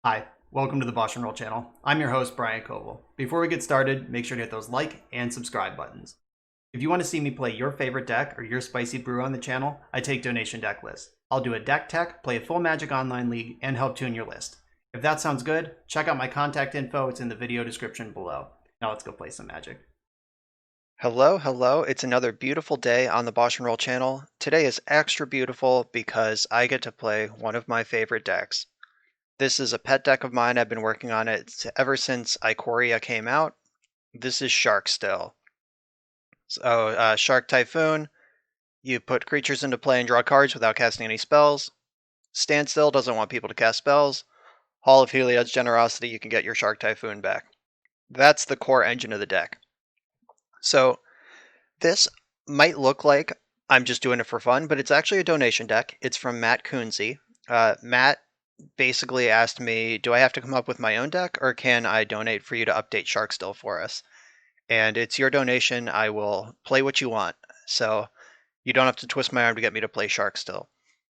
Hi, welcome to the BoshNRoll channel. I'm your host, Brian Koval. Before we get started, make sure to hit those like and subscribe buttons. If you want to see me play your favorite deck or your spicy brew on the channel, I take donation deck lists. I'll do a deck tech, play a full Magic Online League, and help tune your list. If that sounds good, check out my contact info. It's in the video description below. Now let's go play some Magic. Hello. It's another beautiful day on the BoshNRoll channel. Today is extra beautiful because I get to play one of my favorite decks. This is a pet deck of mine. I've been working on it ever since Ikoria came out. This is Still. So, Shark Typhoon, you put creatures into play and draw cards without casting any spells. Standstill doesn't want people to cast spells. Hall of Heliod's Generosity, you can get your Shark Typhoon back. That's the core engine of the deck. So, this might look like I'm just doing it for fun, but it's actually a donation deck. It's from Matt Coonsey. Matt basically asked me, do I have to come up with my own deck or can I donate for you to update Sharkstill for us? And it's your donation. I will play what you want. So you don't have to twist my arm to get me to play Sharkstill.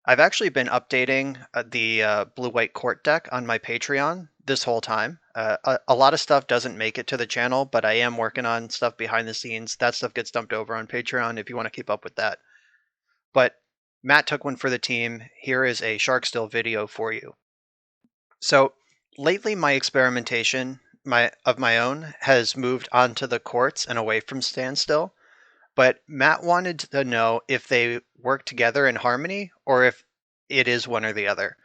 I've actually been updating the blue-white court deck on my Patreon this whole time. A lot of stuff doesn't make it to the channel, but I am working on stuff behind the scenes. That stuff gets dumped over on Patreon if you want to keep up with that. But Matt took one for the team. Here is a Sharkstill video for you. So lately, my experimentation of my own has moved onto the courts and away from Standstill. But Matt wanted to know if they work together in harmony or if it is one or the other.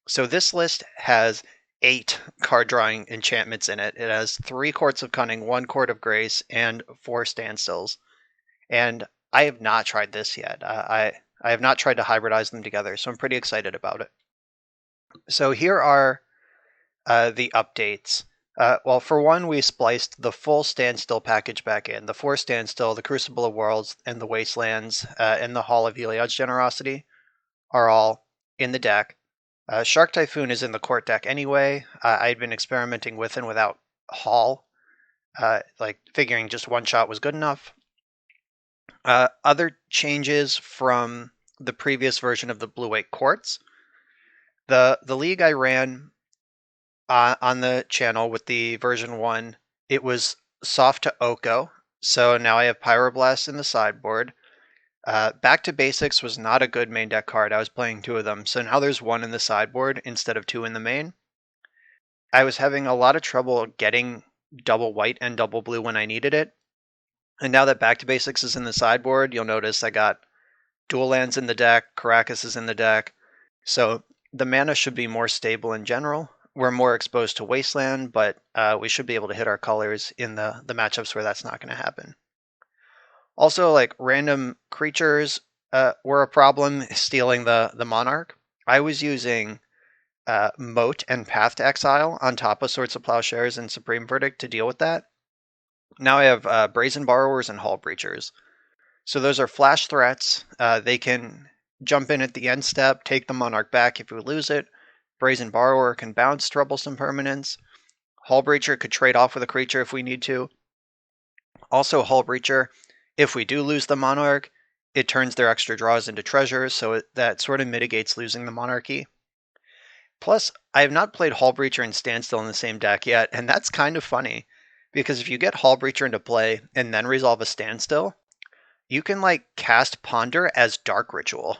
So this list has 8 card drawing enchantments in it. It has 3 Courts of Cunning, 1 Court of Grace, and 4 Standstills. And I have not tried this yet. I have not tried to hybridize them together, so I'm pretty excited about it. So here are the updates. Well, for one, we spliced the full Standstill package back in. The 4 Standstill, the Crucible of Worlds, and the Wastelands, and the Hall of Heliod's Generosity are all in the deck. Shark Typhoon is in the court deck anyway. I'd been experimenting with and without Hall, like figuring just one shot was good enough. Other changes from the previous version of the Blue-White Courts. The league I ran on the channel with the version 1, it was soft to Oko, so now I have Pyroblast in the sideboard. Back to Basics was not a good main deck card. I was playing 2 of them, so now there's 1 in the sideboard instead of 2 in the main. I was having a lot of trouble getting double white and double blue when I needed it. And now that Back to Basics is in the sideboard, you'll notice I got dual lands in the deck, Caracas is in the deck. So the mana should be more stable in general. We're more exposed to Wasteland, but we should be able to hit our colors in the matchups where that's not going to happen. Also, like random creatures were a problem stealing the Monarch. I was using Moat and Path to Exile on top of Swords of Plowshares and Supreme Verdict to deal with that. Now I have Brazen Borrowers and Hull Breachers. So those are flash threats. They can jump in at the end step, take the Monarch back if we lose it. Brazen Borrower can bounce troublesome permanents. Hull Breacher could trade off with a creature if we need to. Also, Hull Breacher, if we do lose the Monarch, it turns their extra draws into treasures, so that sort of mitigates losing the Monarchy. Plus, I have not played Hull Breacher and Standstill in the same deck yet, and that's kind of funny, because if you get Hull Breacher into play and then resolve a Standstill, you can like cast Ponder as Dark Ritual.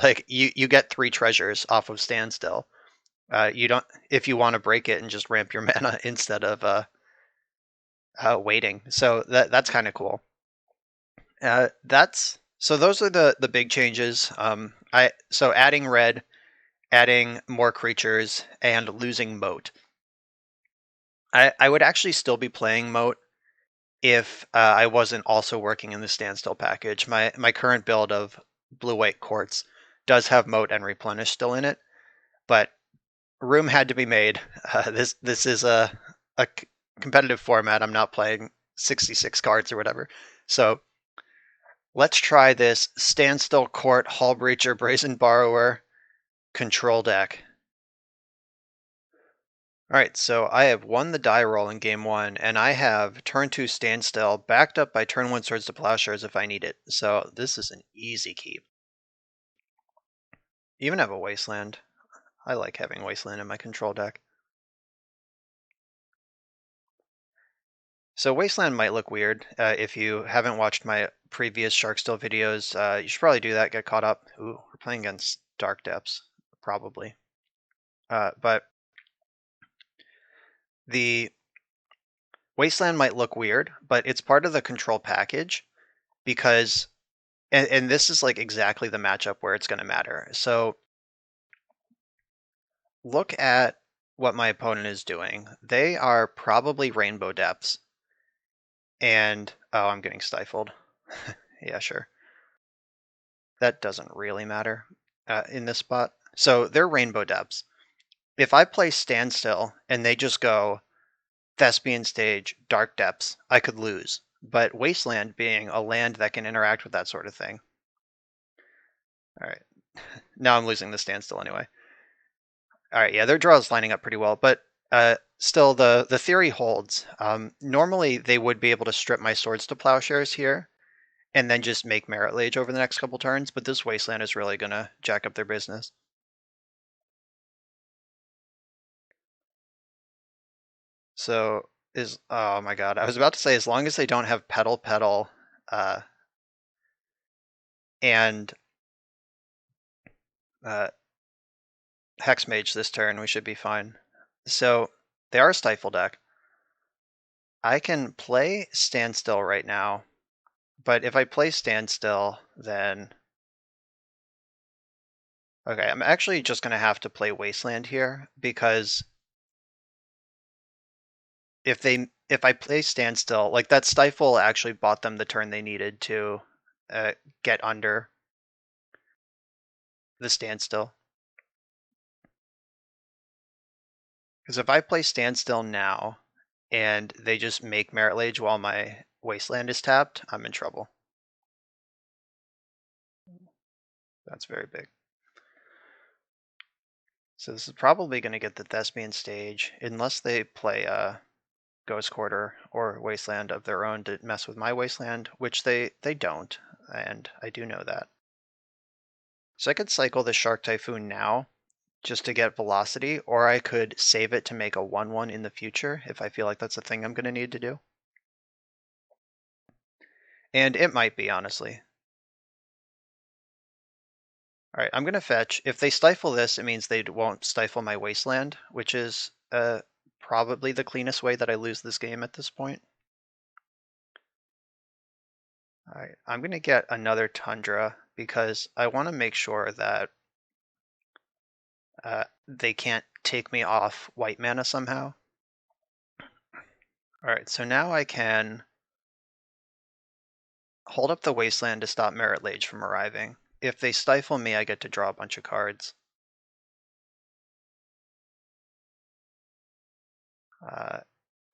Like you get 3 treasures off of Standstill. You don't if you want to break it and just ramp your mana instead of waiting. So that's kind of cool. Those are the big changes. So adding red, adding more creatures, and losing Moat. I would actually still be playing Moat if I wasn't also working in the Standstill package. My current build of blue-white courts does have Moat and Replenish still in it, but room had to be made. This is a competitive format. I'm not playing 66 cards or whatever. So let's try this Standstill Court, Hull Breacher, Brazen Borrower control deck. All right, so I have won the die roll in game 1, and I have turn 2 Standstill backed up by turn 1 Swords to Plowshares if I need it. So this is an easy keep. Even have a Wasteland. I like having Wasteland in my control deck. So Wasteland might look weird. If you haven't watched my previous Sharkstill videos, you should probably do that, get caught up. Ooh, we're playing against Dark Depths, probably. But the Wasteland might look weird, but it's part of the control package because, and this is like exactly the matchup where it's going to matter. So look at what my opponent is doing. They are probably Rainbow Depths, and oh, I'm getting stifled. Yeah, sure. That doesn't really matter in this spot. So they're Rainbow Depths. If I play Standstill and they just go Thespian Stage, Dark Depths, I could lose. But Wasteland being a land that can interact with that sort of thing. All right. Now I'm losing the Standstill anyway. All right, yeah, their draw is lining up pretty well, but still the theory holds. Normally they would be able to strip my Swords to Plowshares here and then just make Merit Lage over the next couple turns, but this Wasteland is really going to jack up their business. So oh my god, I was about to say as long as they don't have Petal uh, and uh, Hex Mage this turn, we should be fine. So they are a Stifle deck. I can play Standstill right now, but if I play Standstill, then okay, I'm actually just gonna have to play Wasteland here because if I play Standstill, like that Stifle actually bought them the turn they needed to get under the Standstill. Because if I play Standstill now and they just make Merit Lage while my Wasteland is tapped, I'm in trouble. That's very big. So this is probably going to get the Thespian Stage, unless they play Ghost Quarter or Wasteland of their own to mess with my Wasteland, which they don't, and I do know that. So I could cycle the Shark Typhoon now, just to get velocity, or I could save it to make a 1/1 in the future if I feel like that's a thing I'm going to need to do. And it might be, honestly. All right, I'm going to fetch. If they stifle this, it means they won't stifle my Wasteland, which is probably the cleanest way that I lose this game at this point. All right, I'm going to get another Tundra because I want to make sure that they can't take me off white mana somehow. All right, so now I can hold up the Wasteland to stop Merit Lage from arriving. If they stifle me, I get to draw a bunch of cards.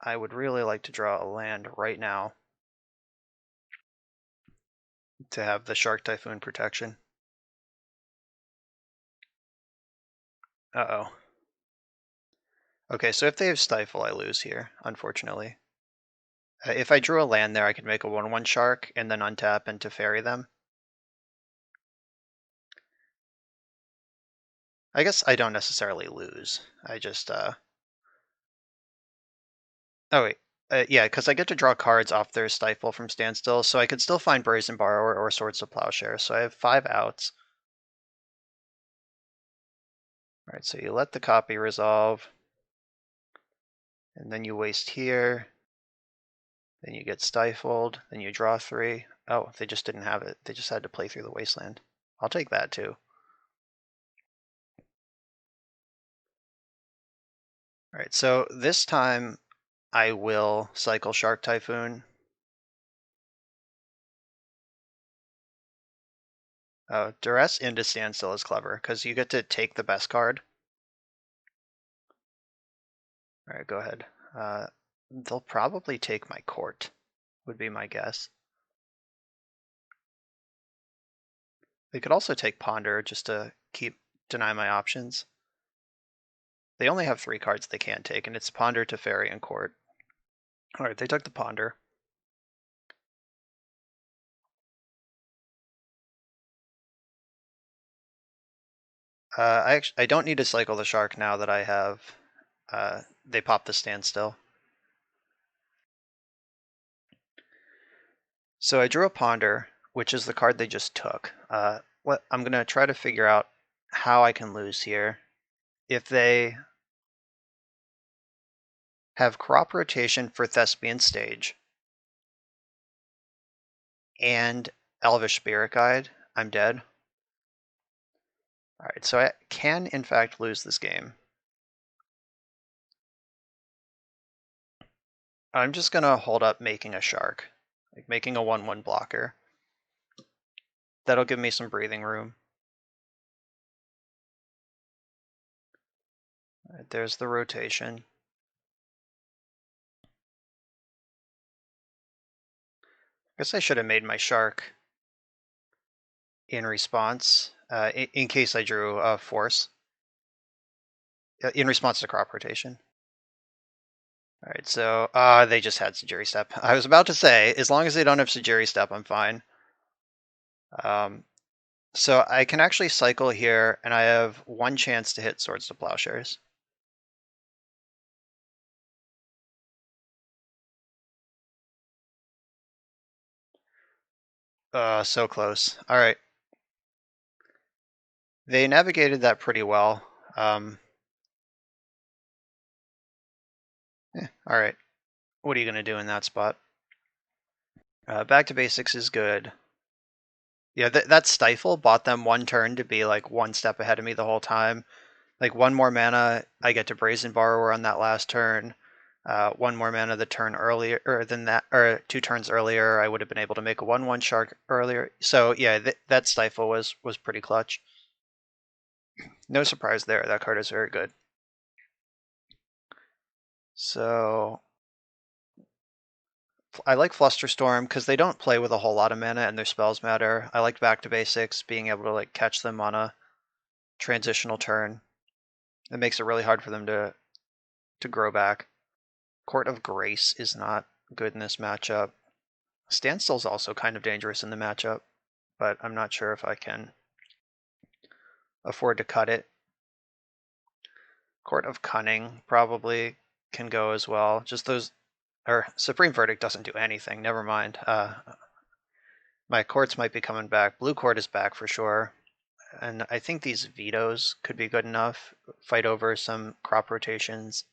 I would really like to draw a land right now to have the Shark Typhoon protection. Uh-oh. Okay, so if they have Stifle, I lose here, unfortunately. If I drew a land there, I could make a 1/1 Shark and then untap and Teferi them. I guess I don't necessarily lose. I just, oh wait, yeah, because I get to draw cards off their Stifle from Standstill, so I could still find Brazen Borrower or Swords to Plowshare, so I have 5 outs. Alright, so you let the copy resolve, and then you waste here, then you get Stifled, then you draw 3. Oh, they just didn't have it. They just had to play through the Wasteland. I'll take that too. Alright, so this time I will cycle Shark Typhoon. Oh, Duress into Standstill is clever, because you get to take the best card. Alright, go ahead. They'll probably take my Court, would be my guess. They could also take Ponder, just to deny my options. They only have 3 cards they can't take, and it's Ponder, Teferi, and Court. Alright, they took the Ponder. I don't need to cycle the Shark now that I have... they pop the Standstill. So I drew a Ponder, which is the card they just took. I'm gonna try to figure out how I can lose here. If they have crop rotation for Thespian Stage and Elvish Spirit Guide, I'm dead. Alright, so I can in fact lose this game. I'm just gonna hold up making a shark, like making a 1/1 blocker. That'll give me some breathing room. Right, there's the rotation. Guess I should have made my shark in response, in case I drew a force. In response to crop rotation. All right, so they just had Sajiri Step. I was about to say, as long as they don't have Sajiri Step, I'm fine. So I can actually cycle here, and I have one chance to hit Swords to Plowshares. So close. All right. They navigated that pretty well. All right. What are you going to do in that spot? Back to basics is good. Yeah, that Stifle bought them one turn to be like one step ahead of me the whole time. Like one more mana, I get to Brazen Borrower on that last turn. One more mana the turn earlier than that, or 2 turns earlier, I would have been able to make a 1/1 shark earlier. So yeah, that Stifle was pretty clutch. No surprise there. That card is very good. So I like Flusterstorm because they don't play with a whole lot of mana and their spells matter. I like Back to Basics, being able to like catch them on a transitional turn. It makes it really hard for them to grow back. Court of Grace is not good in this matchup. Standstill is also kind of dangerous in the matchup, but I'm not sure if I can afford to cut it. Court of Cunning probably can go as well. Just those, or Supreme Verdict doesn't do anything. Never mind. My courts might be coming back. Blue court is back for sure. And I think these vetoes could be good enough. Fight over some crop rotations.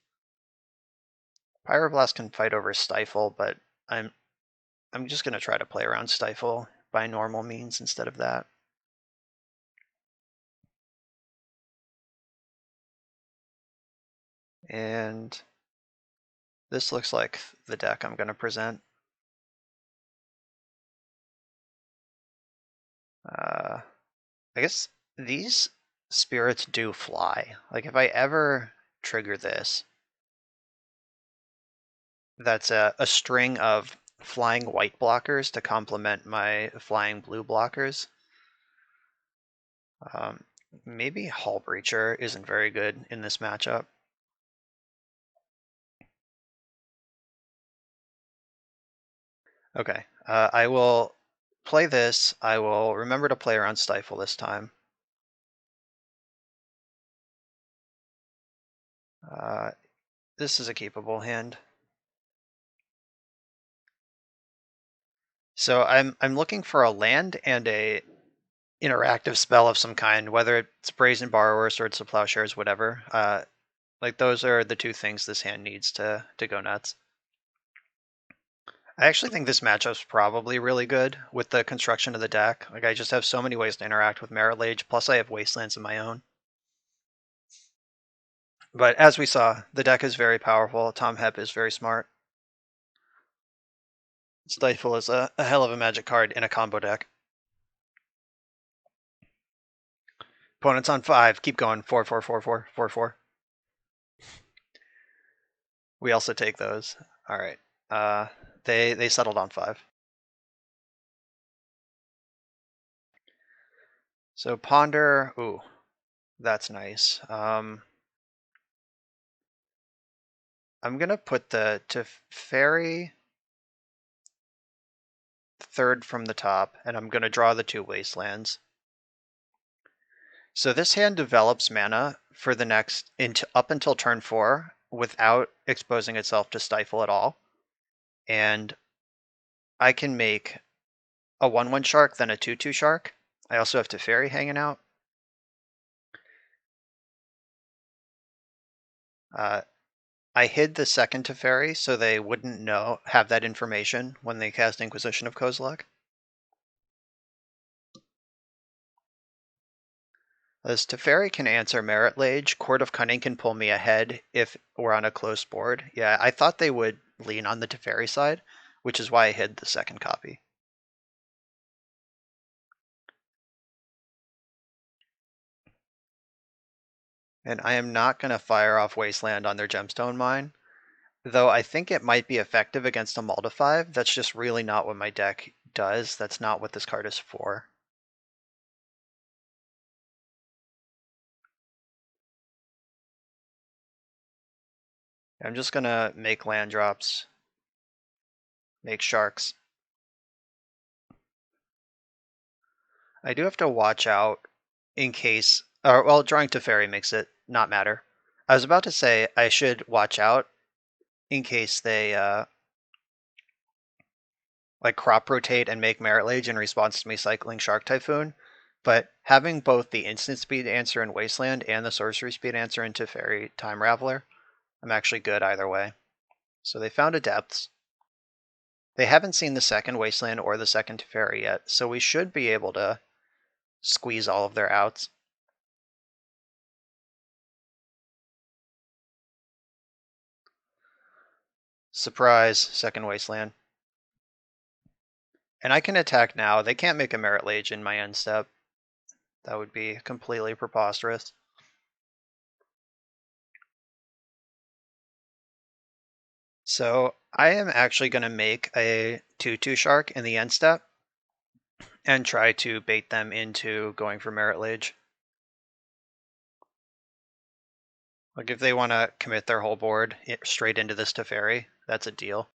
Pyroblast can fight over Stifle, but I'm just going to try to play around Stifle by normal means instead of that. And this looks like the deck I'm going to present. I guess these spirits do fly. Like if I ever trigger this, that's a string of flying white blockers to complement my flying blue blockers. Maybe Hull Breacher isn't very good in this matchup. Okay, I will play this. I will remember to play around Stifle this time. This is a keepable hand. So I'm looking for a land and a interactive spell of some kind, whether it's Brazen Borrower, Swords to Plowshares, whatever. Like those are the two things this hand needs to go nuts. I actually think this matchup's probably really good with the construction of the deck. Like I just have so many ways to interact with Merit Lage, plus I have Wastelands of my own. But as we saw, the deck is very powerful. Tom Hep is very smart. Stifle is a hell of a magic card in a combo deck. Opponent's on 5. Keep going. 4, 4, 4, 4, 4, 4. We also take those. All right. They settled on 5. So Ponder. Ooh, that's nice. I'm gonna put the Teferi third from the top, and I'm gonna draw the 2 Wastelands. So this hand develops mana for the next up until turn 4 without exposing itself to Stifle at all, and I can make a 1/1 shark, then a 2/2 shark. I also have Teferi hanging out. I hid the second Teferi so they wouldn't have that information when they cast Inquisition of Kozilek. As Teferi can answer Merit Lage, Court of Cunning can pull me ahead if we're on a close board. Yeah, I thought they would lean on the Teferi side, which is why I hid the second copy. And I am not going to fire off Wasteland on their Gemstone Mine, though I think it might be effective against a Multi 5. That's just really not what my deck does. That's not what this card is for. I'm just going to make land drops, make sharks. I do have to watch out in case, or well, drawing Teferi makes it not matter. I was about to say I should watch out in case they like crop rotate and make Merit Lage in response to me cycling Shark Typhoon, but having both the instant speed answer in Wasteland and the sorcery speed answer in Teferi Time Raveler, I'm actually good either way. So they found a Depths. They haven't seen the second Wasteland or the second Teferi yet, so we should be able to squeeze all of their outs. Surprise, second Wasteland. And I can attack now. They can't make a Merit Lage in my end step. That would be completely preposterous. So I am actually going to make a 2/2 shark in the end step and try to bait them into going for Merit Lage. Like if they want to commit their whole board straight into this Teferi, that's a deal.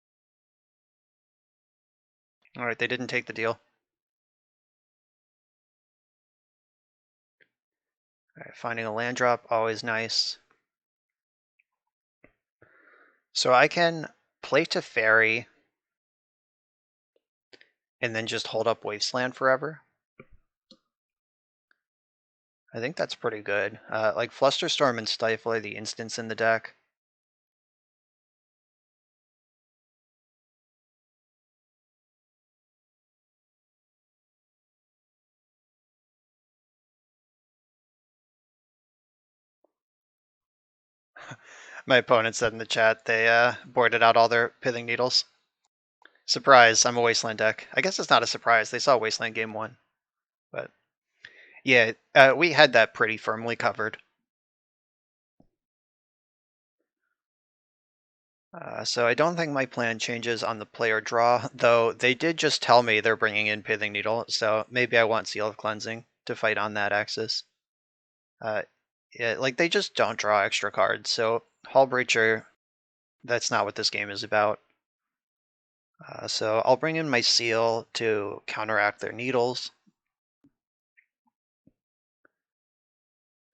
All right, they didn't take the deal. All right, finding a land drop, always nice. So I can play Teferi and then just hold up Wasteland forever. I think that's pretty good. Like Flusterstorm and Stifle are the instants in the deck. My opponent said in the chat they boarded out all their Pithing Needles. Surprise, I'm a Wasteland deck. I guess it's not a surprise. They saw Wasteland game 1. But yeah, we had that pretty firmly covered. So I don't think my plan changes on the player draw, though they did just tell me they're bringing in Pithing Needle, so maybe I want Seal of Cleansing to fight on that axis. Yeah, like they just don't draw extra cards, so Hull Breacher, that's not what this game is about. So I'll bring in my Seal to counteract their Needles.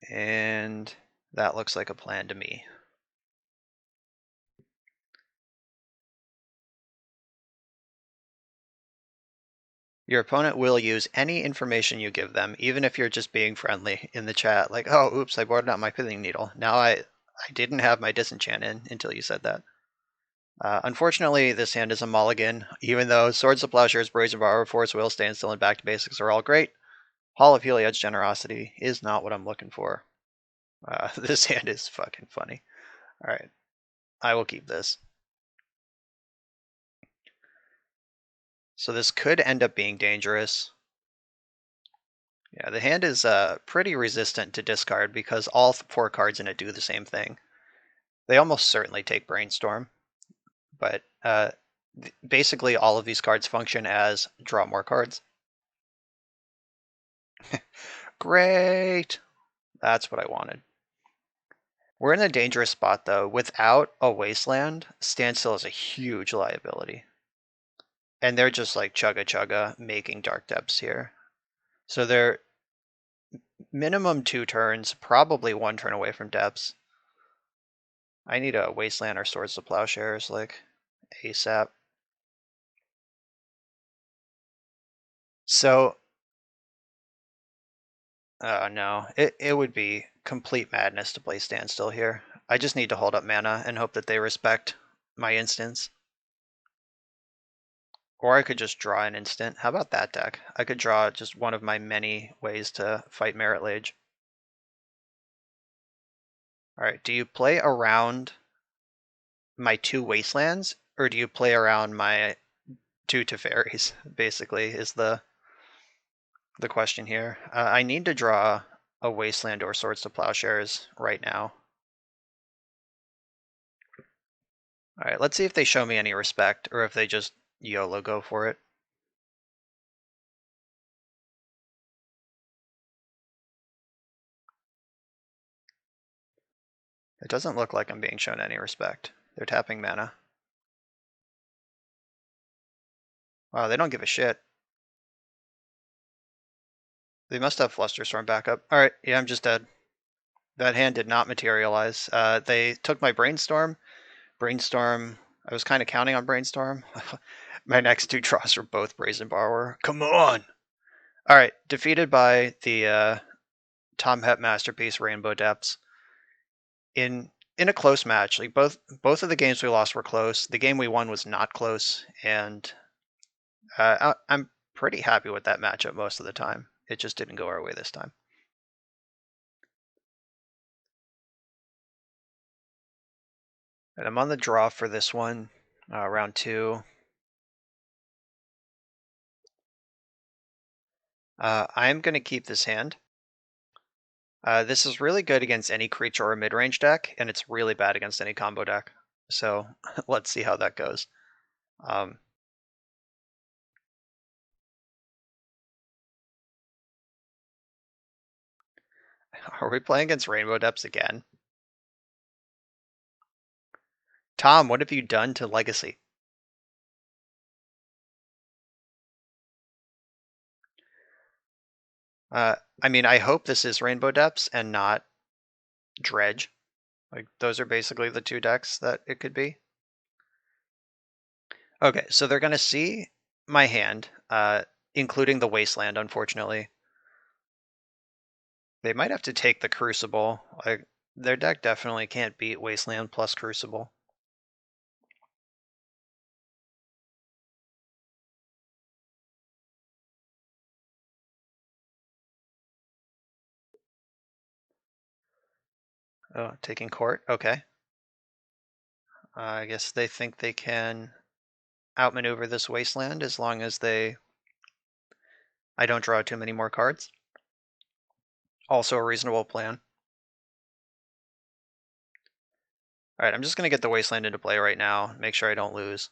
And that looks like a plan to me. Your opponent will use any information you give them, even if you're just being friendly in the chat. Like, oh, oops, I boarded out my Pithing Needle. Now I didn't have my Disenchant in until you said that. Unfortunately, this hand is a mulligan. Even though Swords of Plowshares, Brazen Borrower, Force Will, Standstill, and Back to Basics are all great, Hall of Heliod's Generosity is not what I'm looking for. This hand is fucking funny. All right, I will keep this. So this could end up being dangerous. Yeah, the hand is pretty resistant to discard because all 4 cards in it do the same thing. They almost certainly take Brainstorm, but basically all of these cards function as draw more cards. Great! That's what I wanted. We're in a dangerous spot though. Without a Wasteland, Standstill is a huge liability. And they're just like chugga chugga making Dark Depths here. So they're minimum 2 turns, probably 1 turn away from Depths. I need a Wasteland or Swords to Plowshares like ASAP. So, no, it would be complete madness to play Standstill here. I just need to hold up mana and hope that they respect my instants. Or I could just draw an instant. How about that deck? I could draw just one of my many ways to fight Merit Lage. Alright, do you play around my 2 Wastelands, or do you play around my 2 Teferis, basically, is the question here. I need to draw a Wasteland or Swords to Plowshares right now. Alright, let's see if they show me any respect, or if they just YOLO go for it. It doesn't look like I'm being shown any respect. They're tapping mana. Wow, they don't give a shit. They must have Flusterstorm backup. Alright, yeah, I'm just dead. That hand did not materialize. They took my Brainstorm. Brainstorm, I was kind of counting on Brainstorm. My next 2 draws were both Brazen Borrower. Come on! Alright, defeated by the Tom Het masterpiece, Rainbow Depths. In a close match, like both of the games we lost were close. The game we won was not close, and I'm pretty happy with that matchup most of the time. It just didn't go our way this time. And I'm on the draw for this one, round 2. I'm going to keep this hand. This is really good against any creature or mid-range deck, and it's really bad against any combo deck. So let's see how that goes. Are we playing against Rainbow Depths again? Tom, what have you done to Legacy? I mean, I hope this is Rainbow Depths and not Dredge. Like, those are basically the 2 decks that it could be. Okay, so they're going to see my hand, including the Wasteland, unfortunately. They might have to take the Crucible. Like, their deck definitely can't beat Wasteland plus Crucible. Oh, taking court? Okay. I guess they think they can outmaneuver this Wasteland as long as I don't draw too many more cards. Also a reasonable plan. Alright, I'm just going to get the Wasteland into play right now, make sure I don't lose.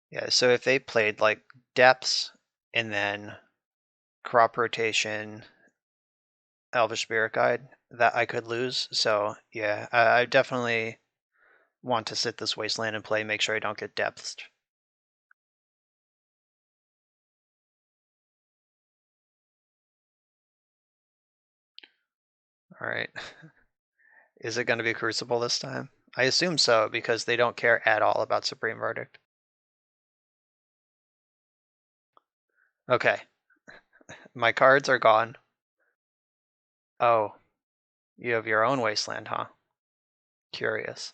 Yeah, so if they played like Depths and then Crop Rotation, Elvish Spirit Guide, that I could lose. So yeah, I definitely want to sit this Wasteland and play, make sure I don't get Depths. Alright. Is it going to be Crucible this time? I assume so, because they don't care at all about Supreme Verdict. Okay. My cards are gone. Oh, you have your own Wasteland, huh? Curious.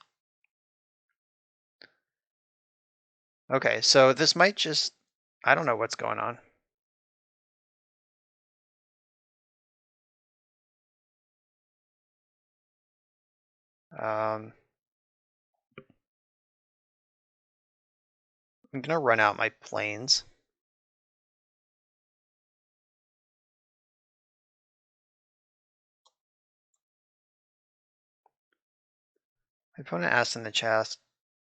Okay, so this might just... I don't know what's going on. I'm gonna run out my planes. My opponent asked in the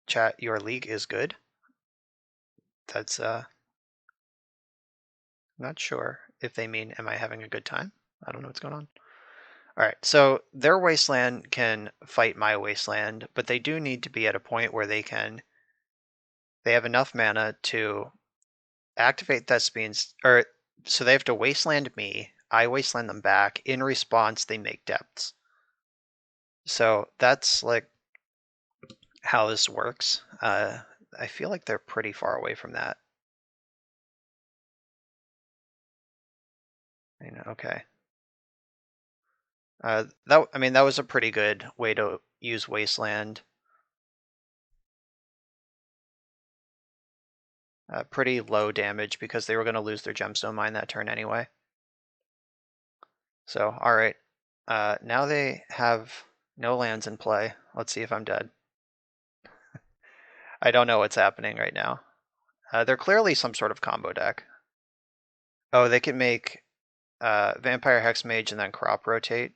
chat, your league is good? That's, not sure if they mean, am I having a good time? I don't know what's going on. Alright, so their Wasteland can fight my Wasteland, but they do need to be at a point where they have enough mana to activate Thespian's, or so they have to Wasteland me, I Wasteland them back, in response they make Depths. So that's like how this works. I feel like they're pretty far away from that. Okay. That was a pretty good way to use Wasteland. Pretty low damage because they were going to lose their gemstone mine that turn anyway. So, all right. Now they have no lands in play. Let's see if I'm dead. I don't know what's happening right now. They're clearly some sort of combo deck. Oh, they can make Vampire Hexmage and then crop rotate.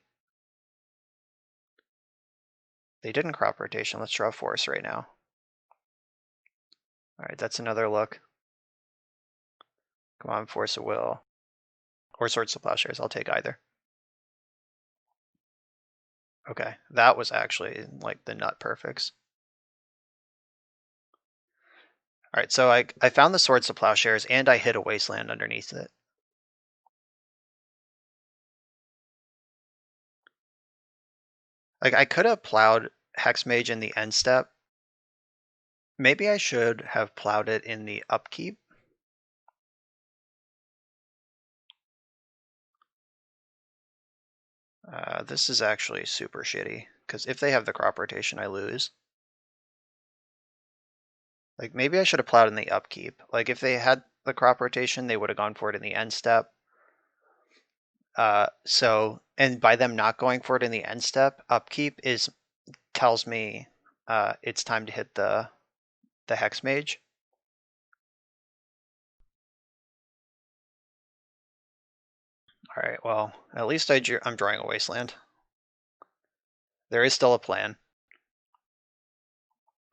They didn't crop rotation. Let's draw Force right now. All right, that's another look. Come on, Force of Will. Or Swords to Plowshares. I'll take either. Okay, that was actually like the nut perfects. All right, so I found the Swords to Plowshares and I hit a Wasteland underneath it. Like I could have plowed Hexmage in the end step. Maybe I should have plowed it in the upkeep. This is actually super shitty, because if they have the crop rotation, I lose. Like, maybe I should have plowed in the upkeep. Like, if they had the crop rotation, they would have gone for it in the end step. And by them not going for it in the end step, upkeep tells me it's time to hit the Hex Mage. All right, well, at least I'm drawing a Wasteland. There is still a plan.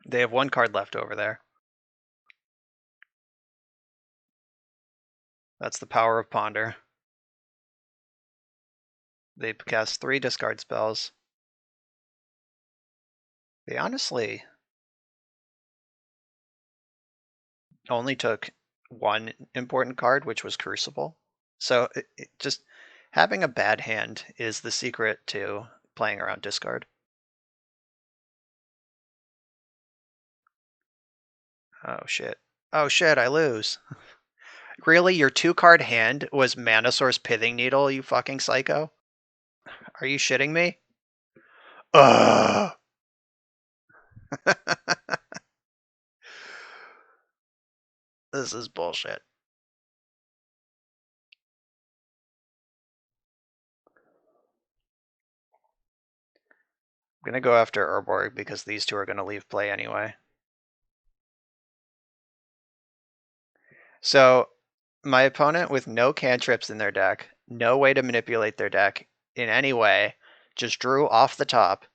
They have one card left over there. That's the power of Ponder. They cast 3 discard spells. They honestly only took one important card, which was Crucible. So just having a bad hand is the secret to playing around discard. Oh shit. Oh shit, I lose. Really? Your 2-card hand was Mana Source Pithing Needle, you fucking psycho? Are you shitting me? Ugh. This is bullshit. I'm gonna go after Urborg because these two are gonna leave play anyway. So my opponent with no cantrips in their deck, no way to manipulate their deck in any way, just drew off the top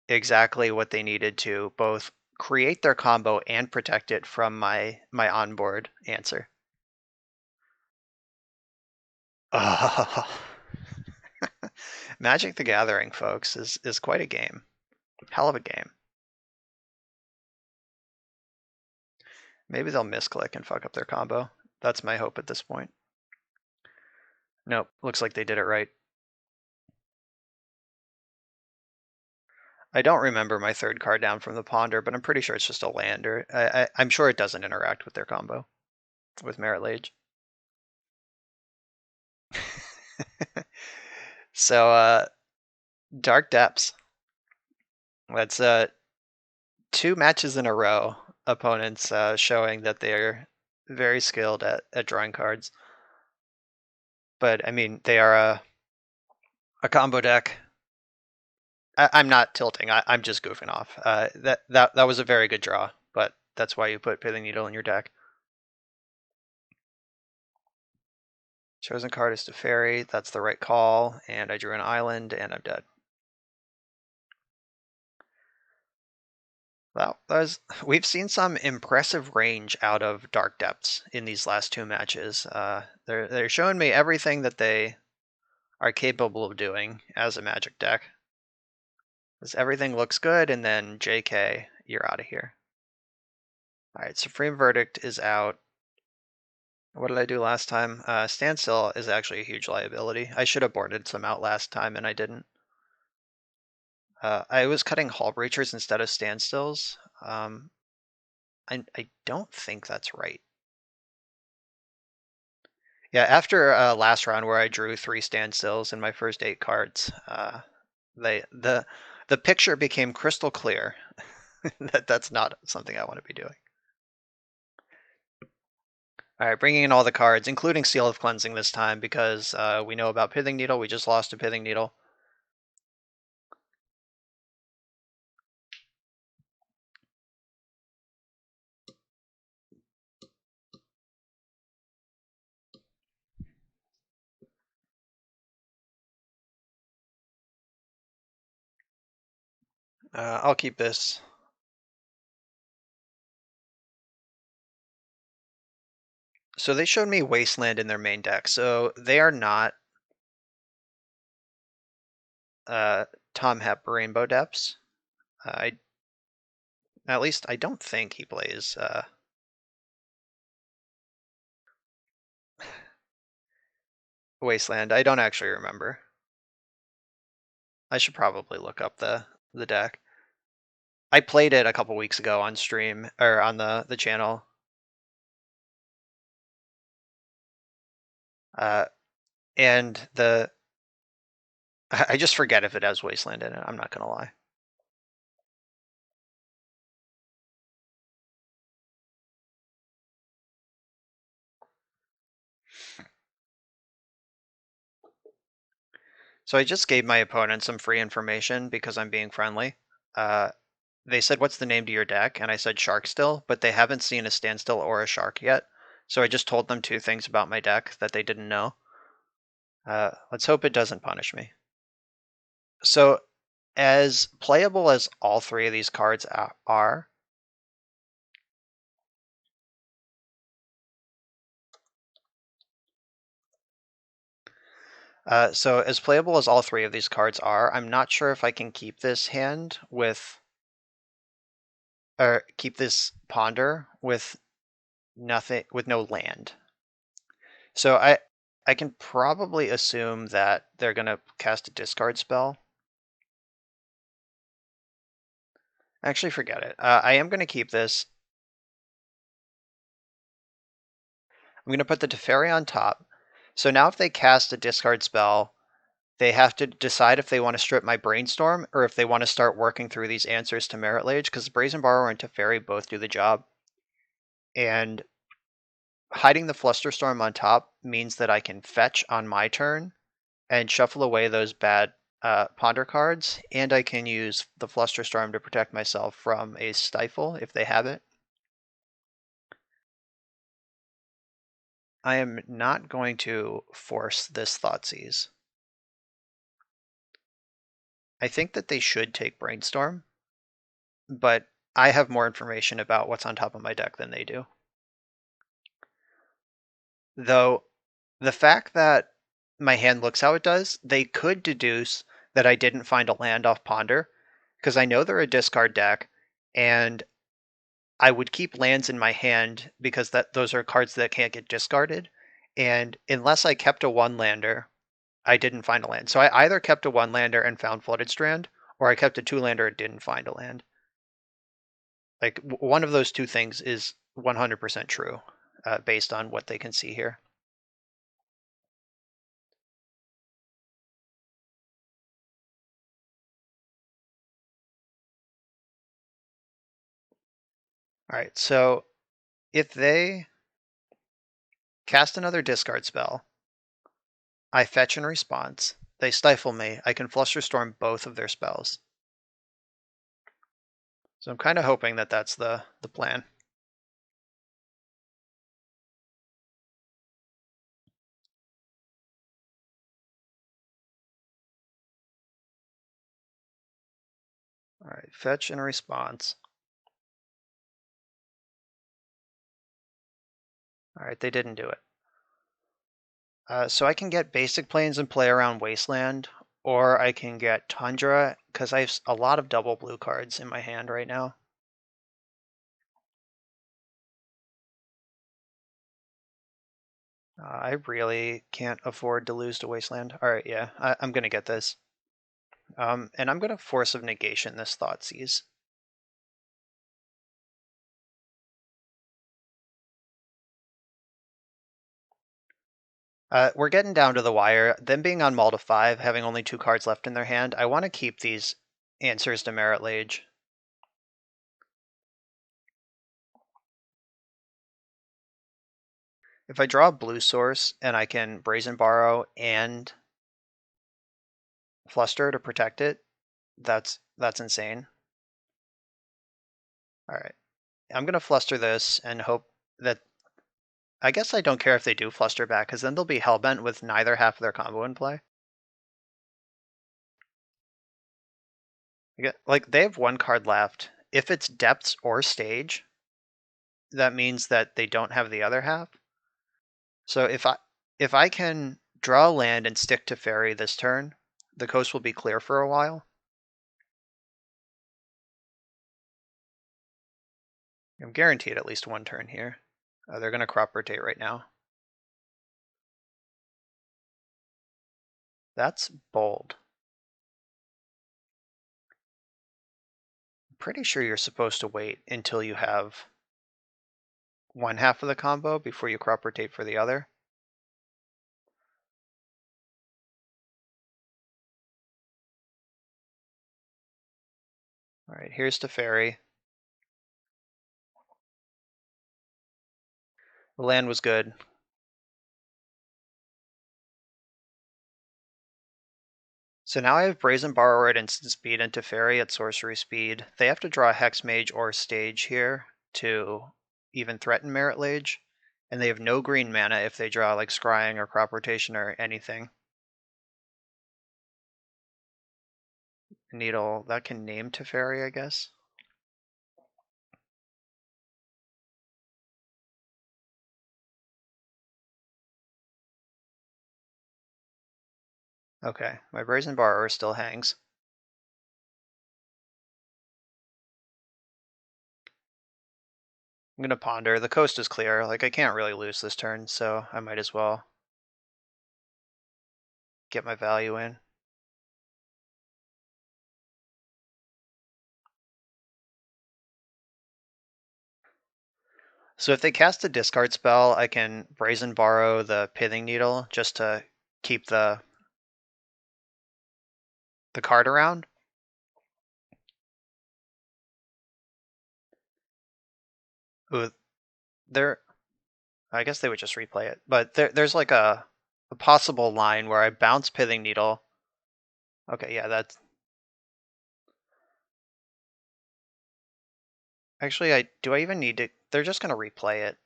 exactly what they needed to both create their combo and protect it from my onboard answer. Oh. Magic the Gathering, folks, is quite a game. Hell of a game. Maybe they'll misclick and fuck up their combo. That's my hope at this point. Nope, looks like they did it right. I don't remember my 3rd card down from the Ponder, but I'm pretty sure it's just a land, or I'm sure it doesn't interact with their combo, with Merit Lage. So, Dark Depths. That's 2 matches in a row, opponents showing that they're very skilled at drawing cards. But, I mean, they are a combo deck. I'm not tilting, I'm just goofing off. That was a very good draw, but that's why you put Pithing Needle in your deck. Chosen card is Teferi, that's the right call, and I drew an island, and I'm dead. Well, we've seen some impressive range out of Dark Depths in these last 2 matches. They're showing me everything that they are capable of doing as a Magic deck. Because everything looks good, and then JK, you're out of here. All right, Supreme Verdict is out. What did I do last time? Standstill is actually a huge liability. I should have boarded some out last time, and I didn't. I was cutting Hull Breachers instead of Standstills. I don't think that's right. Yeah, after last round where I drew 3 Standstills in my first 8 cards, the picture became crystal clear that that's not something I want to be doing. All right, bringing in all the cards, including Seal of Cleansing this time because we know about Pithing Needle. We just lost a Pithing Needle. I'll keep this. So they showed me Wasteland in their main deck. So they are not Tom Hep Rainbow Depths. At least I don't think he plays Wasteland. I don't actually remember. I should probably look up the deck. I played it a couple weeks ago on stream or on the channel. And I just forget if it has Wasteland in it. I'm not gonna lie. So I just gave my opponent some free information because I'm being friendly. They said, "What's the name to your deck?" And I said Sharkstill, but they haven't seen a Standstill or a Shark yet. So I just told them 2 things about my deck that they didn't know. Let's hope it doesn't punish me. So as playable as all 3 of these cards are, so as playable as all 3 of these cards are, I'm not sure if I can keep this hand with, or keep this Ponder with nothing, with no land. So I can probably assume that they're gonna cast a discard spell. Actually, forget it. I am gonna keep this. I'm gonna put the Teferi on top. So now if they cast a discard spell, they have to decide if they want to strip my Brainstorm or if they want to start working through these answers to Merit Lage, because Brazen Borrower and Teferi both do the job. And hiding the Flusterstorm on top means that I can fetch on my turn and shuffle away those bad Ponder cards, and I can use the Flusterstorm to protect myself from a Stifle if they have it. I am not going to force this Thoughtseize. I think that they should take Brainstorm, but I have more information about what's on top of my deck than they do. Though the fact that my hand looks how it does, they could deduce that I didn't find a land off Ponder, because I know they're a discard deck, and I would keep lands in my hand because those are cards that can't get discarded. And unless I kept a 1-lander, I didn't find a land. So I either kept a 1-lander and found Flooded Strand, or I kept a 2-lander and didn't find a land. Like one of those 2 things is 100% true, based on what they can see here. All right, so if they cast another discard spell, I fetch in response. They stifle me. I can Flusterstorm both of their spells. So I'm kind of hoping that that's the plan. All right, fetch in response. All right, they didn't do it. So I can get basic planes and play around Wasteland, or I can get Tundra, because I have a lot of double blue cards in my hand right now. I really can't afford to lose to Wasteland. All right, yeah, I'm going to get this. And I'm going to Force of Negation this Thoughtseize. We're getting down to the wire. Them being on Mull to 5, having only 2 cards left in their hand, I want to keep these answers to Merit Lage. If I draw a blue source and I can Brazen Borrow and Fluster to protect it, that's insane. All right, I'm gonna Fluster this and hope that. I guess I don't care if they do Fluster back, because then they'll be hellbent with neither half of their combo in play. Like, they have 1 card left. If it's Depths or Stage, that means that they don't have the other half. So if I can draw a land and stick to Fairy this turn, the coast will be clear for a while. I'm guaranteed at least 1 turn here. They're gonna crop rotate right now. That's bold. I'm pretty sure you're supposed to wait until you have 1 half of the combo before you crop rotate for the other. All right, here's to Fairy. The land was good. So now I have Brazen Borrower at instant speed and Teferi at sorcery speed. They have to draw Hex Mage or Stage here to even threaten Merit Lage, and they have no green mana if they draw like Scrying or Crop Rotation or anything. Needle, that can name Teferi, I guess. Okay, my Brazen Borrower still hangs. I'm gonna Ponder. The coast is clear. Like, I can't really lose this turn, so I might as well get my value in. So if they cast a discard spell, I can Brazen Borrow the Pithing Needle just to keep the card around. Ooh, I guess they would just replay it, but there's like a possible line where I bounce Pithing Needle. Okay, yeah, that's actually, do I even need to? They're just gonna replay it,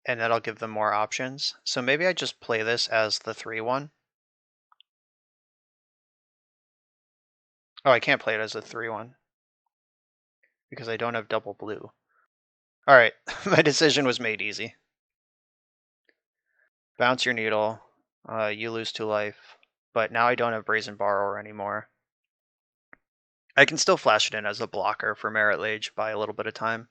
and that'll give them more options. So maybe I just play this as the 3/1. Oh, I can't play it as a 3/1 because I don't have double blue. All right, my decision was made easy. Bounce your needle. You lose 2 life, but now I don't have Brazen Borrower anymore. I can still flash it in as a blocker for Merit Lage by a little bit of time.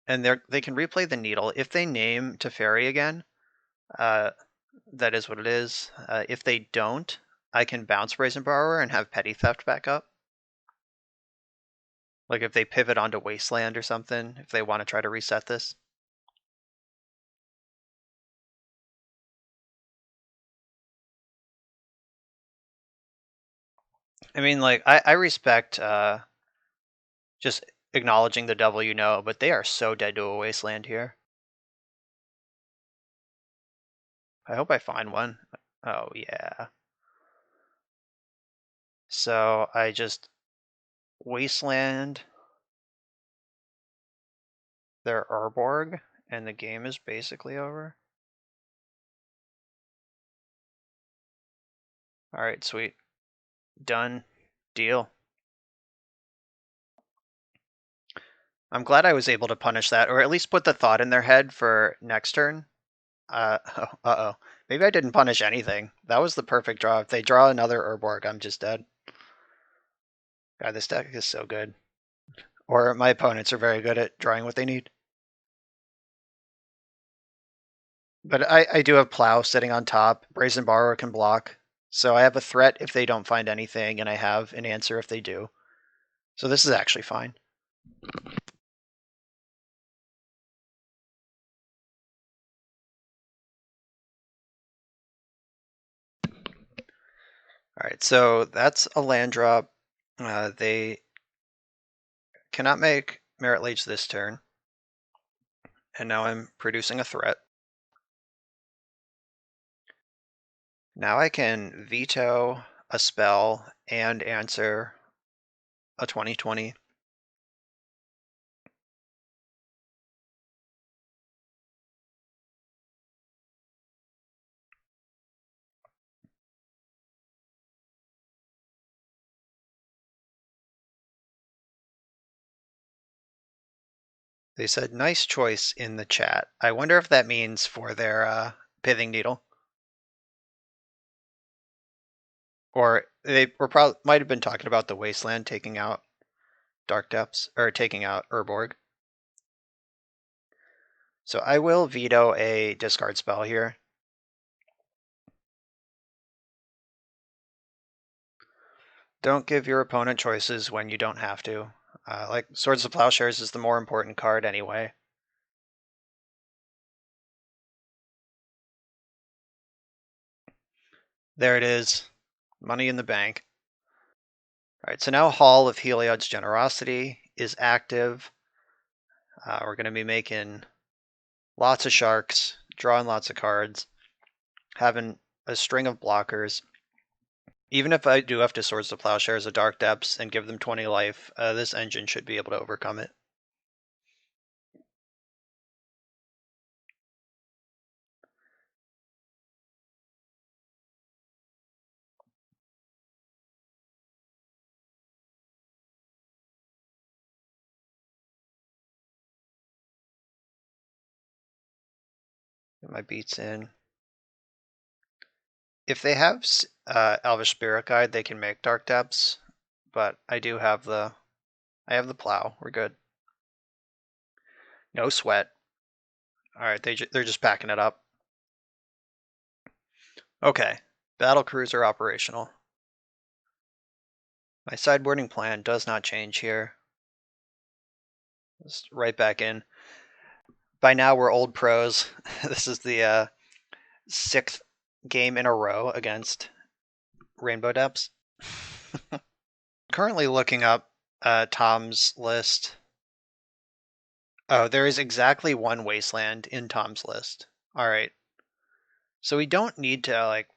And they can replay the needle. If they name Teferi again, that is what it is. If they don't, I can bounce Brazen Borrower and have Petty Theft back up. Like if they pivot onto Wasteland or something, if they want to try to reset this. I mean, like, I respect just acknowledging the devil you know, but they are so dead to a Wasteland here. I hope I find one. Oh, yeah. So I just Wasteland their Urborg, and the game is basically over. Alright, sweet. Done. Deal. I'm glad I was able to punish that, or at least put the thought in their head for next turn. Uh-oh. Maybe I didn't punish anything. That was the perfect draw. If they draw another Urborg, I'm just dead. God, this deck is so good. Or my opponents are very good at drawing what they need. But I do have Plow sitting on top. Brazen Borrower can block. So I have a threat if they don't find anything, and I have an answer if they do. So this is actually fine. All right, so that's a land drop. They cannot make Merit Lage this turn. And now I'm producing a threat. Now I can veto a spell and answer a 20/20. They said nice choice in the chat. I wonder if that means for their pithing needle. Or they were probably might have been talking about the wasteland taking out Dark Depths or taking out Urborg. So I will veto a discard spell here. Don't give your opponent choices when you don't have to. Like Swords of Plowshares is the more important card anyway. There it is. Money in the bank. All right, so now Hall of Heliod's Generosity is active. We're going to be making lots of sharks, drawing lots of cards, having a string of blockers. Even if I do have to Swords to Plowshares of Dark Depths and give them 20 life, this engine should be able to overcome it. Get my beats in. If they have Elvish Spirit Guide, they can make Dark Depths, but I have the Plow. We're good. No sweat. All right, they're just packing it up. Okay, Battle Cruiser operational. My sideboarding plan does not change here. Just right back in. By now we're old pros. This is the 6th game in a row against Rainbow Depths. Currently looking up Tom's list. Oh, there is exactly one wasteland in Tom's list. All right. So we don't need to like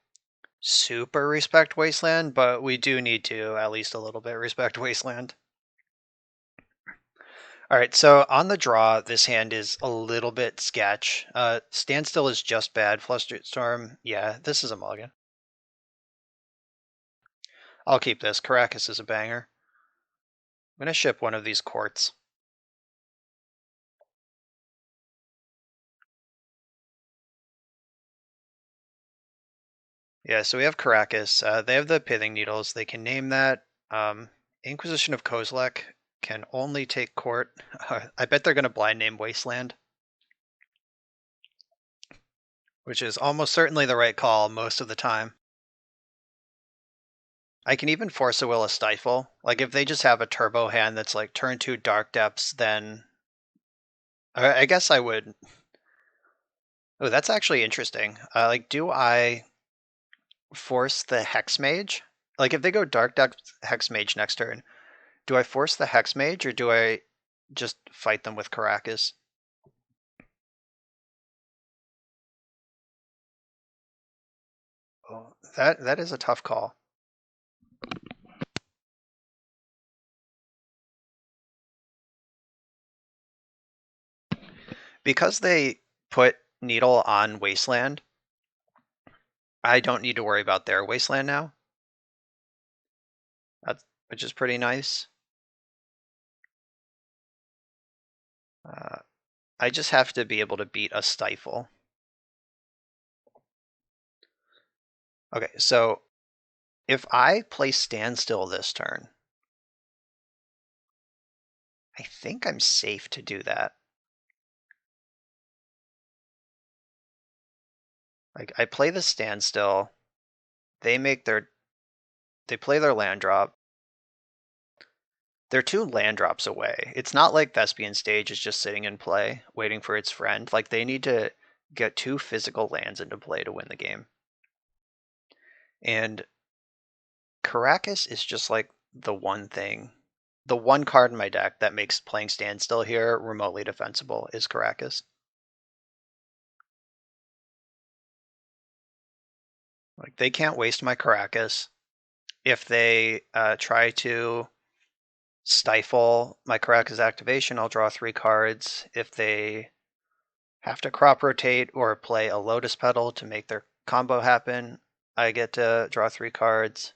super respect wasteland, but we do need to at least a little bit respect wasteland. All right, so on the draw, this hand is a little bit sketch. Standstill is just bad. Flustered Storm, yeah, this is a mulligan. I'll keep this. Caracas is a banger. I'm going to ship one of these quartz. Yeah, so we have Caracas. They have the Pithing Needles. They can name that. Inquisition of Kozilek can only take court. I bet they're going to blind name Wasteland, which is almost certainly the right call most of the time. I can even force a will a Stifle. Like if they just have a turbo hand that's like turn 2 Dark Depths, then I guess I would. Oh, that's actually interesting. Like, do I force the Hex Mage? Like, if they go Dark Depths Hex Mage next turn, do I force the Hex Mage or do I just fight them with Caracas? Oh, that is a tough call. Because they put Needle on Wasteland, I don't need to worry about their Wasteland now. Which is pretty nice. I just have to be able to beat a Stifle. Okay, so if I play Standstill this turn, I think I'm safe to do that. Like, I play the Standstill, they play their land drop. They're 2 land drops away. It's not like Thespian Stage is just sitting in play, waiting for its friend. Like, they need to get 2 physical lands into play to win the game. And Caracas is just like the one card in my deck that makes playing Standstill here remotely defensible is Caracas. Like, they can't waste my Caracas. If they try to stifle my Caracas activation, I'll draw 3 cards. If they have to crop rotate or play a Lotus Petal to make their combo happen, I get to draw 3 cards.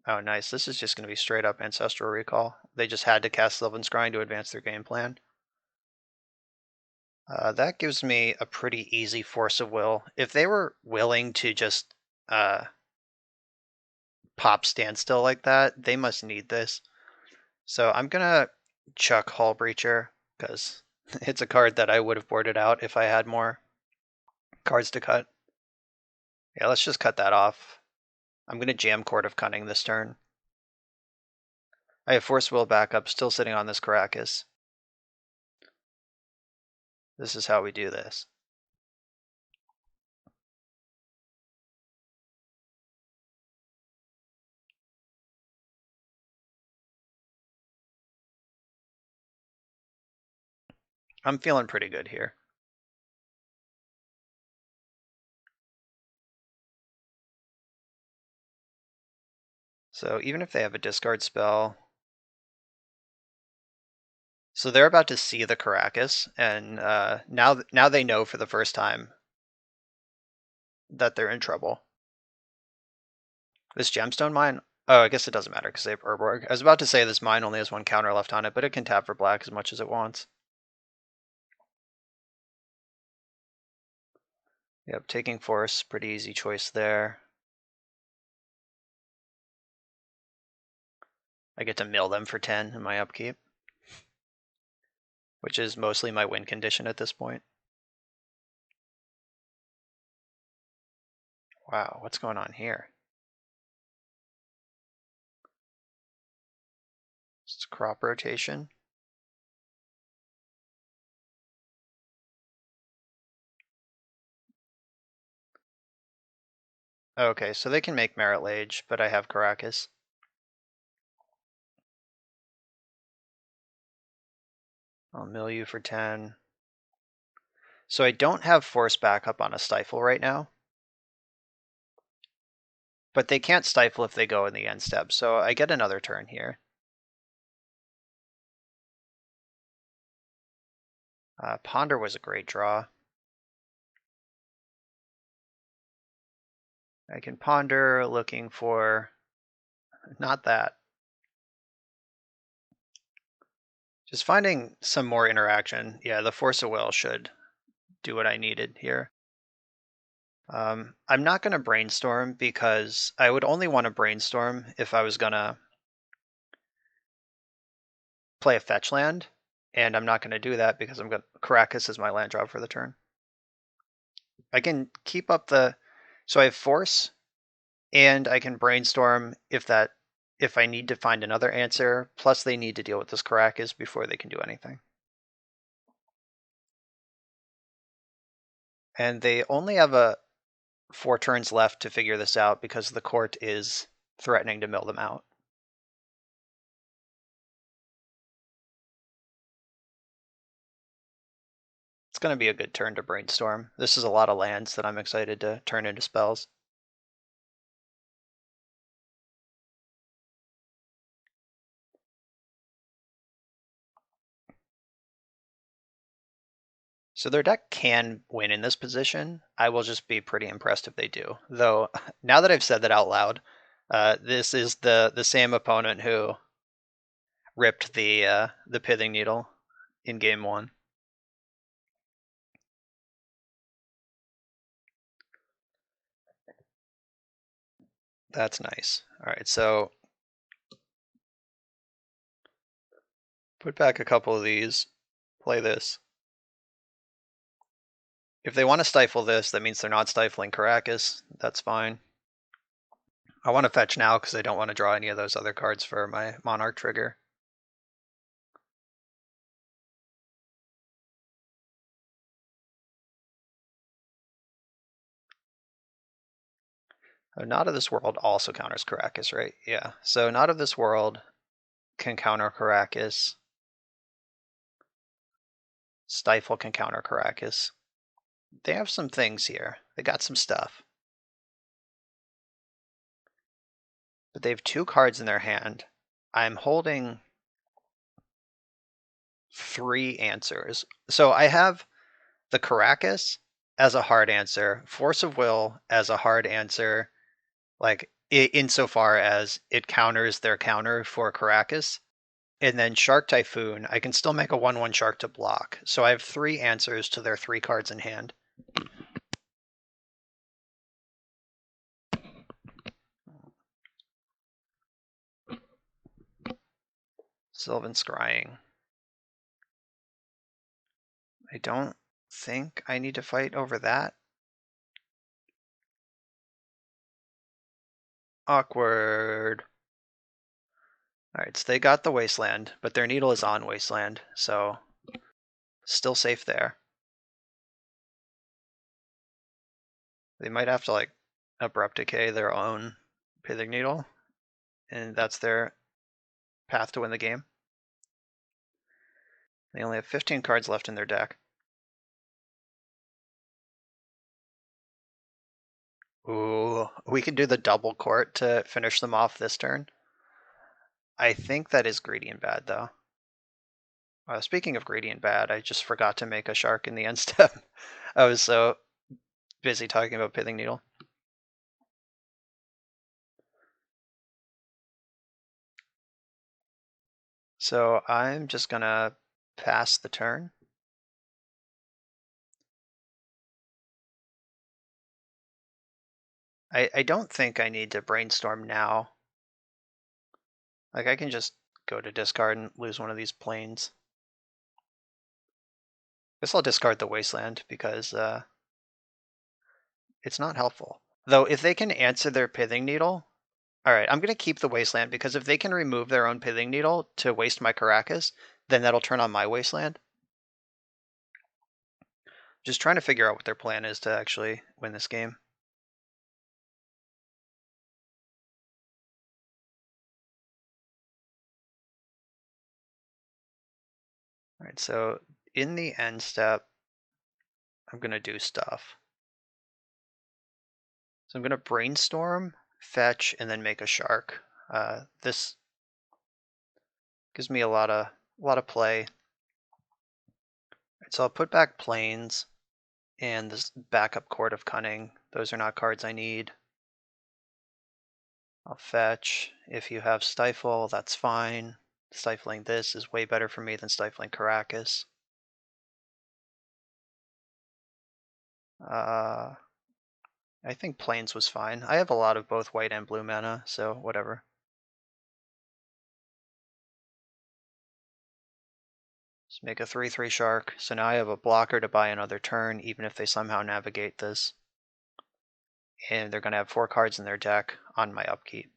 Oh, nice. This is just going to be straight up Ancestral Recall. They just had to cast Sylvan Scrying to advance their game plan. That gives me a pretty easy force of will. If they were willing to just pop Standstill like that, they must need this. So I'm gonna chuck Hull Breacher, because it's a card that I would have boarded out if I had more cards to cut. Yeah, let's just cut that off. I'm gonna jam Court of Cunning this turn. I have Force Will backup, still sitting on this Caracas. This is how we do this. I'm feeling pretty good here. So even if they have a discard spell, so they're about to see the Caracas, and now they know for the first time that they're in trouble. This Gemstone Mine, oh, I guess it doesn't matter because they have Urborg. I was about to say this mine only has 1 counter left on it, but it can tap for black as much as it wants. Yep, taking Force, pretty easy choice there. I get to mill them for 10 in my upkeep, which is mostly my win condition at this point. Wow, what's going on here? It's crop rotation. Okay, so they can make Merit Lage, but I have Caracas. I'll mill you for 10. So I don't have Force backup on a Stifle right now. But they can't Stifle if they go in the end step, so I get another turn here. Ponder was a great draw. I can Ponder looking for... not that. Just finding some more interaction. Yeah, the Force of Will should do what I needed here. I'm not going to Brainstorm because I would only want to Brainstorm if I was going to play a fetch land, and I'm not going to do that because I'm going to Caracas as my land drop for the turn. I can keep up the... so I have Force, and I can Brainstorm if I need to find another answer, plus they need to deal with this Caracas before they can do anything. And they only have 4 turns left to figure this out because the court is threatening to mill them out. It's going to be a good turn to Brainstorm. This is a lot of lands that I'm excited to turn into spells. So their deck can win in this position. I will just be pretty impressed if they do. Though, now that I've said that out loud, this is the same opponent who ripped the Pithing Needle in game 1. That's nice. All right, so put back a couple of these. play this. If they want to stifle this, that means they're not stifling Caracas. That's fine. I want to fetch now because I don't want to draw any of those other cards for my Monarch trigger. Oh, Not of This World also counters Caracas, right? Yeah. So Not of This World can counter Caracas. Stifle can counter Caracas. They have some things here. They got some stuff. But they have 2 cards in their hand. I'm holding 3 answers. So I have the Caracas as a hard answer, Force of Will as a hard answer, like insofar as it counters their counter for Caracas. And then Shark Typhoon, I can still make a 1/1 shark to block. So I have 3 answers to their 3 cards in hand. Sylvan Scrying. I don't think I need to fight over that. Awkward. Alright, so they got the Wasteland, but their needle is on Wasteland, so still safe there. They might have to like abrupt decay their own Pithing Needle, and that's their path to win the game. They only have 15 cards left in their deck. Ooh, we can do the double court to finish them off this turn. I think that is greedy and bad, though. Speaking of greedy and bad, I just forgot to make a shark in the end step. I was so busy talking about Pithing Needle. So I'm just gonna pass the turn. I don't think I need to brainstorm now. Like I can just go to discard and lose one of these planes. Guess I'll discard the Wasteland because it's not helpful. Though if they can answer their Pithing Needle, alright, I'm gonna keep the Wasteland because if they can remove their own Pithing Needle to waste my Caracas, then that'll turn on my Wasteland. Just trying to figure out what their plan is to actually win this game. Alright, so in the end step, I'm gonna do stuff. So I'm gonna brainstorm, fetch, and then make a shark. This gives me a lot of play. Right, so I'll put back planes and this backup Court of Cunning. Those are not cards I need. I'll fetch. If you have Stifle, that's fine. Stifling this is way better for me than stifling Caracas. I think planes was fine. I have a lot of both white and blue mana, so whatever. Let's make a 3/3 shark. So now I have a blocker to buy another turn, even if they somehow navigate this. And they're going to have 4 cards in their deck on my upkeep.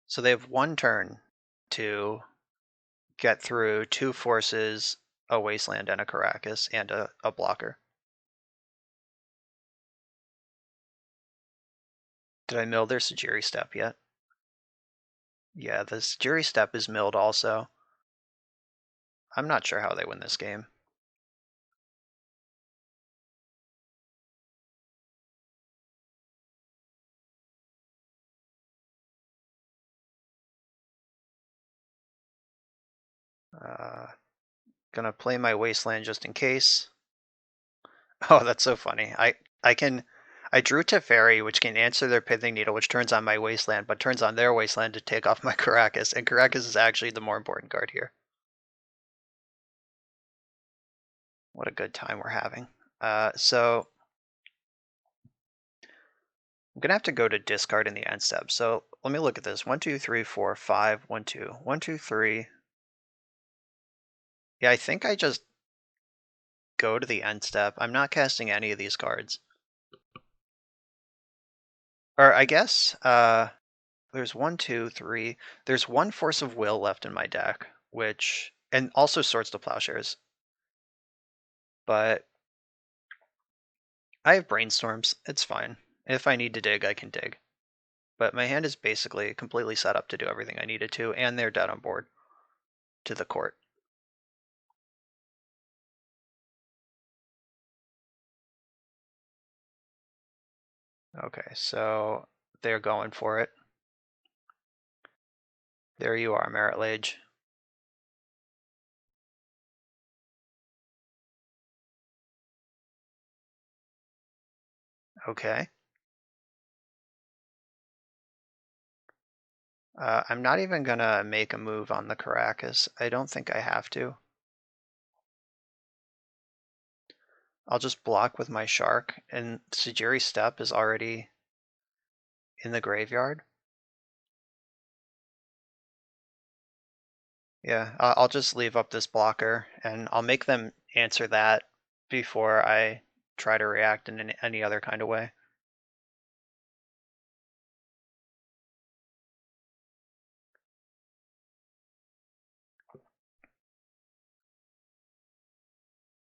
So they have 1 turn to get through 2 forces, a Wasteland, and a Caracas, and a blocker. Did I mill their Sajiri Step yet? Yeah, the Sajiri Step is milled also. I'm not sure how they win this game. Gonna play my Wasteland just in case. Oh, that's so funny. I drew Teferi, which can answer their Pithing Needle, which turns on my Wasteland, but turns on their Wasteland to take off my Caracas, and Caracas is actually the more important card here. What a good time we're having. So I'm gonna have to go to discard in the end step. So let me look at this. 1, 2, 3, 4, 5, 1, 2. 1, 2, 3. Yeah, I think I just go to the end step. I'm not casting any of these cards. Or I guess there's 1, 2, 3. There's one Force of Will left in my deck, and also Swords to Plowshares. But I have Brainstorms. It's fine. If I need to dig, I can dig. But my hand is basically completely set up to do everything I needed to, and they're dead on board to the court. Okay, so they're going for it. There you are, Merit Lage. Okay. I'm not even gonna make a move on the Caracas. I don't think I have to. I'll just block with my Shark, and Sejiri's Step is already in the graveyard. Yeah, I'll just leave up this blocker, and I'll make them answer that before I try to react in any other kind of way.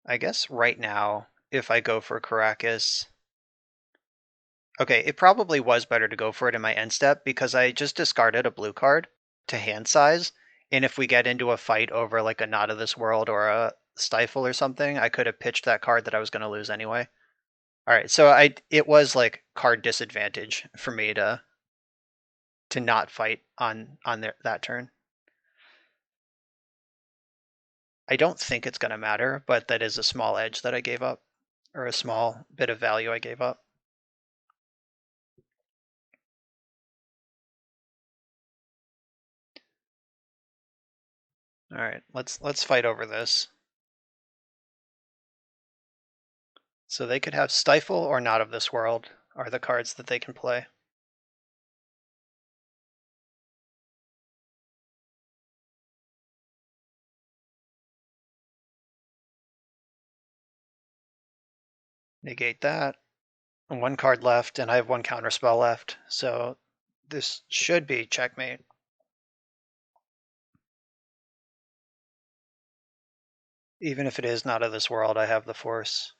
I guess right now, if I go for Caracas, okay, it probably was better to go for it in my end step because I just discarded a blue card to hand size, and if we get into a fight over like a Not of This World or a Stifle or something, I could have pitched that card that I was going to lose anyway. All right, so it was like card disadvantage for me to not fight on that turn. I don't think it's going to matter, but that is a small edge that I gave up, or a small bit of value I gave up. All right, let's fight over this. So they could have Stifle or Not of This World are the cards that they can play. Negate that. One card left, and I have one counterspell left, so this should be checkmate. Even if it is Not of This World, I have the Force.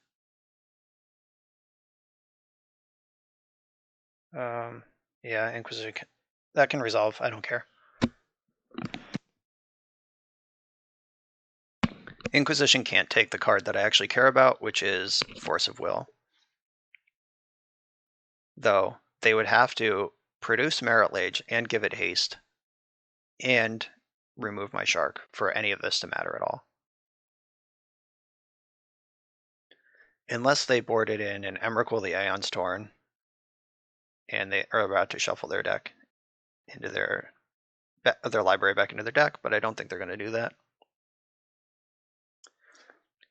Yeah, Inquisition. That can resolve. I don't care. Inquisition can't take the card that I actually care about, which is Force of Will. Though they would have to produce Merit Lage and give it haste, and remove my Shark for any of this to matter at all. Unless they board it in and Emrakul the Aeon's Torn, and they are about to shuffle their deck into their library back into their deck, but I don't think they're going to do that.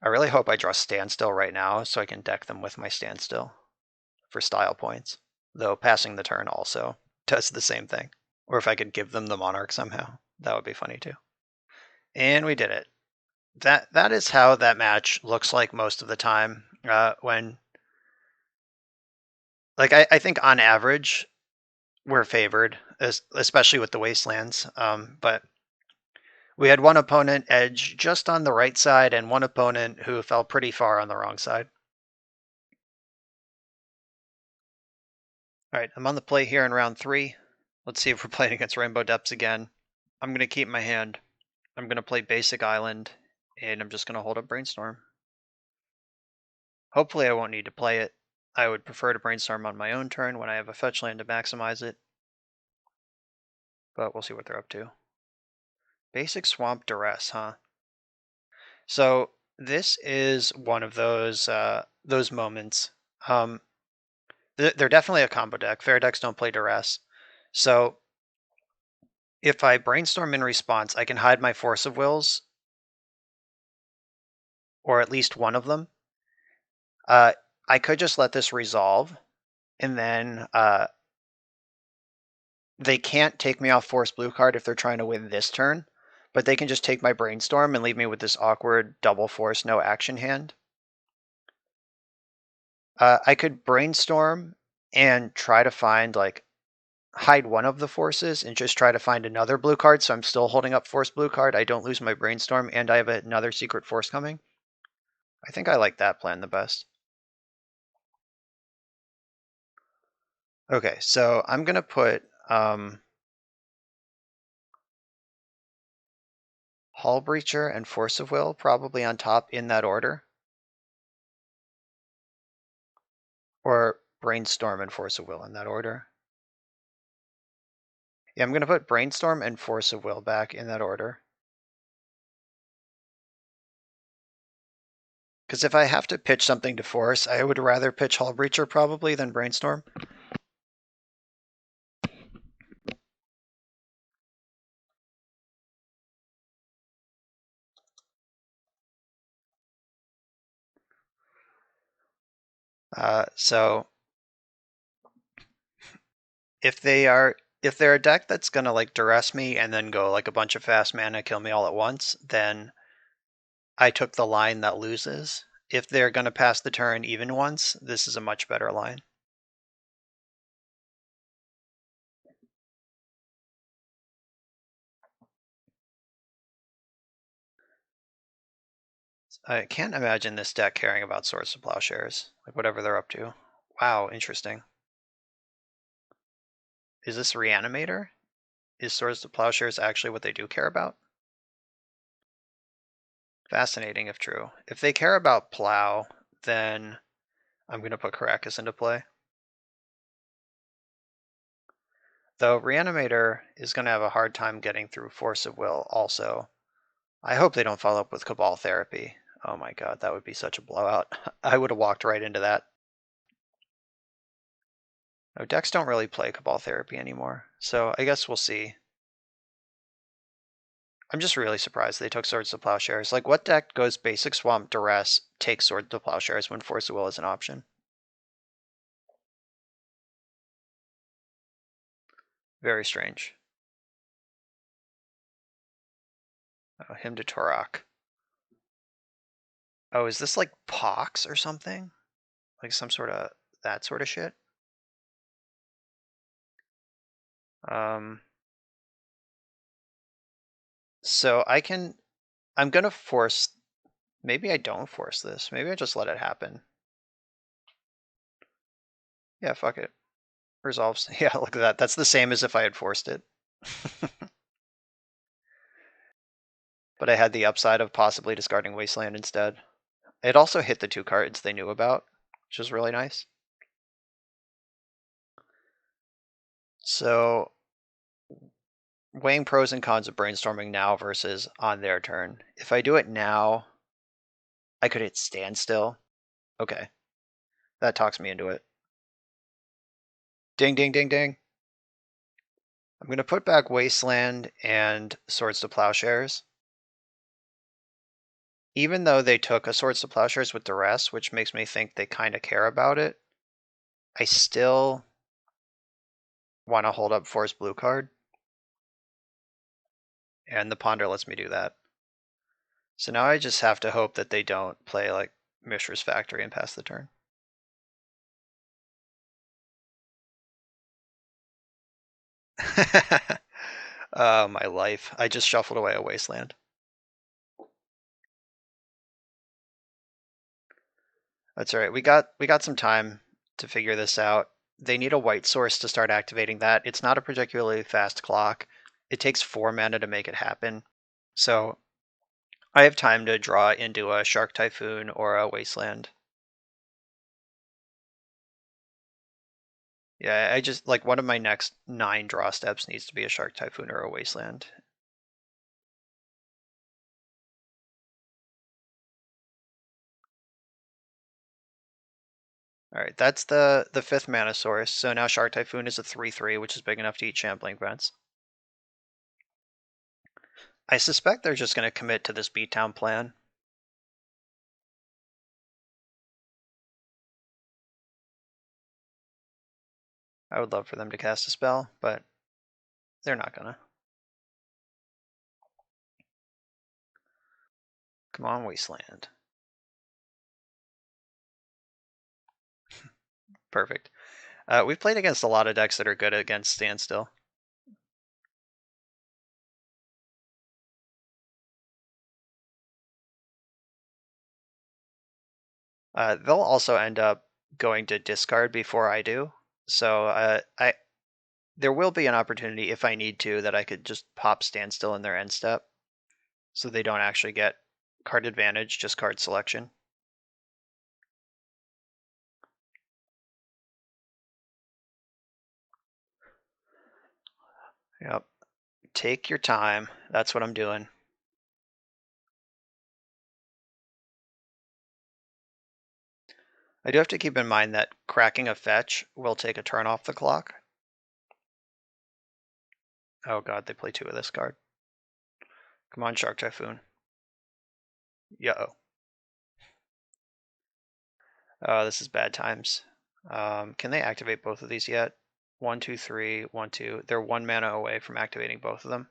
I really hope I draw Standstill right now so I can deck them with my Standstill for style points, though passing the turn also does the same thing. Or if I could give them the Monarch somehow, that would be funny too. And we did it. That is how that match looks like most of the time. When, like, I think on average we're favored, especially with the Wastelands. But we had one opponent edge just on the right side and one opponent who fell pretty far on the wrong side. All right, I'm on the play here in round 3. Let's see if we're playing against Rainbow Depths again. I'm going to keep my hand. I'm going to play Basic Island, and I'm just going to hold up Brainstorm. Hopefully I won't need to play it. I would prefer to Brainstorm on my own turn when I have a fetch land to maximize it. But we'll see what they're up to. Basic Swamp Duress, huh? So this is one of those moments. They're definitely a combo deck. Fair decks don't play Duress. So if I Brainstorm in response, I can hide my Force of Wills, or at least one of them. I could just let this resolve, And then they can't take me off Force Blue card if they're trying to win this turn, but they can just take my Brainstorm and leave me with this awkward double force, no action hand. I could Brainstorm and try to find, like, hide one of the forces and just try to find another blue card, so I'm still holding up Force Blue card. I don't lose my Brainstorm, and I have another secret force coming. I think I like that plan the best. Okay, so I'm gonna put Hull Breacher and Force of Will probably on top in that order. Or Brainstorm and Force of Will in that order. Yeah, I'm gonna put Brainstorm and Force of Will back in that order. Because if I have to pitch something to Force, I would rather pitch Hull Breacher probably than Brainstorm. So if they're a deck that's gonna like duress me and then go like a bunch of fast mana, kill me all at once, then I took the line that loses. If they're gonna pass the turn even once, this is a much better line. I can't imagine this deck caring about Swords to Plowshares, like whatever they're up to. Wow, interesting. Is this Reanimator? Is Swords to Plowshares actually what they do care about? Fascinating if true. If they care about Plow, then I'm going to put Caracas into play. Though Reanimator is going to have a hard time getting through Force of Will also. I hope they don't follow up with Cabal Therapy. Oh my god, that would be such a blowout. I would have walked right into that. No, decks don't really play Cabal Therapy anymore, so I guess we'll see. I'm just really surprised they took Swords to Plowshares. Like, what deck goes basic Swamp Duress, takes Swords to Plowshares when Force of Will is an option? Very strange. Oh, Hymn to Torok. Oh, is this like Pox or something? Like some sort of that sort of shit? So I'm gonna force, maybe I don't force this. Maybe I just let it happen. Yeah, fuck it. Resolves. Yeah, look at that. That's the same as if I had forced it. But I had the upside of possibly discarding Wasteland instead. It also hit the 2 cards they knew about, which was really nice. So, weighing pros and cons of brainstorming now versus on their turn. If I do it now, I could hit Standstill. Okay, that talks me into it. Ding, ding, ding, ding. I'm going to put back Wasteland and Swords to Plowshares. Even though they took a Swords to Plowshares with Duress, which makes me think they kind of care about it, I still want to hold up Force Blue card. And the Ponder lets me do that. So now I just have to hope that they don't play like Mishra's Factory and pass the turn. My life. I just shuffled away a Wasteland. That's all right. We got some time to figure this out. They need a white source to start activating that. It's not a particularly fast clock. It takes 4 mana to make it happen. So I have time to draw into a Shark Typhoon or a Wasteland. Yeah, I just like one of my next 9 draw steps needs to be a Shark Typhoon or a Wasteland. All right, that's the 5th mana source. So now Shark Typhoon is a 3/3, which is big enough to eat Shambling Vents. I suspect they're just going to commit to this beatdown plan. I would love for them to cast a spell, but they're not gonna. Come on, Wasteland. Perfect. We've played against a lot of decks that are good against Standstill. They'll also end up going to discard before I do. So there will be an opportunity if I need to that I could just pop Standstill in their end step, so they don't actually get card advantage, just card selection. Yep. Take your time. That's what I'm doing. I do have to keep in mind that cracking a fetch will take a turn off the clock. Oh god, they play 2 of this card. Come on, Shark Typhoon. Yo. Oh, this is bad times. Can they activate both of these yet? 1, 2, 3, 1, 2. They're 1 mana away from activating both of them.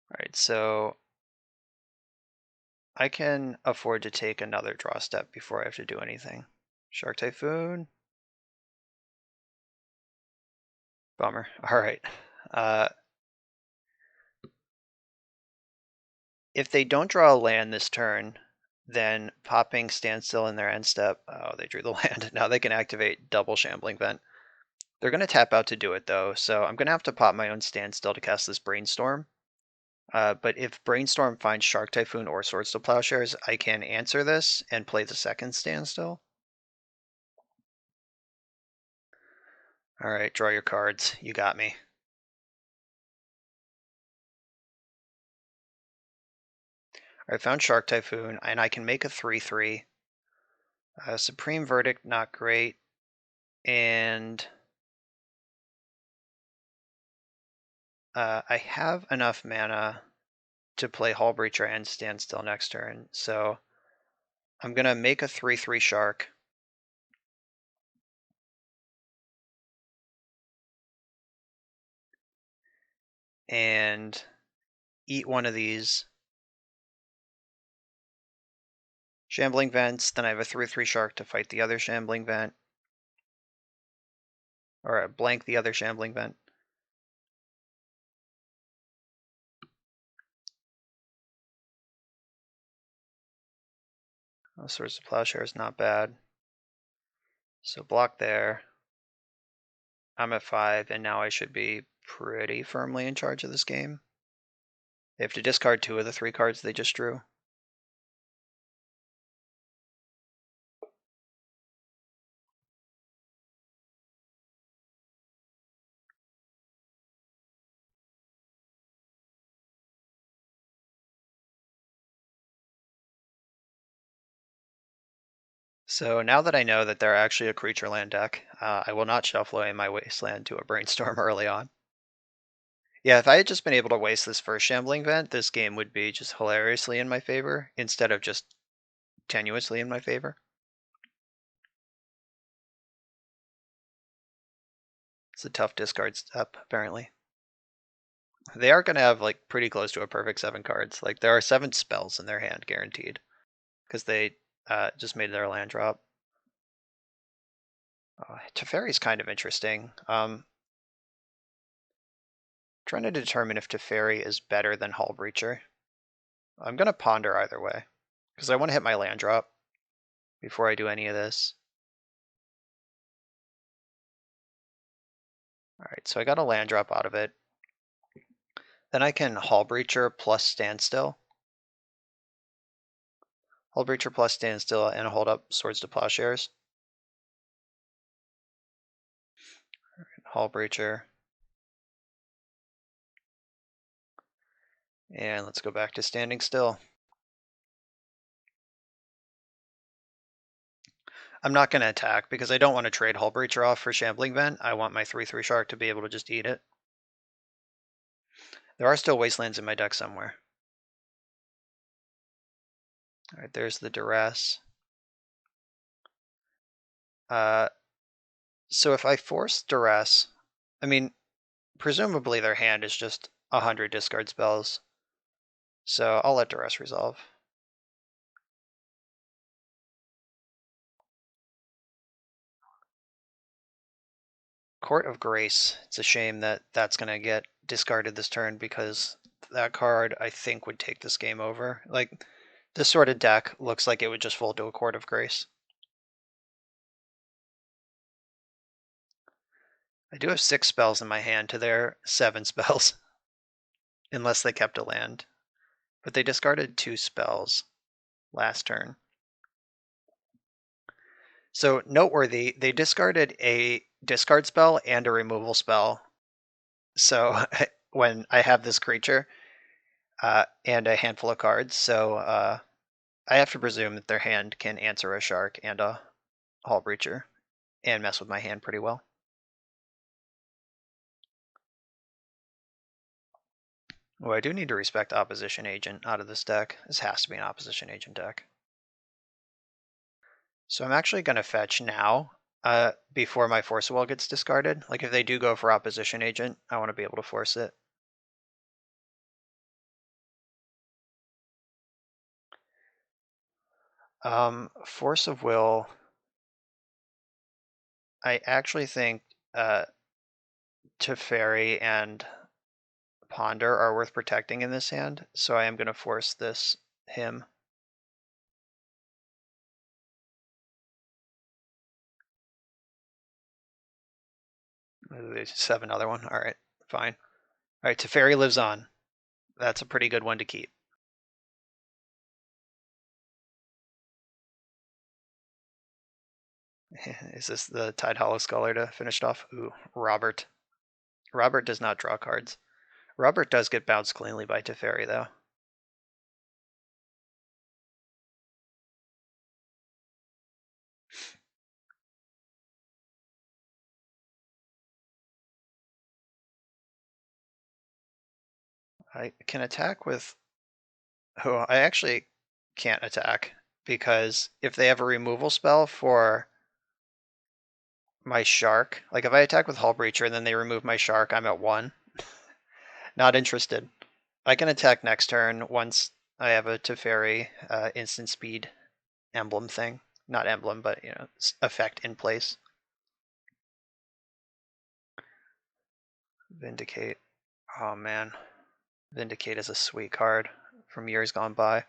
Alright, so I can afford to take another draw step before I have to do anything. Shark Typhoon. Bummer. Alright. If they don't draw a land this turn, then popping Standstill in their end step. Oh, they drew the land. Now they can activate double Shambling Vent. They're going to tap out to do it though, so I'm going to have to pop my own Standstill to cast this Brainstorm. But if Brainstorm finds Shark Typhoon or Swords to Plowshares, I can answer this and play the second Standstill. Alright, draw your cards. You got me. I found Shark Typhoon, and I can make a 3/3. Supreme Verdict, not great. And I have enough mana to play Hull Breacher and Standstill next turn, so I'm going to make a 3/3 Shark. And eat one of these Shambling Vents, then I have a 3/3 Shark to fight the other Shambling Vent. Or blank the other Shambling Vent. Oh, Swords to Plowshare is not bad. So block there. I'm at 5, and now I should be pretty firmly in charge of this game. They have to discard 2 of the 3 cards they just drew. So now that I know that they're actually a creature land deck, I will not shuffle away my Wasteland to a Brainstorm early on. Yeah, if I had just been able to waste this first Shambling Vent, this game would be just hilariously in my favor, instead of just tenuously in my favor. It's a tough discard step, apparently. They are going to have like pretty close to a perfect 7 cards. Like there are 7 spells in their hand, guaranteed, because they just made their land drop. Teferi's kind of interesting. Trying to determine if Teferi is better than Hull Breacher. I'm going to ponder either way, because I want to hit my land drop before I do any of this. Alright, so I got a land drop out of it. Then I can Hull Breacher plus Standstill. Hull Breacher plus Standstill and hold up Swords to Plowshares. Hull Breacher. And let's go back to standing still. I'm not going to attack because I don't want to trade Hull Breacher off for Shambling Vent. I want my 3/3 Shark to be able to just eat it. There are still Wastelands in my deck somewhere. All right, there's the duress. So if I force duress, I mean, presumably their hand is just 100 discard spells. So I'll let duress resolve. Court of Grace. It's a shame that that's going to get discarded this turn because that card, I think, would take this game over. Like, this sort of deck looks like it would just fold to a Court of Grace. I do have 6 spells in my hand to their 7 spells, unless they kept a land. But they discarded 2 spells last turn. So noteworthy, they discarded a discard spell and a removal spell. So when I have this creature and a handful of cards, so I have to presume that their hand can answer a shark and a Hall Breacher and mess with my hand pretty well. Oh, I do need to respect Opposition Agent out of this deck. This has to be an Opposition Agent deck. So I'm actually going to fetch now before my Force of Will gets discarded. Like if they do go for Opposition Agent, I want to be able to force it. Force of Will, I actually think Teferi and Ponder are worth protecting in this hand, so I am going to force this him. They just have another one. All right, fine. All right, Teferi lives on. That's a pretty good one to keep. Is this the Tide Hollow Scholar to finish it off? Ooh, Robert. Robert does not draw cards. Robert does get bounced cleanly by Teferi, though. I can attack with... Oh, I actually can't attack, because if they have a removal spell for my shark, like if I attack with Hull Breacher and then they remove my shark, I'm at 1. Not interested. I can attack next turn once I have a Teferi instant speed emblem thing. Not emblem, but effect in place. Vindicate. Oh man. Vindicate is a sweet card from years gone by.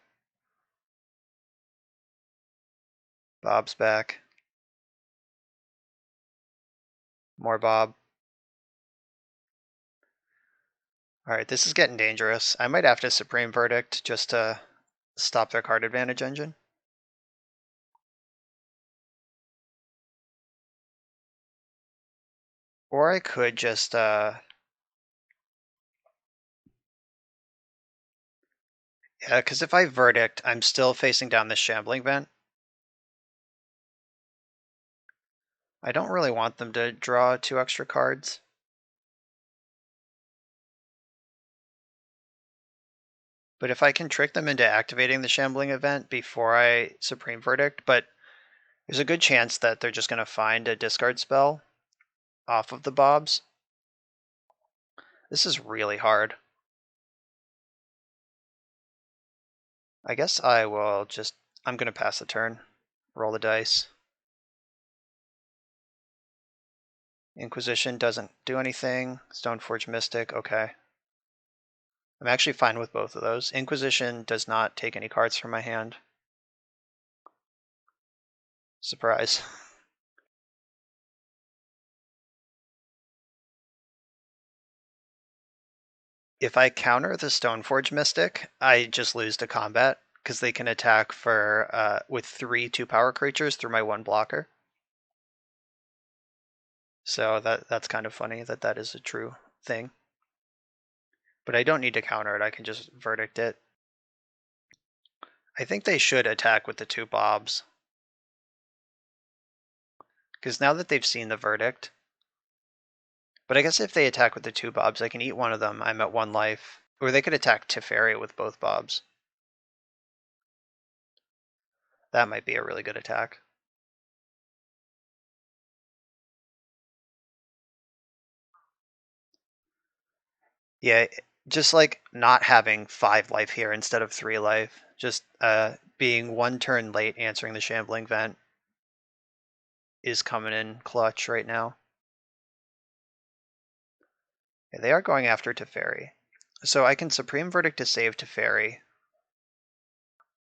Bob's back. More Bob. Alright, this is getting dangerous. I might have to Supreme Verdict just to stop their card advantage engine. Or I could just yeah, because if I Verdict, I'm still facing down this Shambling Vent. I don't really want them to draw 2 extra cards. But if I can trick them into activating the Shambling event before I Supreme Verdict, but there's a good chance that they're just going to find a discard spell off of the Bobs. This is really hard. I guess I will just... I'm going to pass the turn. Roll the dice. Inquisition doesn't do anything. Stoneforge Mystic, okay. I'm actually fine with both of those. Inquisition does not take any cards from my hand. Surprise. If I counter the Stoneforge Mystic, I just lose to combat because they can attack for with 3 2-power creatures through my 1 blocker. So that's kind of funny that is a true thing. But I don't need to counter it, I can just Verdict it. I think they should attack with the 2 Bobs. Because now that they've seen the Verdict... But I guess if they attack with the 2 Bobs, I can eat one of them, I'm at 1 life. Or they could attack Teferi with both Bobs. That might be a really good attack. Yeah, just like not having 5 life here instead of 3 life. Just being 1 turn late answering the Shambling Vent is coming in clutch right now. Yeah, they are going after Teferi. So I can Supreme Verdict to save Teferi,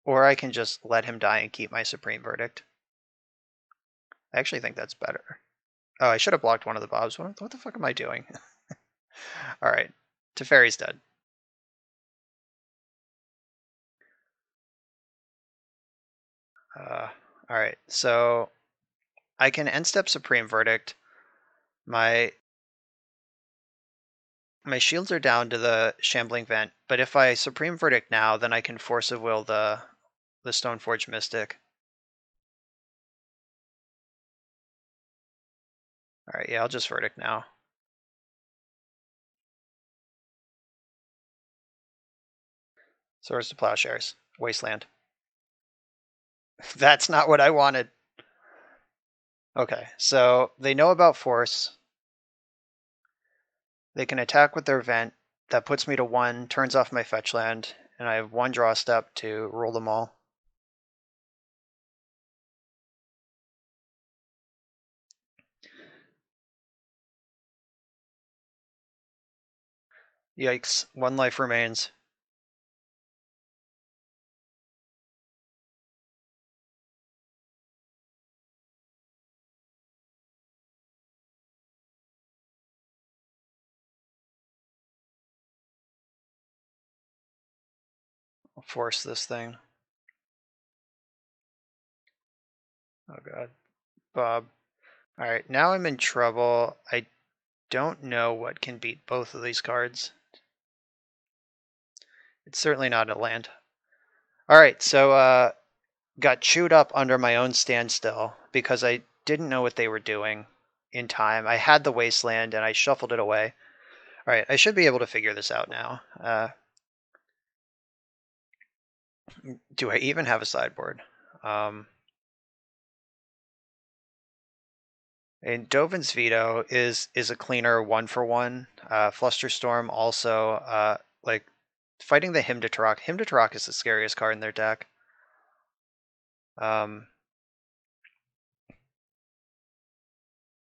or I can just let him die and keep my Supreme Verdict. I actually think that's better. Oh, I should have blocked one of the Bobs. What the fuck am I doing? Alright, Teferi's dead. Alright, so I can end step Supreme Verdict. My shields are down to the Shambling Vent, but if I Supreme Verdict now, then I can Force of Will the Stoneforge Mystic. Alright, yeah, I'll just Verdict now. Swords to Plowshares. Wasteland. That's not what I wanted. Okay, so they know about Force. They can attack with their Vent. That puts me to 1, turns off my fetch land, and I have 1 draw step to rule them all. Yikes, 1 life remains. I'll force this thing. Oh god. Bob. Alright, now I'm in trouble. I don't know what can beat both of these cards. It's certainly not a land. Alright, so got chewed up under my own Standstill because I didn't know what they were doing in time. I had the Wasteland and I shuffled it away. Alright, I should be able to figure this out now. Do I even have a sideboard? And Dovin's Veto is a cleaner 1-for-1. Flusterstorm also, like, fighting the Hymn to Tarok. Hymn to Tarok is the scariest card in their deck.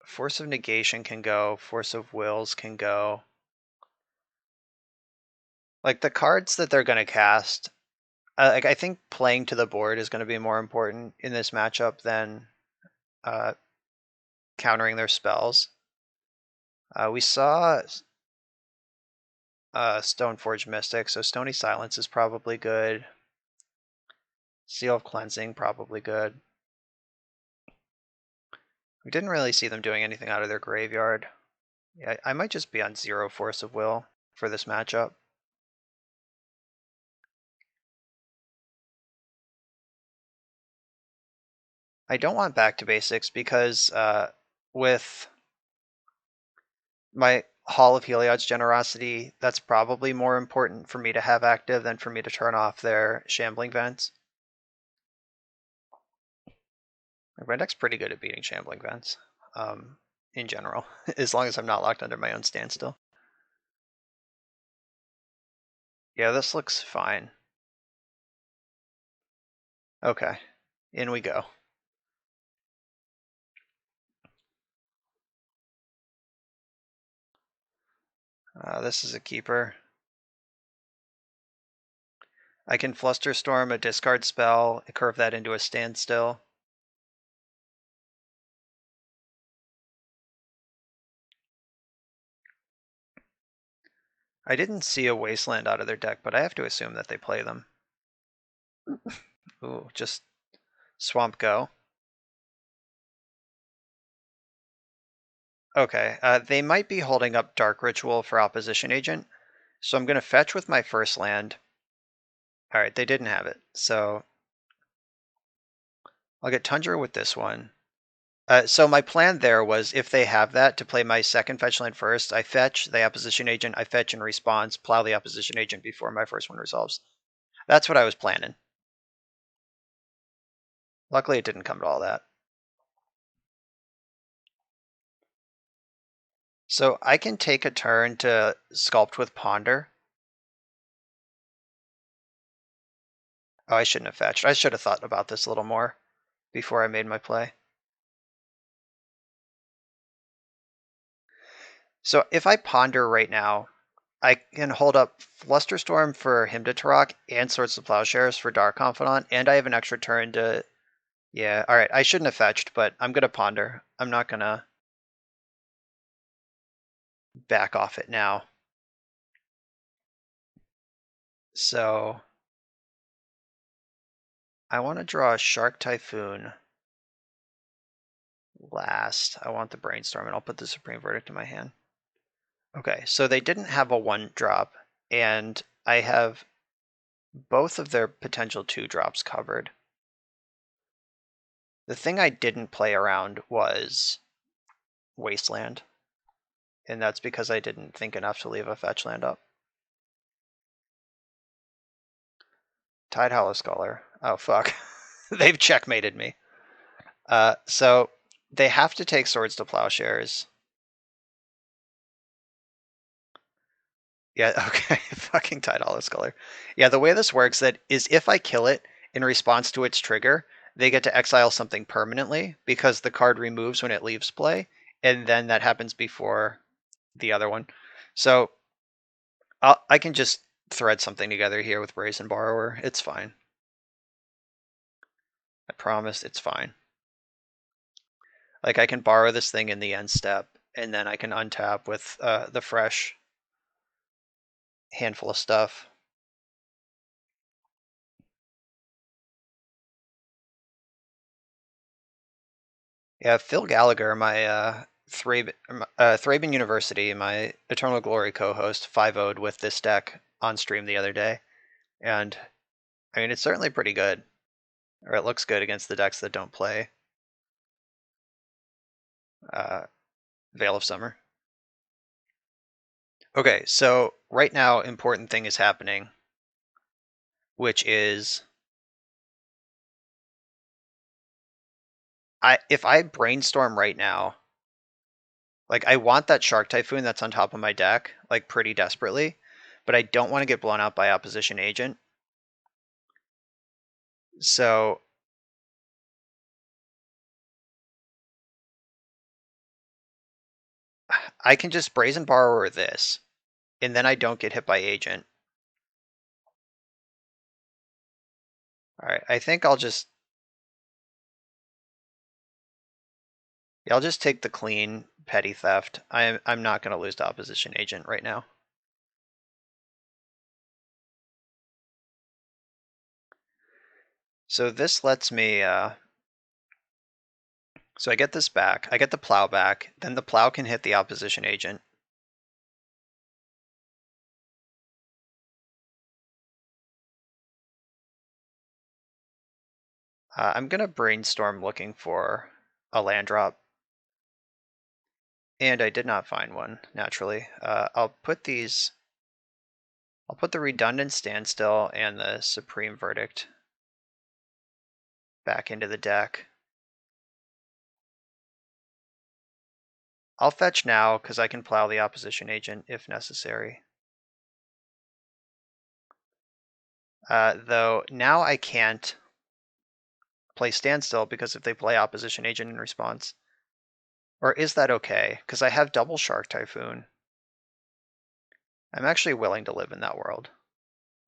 Force of Negation can go. Force of Wills can go. Like, the cards that they're going to cast, like, I think playing to the board is going to be more important in this matchup than countering their spells. We saw Stoneforge Mystic, so Stony Silence is probably good. Seal of Cleansing, probably good. We didn't really see them doing anything out of their graveyard. Yeah, I might just be on 0 Force of Will for this matchup. I don't want back to basics because with my Hall of Heliod's Generosity, that's probably more important for me to have active than for me to turn off their Shambling Vents. My deck's pretty good at beating Shambling Vents, in general, as long as I'm not locked under my own Standstill. Yeah, this looks fine. Okay, in we go. This is a keeper. I can Flusterstorm a discard spell, curve that into a Standstill. I didn't see a Wasteland out of their deck, but I have to assume that they play them. Ooh, just Swamp Go. Okay, they might be holding up Dark Ritual for Opposition Agent, so I'm going to fetch with my first land. Alright, they didn't have it, so I'll get Tundra with this one. So my plan there was, if they have that, to play my second fetch land first. I fetch the Opposition Agent, I fetch in response, plow the Opposition Agent before my first one resolves. That's what I was planning. Luckily, it didn't come to all that. So I can take a turn to sculpt with Ponder. Oh, I shouldn't have fetched. I should have thought about this a little more before I made my play. So if I Ponder right now, I can hold up Flusterstorm for him to Turok and Swords to Plowshares for Dark Confidant, and I have an extra turn to... Yeah, alright, I shouldn't have fetched, but I'm gonna Ponder. I'm not gonna back off it now. So I want to draw a Shark Typhoon last. I want the Brainstorm, and I'll put the Supreme Verdict in my hand. Okay, so they didn't have a 1-drop, and I have both of their potential 2-drops covered. The thing I didn't play around was Wasteland, and that's because I didn't think enough to leave a fetch land up. Tide Hollow Scholar. Oh, fuck. They've checkmated me. So they have to take Swords to Plowshares. Yeah, okay. Fucking Tide Hollow Scholar. Yeah, the way this works is if I kill it in response to its trigger, they get to exile something permanently because the card removes when it leaves play, and then that happens before the other one. So I can just thread something together here with Brazen Borrower. It's fine. I promise it's fine. Like, I can borrow this thing in the end step, and then I can untap with the fresh handful of stuff. Yeah, Phil Gallagher, my Thraben University, my Eternal Glory co-host, 5-0'd with this deck on stream the other day, and I mean, it's certainly pretty good, or it looks good against the decks that don't play Veil of Summer. Okay, so right now, important thing is happening, which is if I brainstorm right now, like, I want that Shark Typhoon that's on top of my deck, like, pretty desperately, but I don't want to get blown out by Opposition Agent. So I can just Brazen Borrower this, and then I don't get hit by Agent. Alright, I think I'll just take the clean Petty Theft. I'm not going to lose to Opposition Agent right now. So this lets me, so I get this back, I get the Plow back, then the Plow can hit the Opposition Agent. I'm going to Brainstorm looking for a land drop. And I did not find one, naturally. I'll put the redundant Standstill and the Supreme Verdict back into the deck. I'll fetch now because I can plow the Opposition Agent if necessary. Though now I can't play Standstill because if they play Opposition Agent in response. Or is that okay? Because I have double Shark Typhoon. I'm actually willing to live in that world.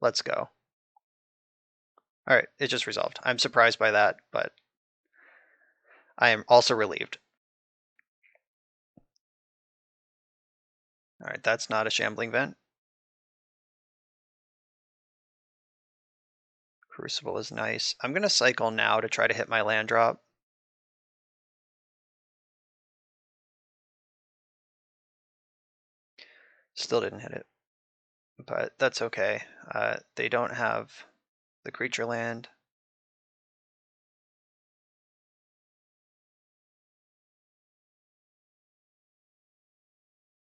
Let's go. Alright, it just resolved. I'm surprised by that, but I am also relieved. Alright, that's not a Shambling Vent. Crucible is nice. I'm going to cycle now to try to hit my land drop. Still didn't hit it, but that's okay. They don't have the creature land.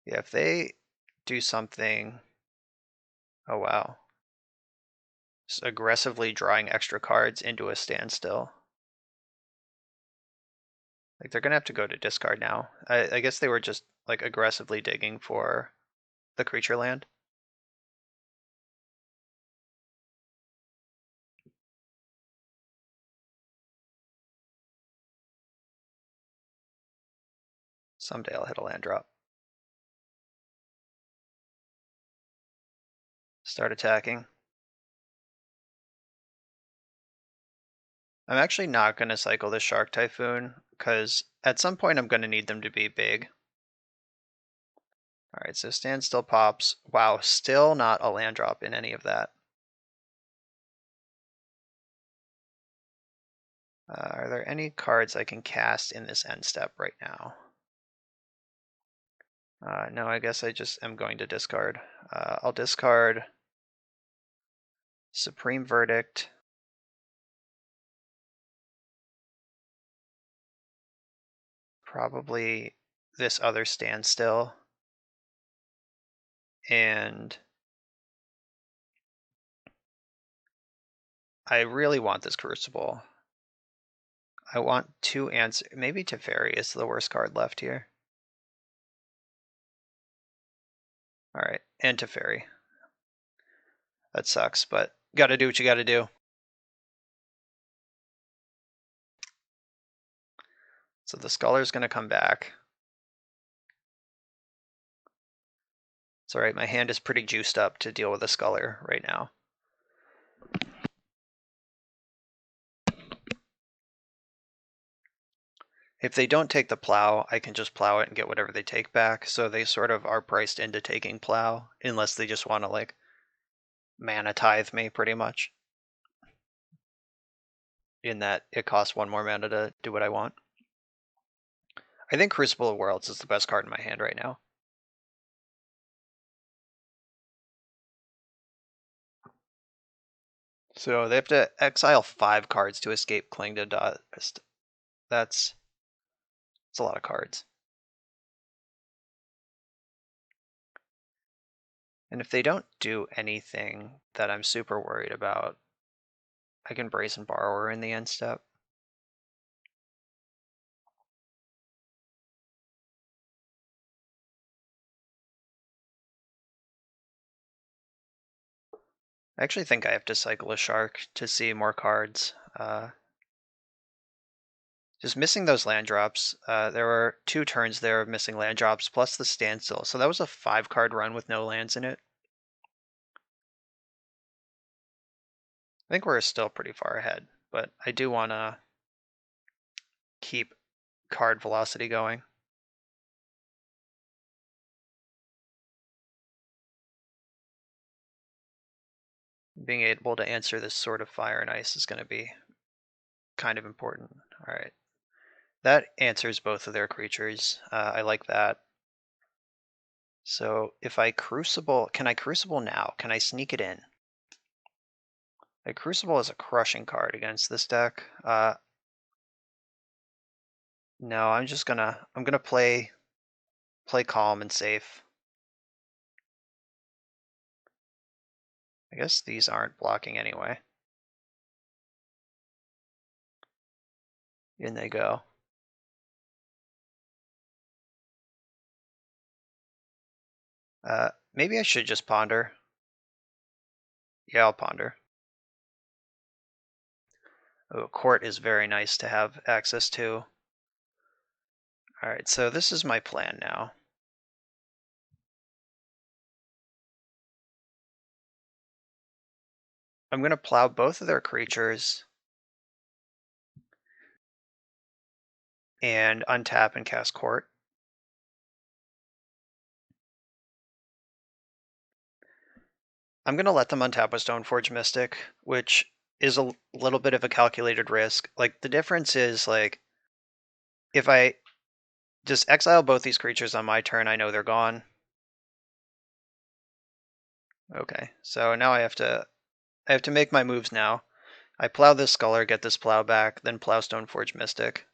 Yeah, if they do something... Oh, wow. Just aggressively drawing extra cards into a Standstill. Like they're gonna have to go to discard now. I guess they were just like aggressively digging for the creature land. Someday I'll hit a land drop. Start attacking. I'm actually not going to cycle the Shark Typhoon, because at some point I'm going to need them to be big. Alright, so Standstill pops. Wow, still not a land drop in any of that. Are there any cards I can cast in this end step right now? No, I guess I just am going to discard. I'll discard Supreme Verdict. Probably this other Standstill. And I really want this Crucible. I want two answers. Maybe Teferi is the worst card left here. Alright, and Teferi. That sucks, but gotta do what you gotta do. So the Scholar's gonna come back. It's alright, my hand is pretty juiced up to deal with a Scholar right now. If they don't take the Plow, I can just plow it and get whatever they take back, so they sort of are priced into taking Plow, unless they just want to, like, mana tithe me, pretty much. In that it costs one more mana to do what I want. I think Crucible of Worlds is the best card in my hand right now. So they have to exile 5 cards to escape Cling to Dust. That's a lot of cards. And if they don't do anything that I'm super worried about, I can Brazen Borrower in the end step. I actually think I have to cycle a Shark to see more cards. Just missing those land drops. There were 2 turns there of missing land drops, plus the Standstill. So that was a 5-card run with no lands in it. I think we're still pretty far ahead, but I do want to keep card velocity going. Being able to answer this Sword of Fire and Ice is going to be kind of important. All right. That answers both of their creatures. I like that. So if I Crucible, can I Crucible now? Can I sneak it in? A Crucible is a crushing card against this deck. No, I'm gonna play calm and safe. I guess these aren't blocking anyway. In they go. Maybe I should just ponder. Yeah, I'll ponder. Oh, Court is very nice to have access to. Alright, so this is my plan now. I'm going to plow both of their creatures and untap and cast Court. I'm going to let them untap with Stoneforge Mystic, which is a little bit of a calculated risk. Like, the difference is, like, if I just exile both these creatures on my turn, I know they're gone. Okay, so now I have to make my moves now. I plow this Scholar, get this plow back, then plow Stoneforge Mystic.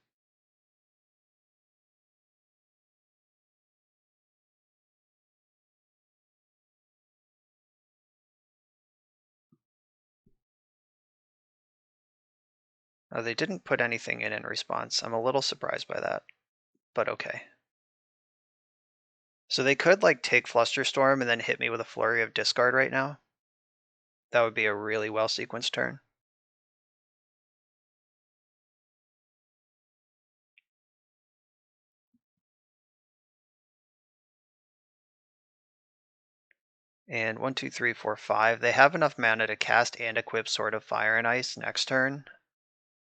Oh, they didn't put anything in response. I'm a little surprised by that, but okay. So they could like take Flusterstorm and then hit me with a flurry of discard right now. That would be a really well sequenced turn. And 1, 2, 3, 4, 5. They have enough mana to cast and equip Sword of Fire and Ice next turn.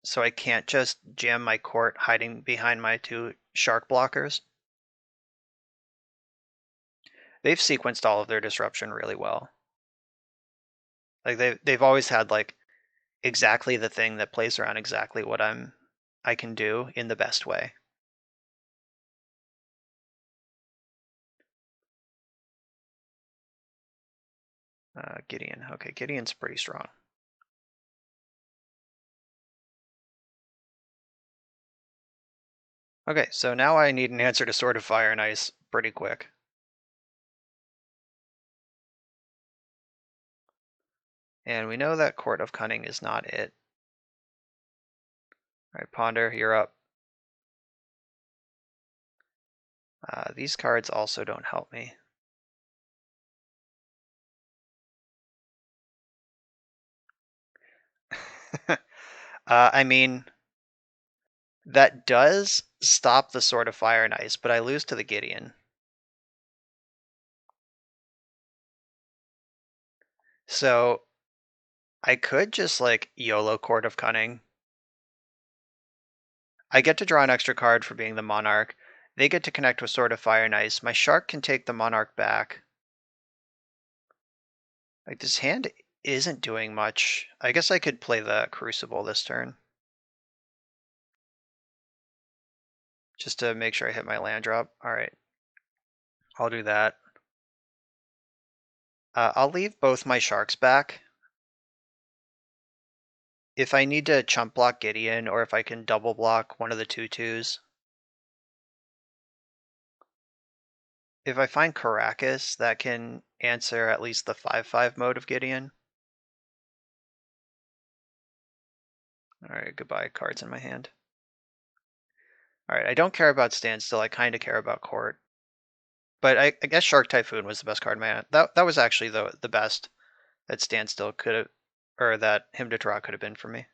So I can't just jam my court hiding behind my 2 shark blockers. They've sequenced all of their disruption really well. Like they've always had like exactly the thing that plays around exactly what I can do in the best way. Gideon. Okay, Gideon's pretty strong. Okay, so now I need an answer to Sword of Fire and Ice pretty quick. And we know that Court of Cunning is not it. All right, Ponder, you're up. These cards also don't help me. I mean, that does stop the Sword of Fire and Ice, but I lose to the Gideon. So I could just like YOLO Court of Cunning. I get to draw an extra card for being the Monarch. They get to connect with Sword of Fire and Ice. My Shark can take the Monarch back. Like this hand isn't doing much. I guess I could play the Crucible this turn. Just to make sure I hit my land drop. Alright. I'll do that. I'll leave both my Sharks back. If I need to chump block Gideon, or if I can double block one of the 2/2s. If I find Caracas, that can answer at least the 5/5 mode of Gideon. Alright, goodbye cards in my hand. Alright, I don't care about Standstill, I kinda care about Court. But I guess Shark Typhoon was the best card in my hand. That was actually the best that Standstill could have, or that Hymn to Draw could have been for me.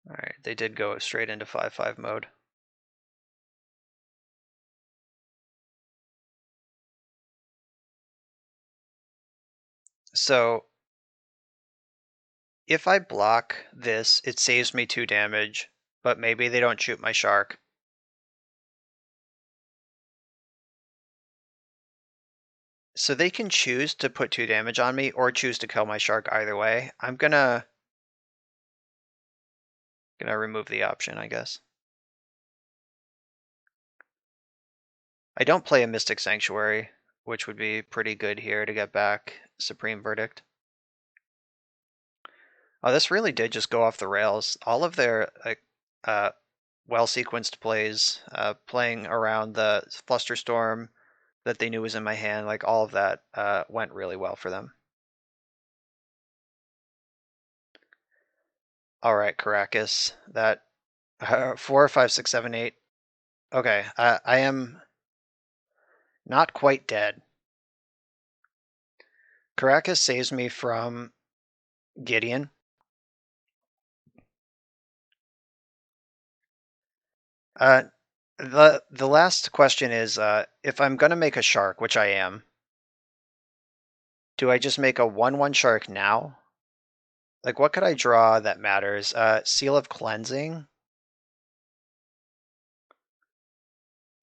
Alright, they did go straight into 5/5 mode. So if I block this, it saves me 2 damage, but maybe they don't shoot my Shark. So they can choose to put 2 damage on me or choose to kill my Shark either way. I'm gonna remove the option, I guess. I don't play a Mystic Sanctuary, which would be pretty good here to get back Supreme Verdict. Oh, this really did just go off the rails. All of their well-sequenced plays, playing around the Flusterstorm that they knew was in my hand, like all of that went really well for them. All right, Caracas, that 4, 5, 6, 7, 8. Okay, I am not quite dead. Caracas saves me from Gideon. The last question is, if I'm gonna make a Shark, which I am, do I just make a 1/1 Shark now? Like, what could I draw that matters? Seal of Cleansing.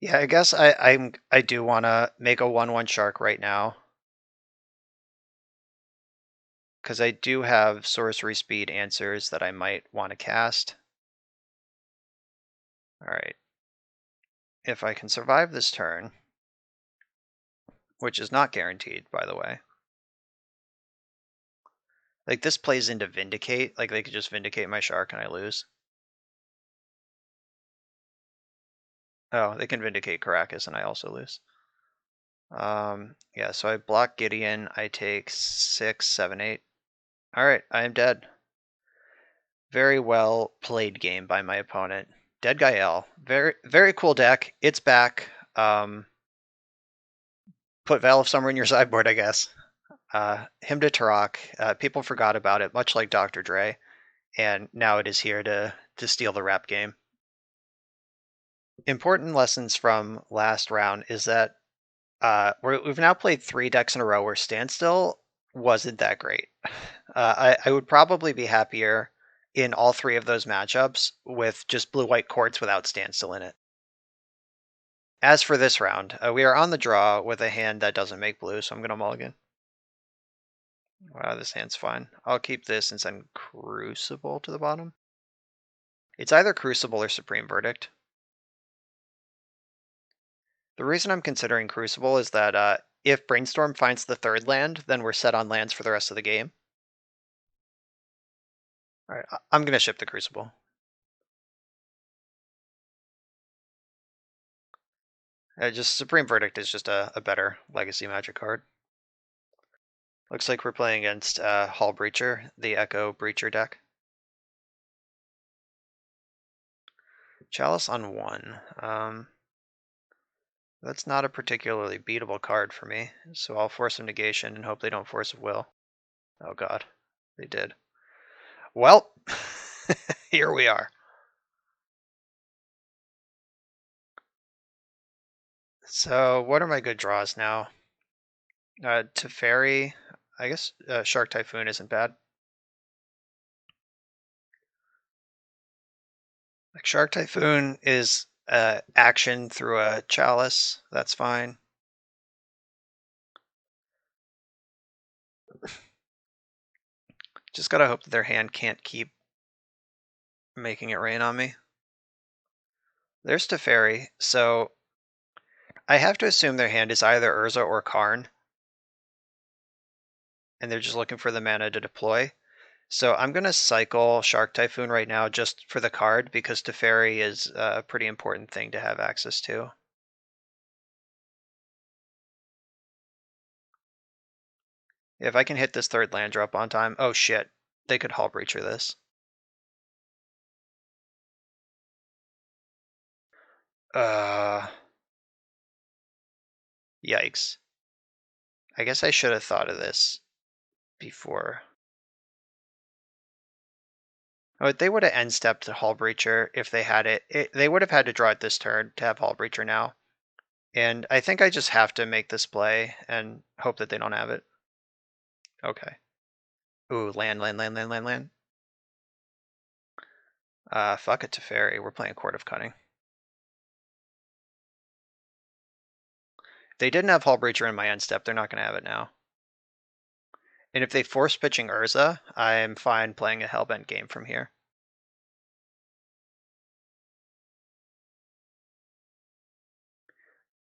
Yeah, I guess I do want to make a 1/1 Shark right now, because I do have sorcery speed answers that I might want to cast. All right. If I can survive this turn, which is not guaranteed, by the way. Like, this plays into Vindicate. Like, they could just Vindicate my Shark and I lose. Oh, they can Vindicate Caracas, and I also lose. Yeah, so I block Gideon. I take 6, 7, 8. All right, I am dead. Very well played game by my opponent. Dead Guy L. Very, very cool deck. It's back. Put Veil of Summer in your sideboard, I guess. Hymn to Turok. People forgot about it, much like Dr. Dre, and now it is here to steal the rap game. Important lessons from last round is that we've now played 3 decks in a row where Standstill wasn't that great. I would probably be happier in all 3 of those matchups with just blue-white courts without Standstill in it. As for this round, we are on the draw with a hand that doesn't make blue, so I'm going to mulligan. Wow, this hand's fine. I'll keep this and send Crucible to the bottom. It's either Crucible or Supreme Verdict. The reason I'm considering Crucible is that if Brainstorm finds the 3rd land, then we're set on lands for the rest of the game. Alright, I'm going to ship the Crucible. Just Supreme Verdict is just a better Legacy Magic card. Looks like we're playing against Hall Breacher, the Echo Breacher deck. Chalice on 1. That's not a particularly beatable card for me, so I'll force a negation and hope they don't force a will. Oh god, they did. Well, here we are. So what are my good draws now? Teferi, I guess Shark Typhoon isn't bad. Like Shark Typhoon is action through a Chalice, that's fine. Just gotta hope that their hand can't keep making it rain on me. There's Teferi, so I have to assume their hand is either Urza or Karn, and they're just looking for the mana to deploy. So I'm going to cycle Shark Typhoon right now just for the card, because Teferi is a pretty important thing to have access to. If I can hit this 3rd land drop on time, oh shit, they could Hall Breacher this. Yikes. I guess I should have thought of this before. Oh, they would have end stepped to Hall Breacher if they had it. They would have had to draw it this turn to have Hall Breacher now. And I think I just have to make this play and hope that they don't have it. Okay. Ooh, land. Fuck it, Teferi. We're playing Court of Cunning. They didn't have Hall Breacher in my end step. They're not going to have it now. And if they force pitching Urza, I'm fine playing a Hellbent game from here.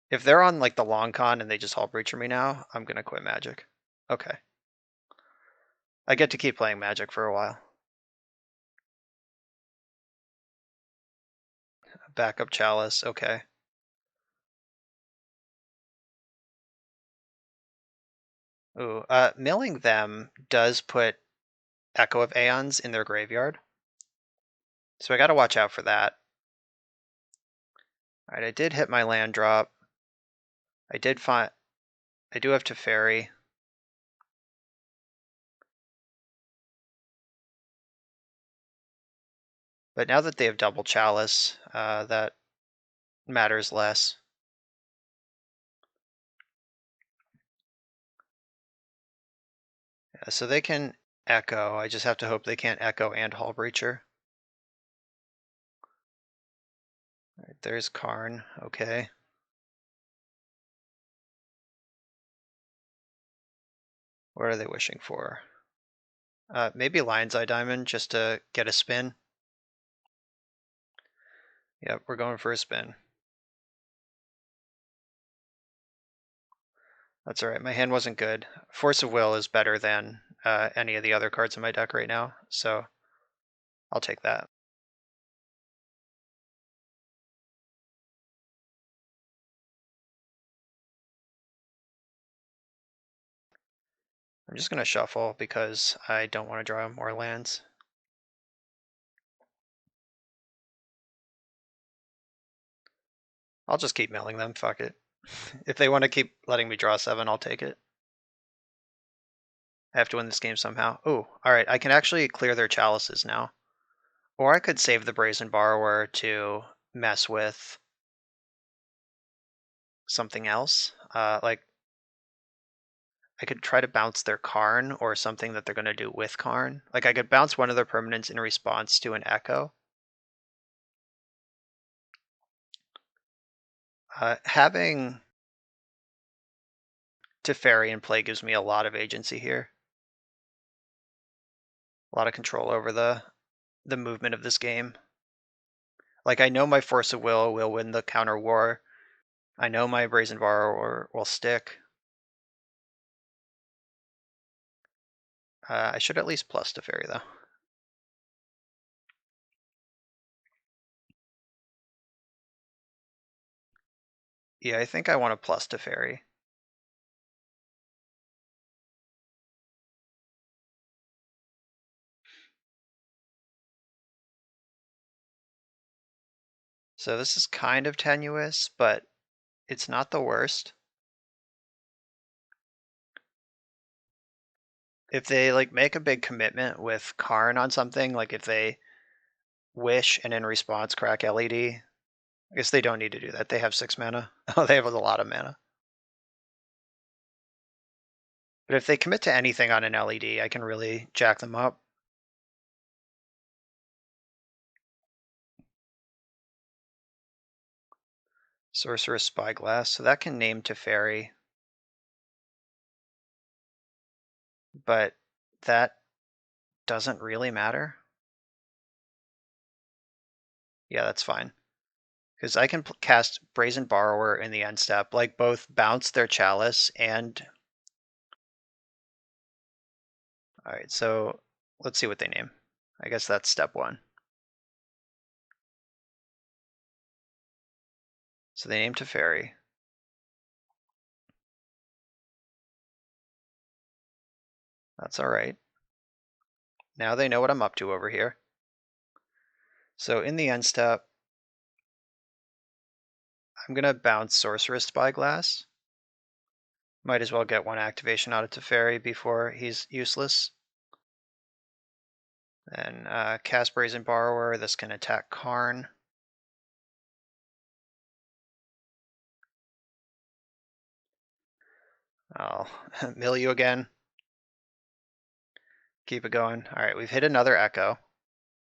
If they're on like the long con and they just Hall Breacher me now, I'm going to quit Magic. Okay. I get to keep playing Magic for a while. Backup Chalice, okay. Ooh, milling them does put Echo of Aeons in their graveyard. So I gotta watch out for that. Alright, I did hit my land drop. I do have Teferi. But now that they have double Chalice, that matters less. Yeah, so they can Echo. I just have to hope they can't Echo and Hall Breacher. Alright, there's Karn. Okay. What are they wishing for? Maybe Lion's Eye Diamond just to get a spin. Yep, we're going for a spin. That's alright, my hand wasn't good. Force of Will is better than any of the other cards in my deck right now, so I'll take that. I'm just going to shuffle because I don't want to draw more lands. I'll just keep milling them, fuck it. If they want to keep letting me draw 7, I'll take it. I have to win this game somehow. Ooh, alright, I can actually clear their chalices now. Or I could save the Brazen Borrower to mess with something else. Like, I could try to bounce their Karn or something that they're going to do with Karn. Like, I could bounce one of their permanents in response to an Echo. Having Teferi in play gives me a lot of agency here. A lot of control over the movement of this game. Like, I know my Force of Will win the counter war. I know my Brazen Borrower will stick. I should at least plus Teferi, though. Yeah, I think I want to plus Teferi. So this is kind of tenuous, but it's not the worst. If they like make a big commitment with Karn on something, like if they wish and in response crack LED, I guess they don't need to do that. They have 6 mana. Oh, they have a lot of mana. But if they commit to anything on an LED, I can really jack them up. Sorceress Spyglass, so that can name Teferi. But that doesn't really matter. Yeah, that's fine. Because I can cast Brazen Borrower in the end step, like both bounce their Chalice and... Alright, so let's see what they name. I guess that's step 1. So they name Teferi. That's alright. Now they know what I'm up to over here. So in the end step, I'm going to bounce Sorceress Spyglass. Might as well get 1 activation out of Teferi before he's useless. Then cast Brazen Borrower. This can attack Karn. I'll mill you again. Keep it going. Alright, we've hit another Echo.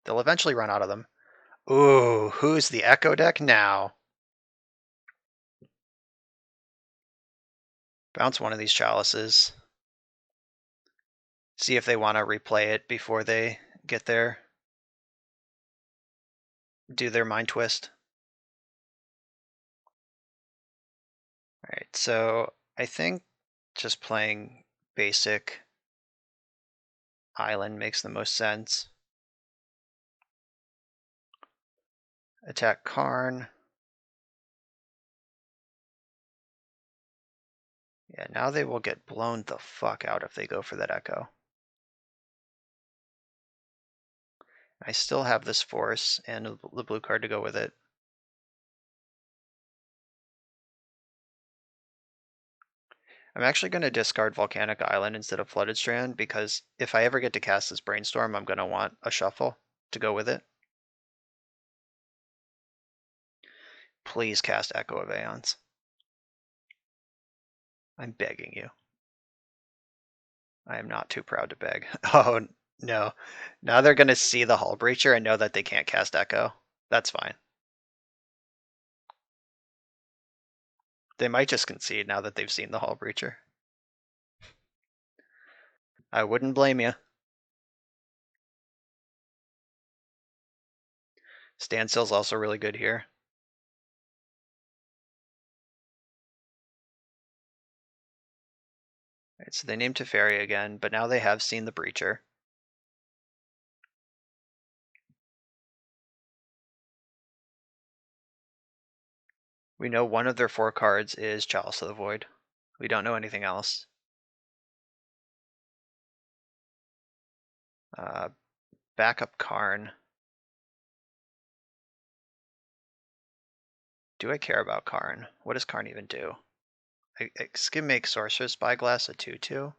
They'll eventually run out of them. Ooh, who's the Echo deck now? Bounce one of these chalices. See if they want to replay it before they get there. Do their mind twist. Alright, so I think just playing basic island makes the most sense. Attack Karn. Yeah, now they will get blown the fuck out if they go for that Echo. I still have this Force and the blue card to go with it. I'm actually going to discard Volcanic Island instead of Flooded Strand because if I ever get to cast this Brainstorm, I'm going to want a Shuffle to go with it. Please cast Echo of Aeons. I'm begging you. I am not too proud to beg. Oh, no. Now they're going to see the Hull Breacher and know that they can't cast Echo. That's fine. They might just concede now that they've seen the Hull Breacher. I wouldn't blame you. Standstill's also really good here. Right, so they named Teferi again, but now they have seen the Breacher. We know one of their 4 cards is Chalice of the Void. We don't know anything else. Backup Karn. Do I care about Karn? What does Karn even do? I can make Sorcerer's Spyglass a 2/2.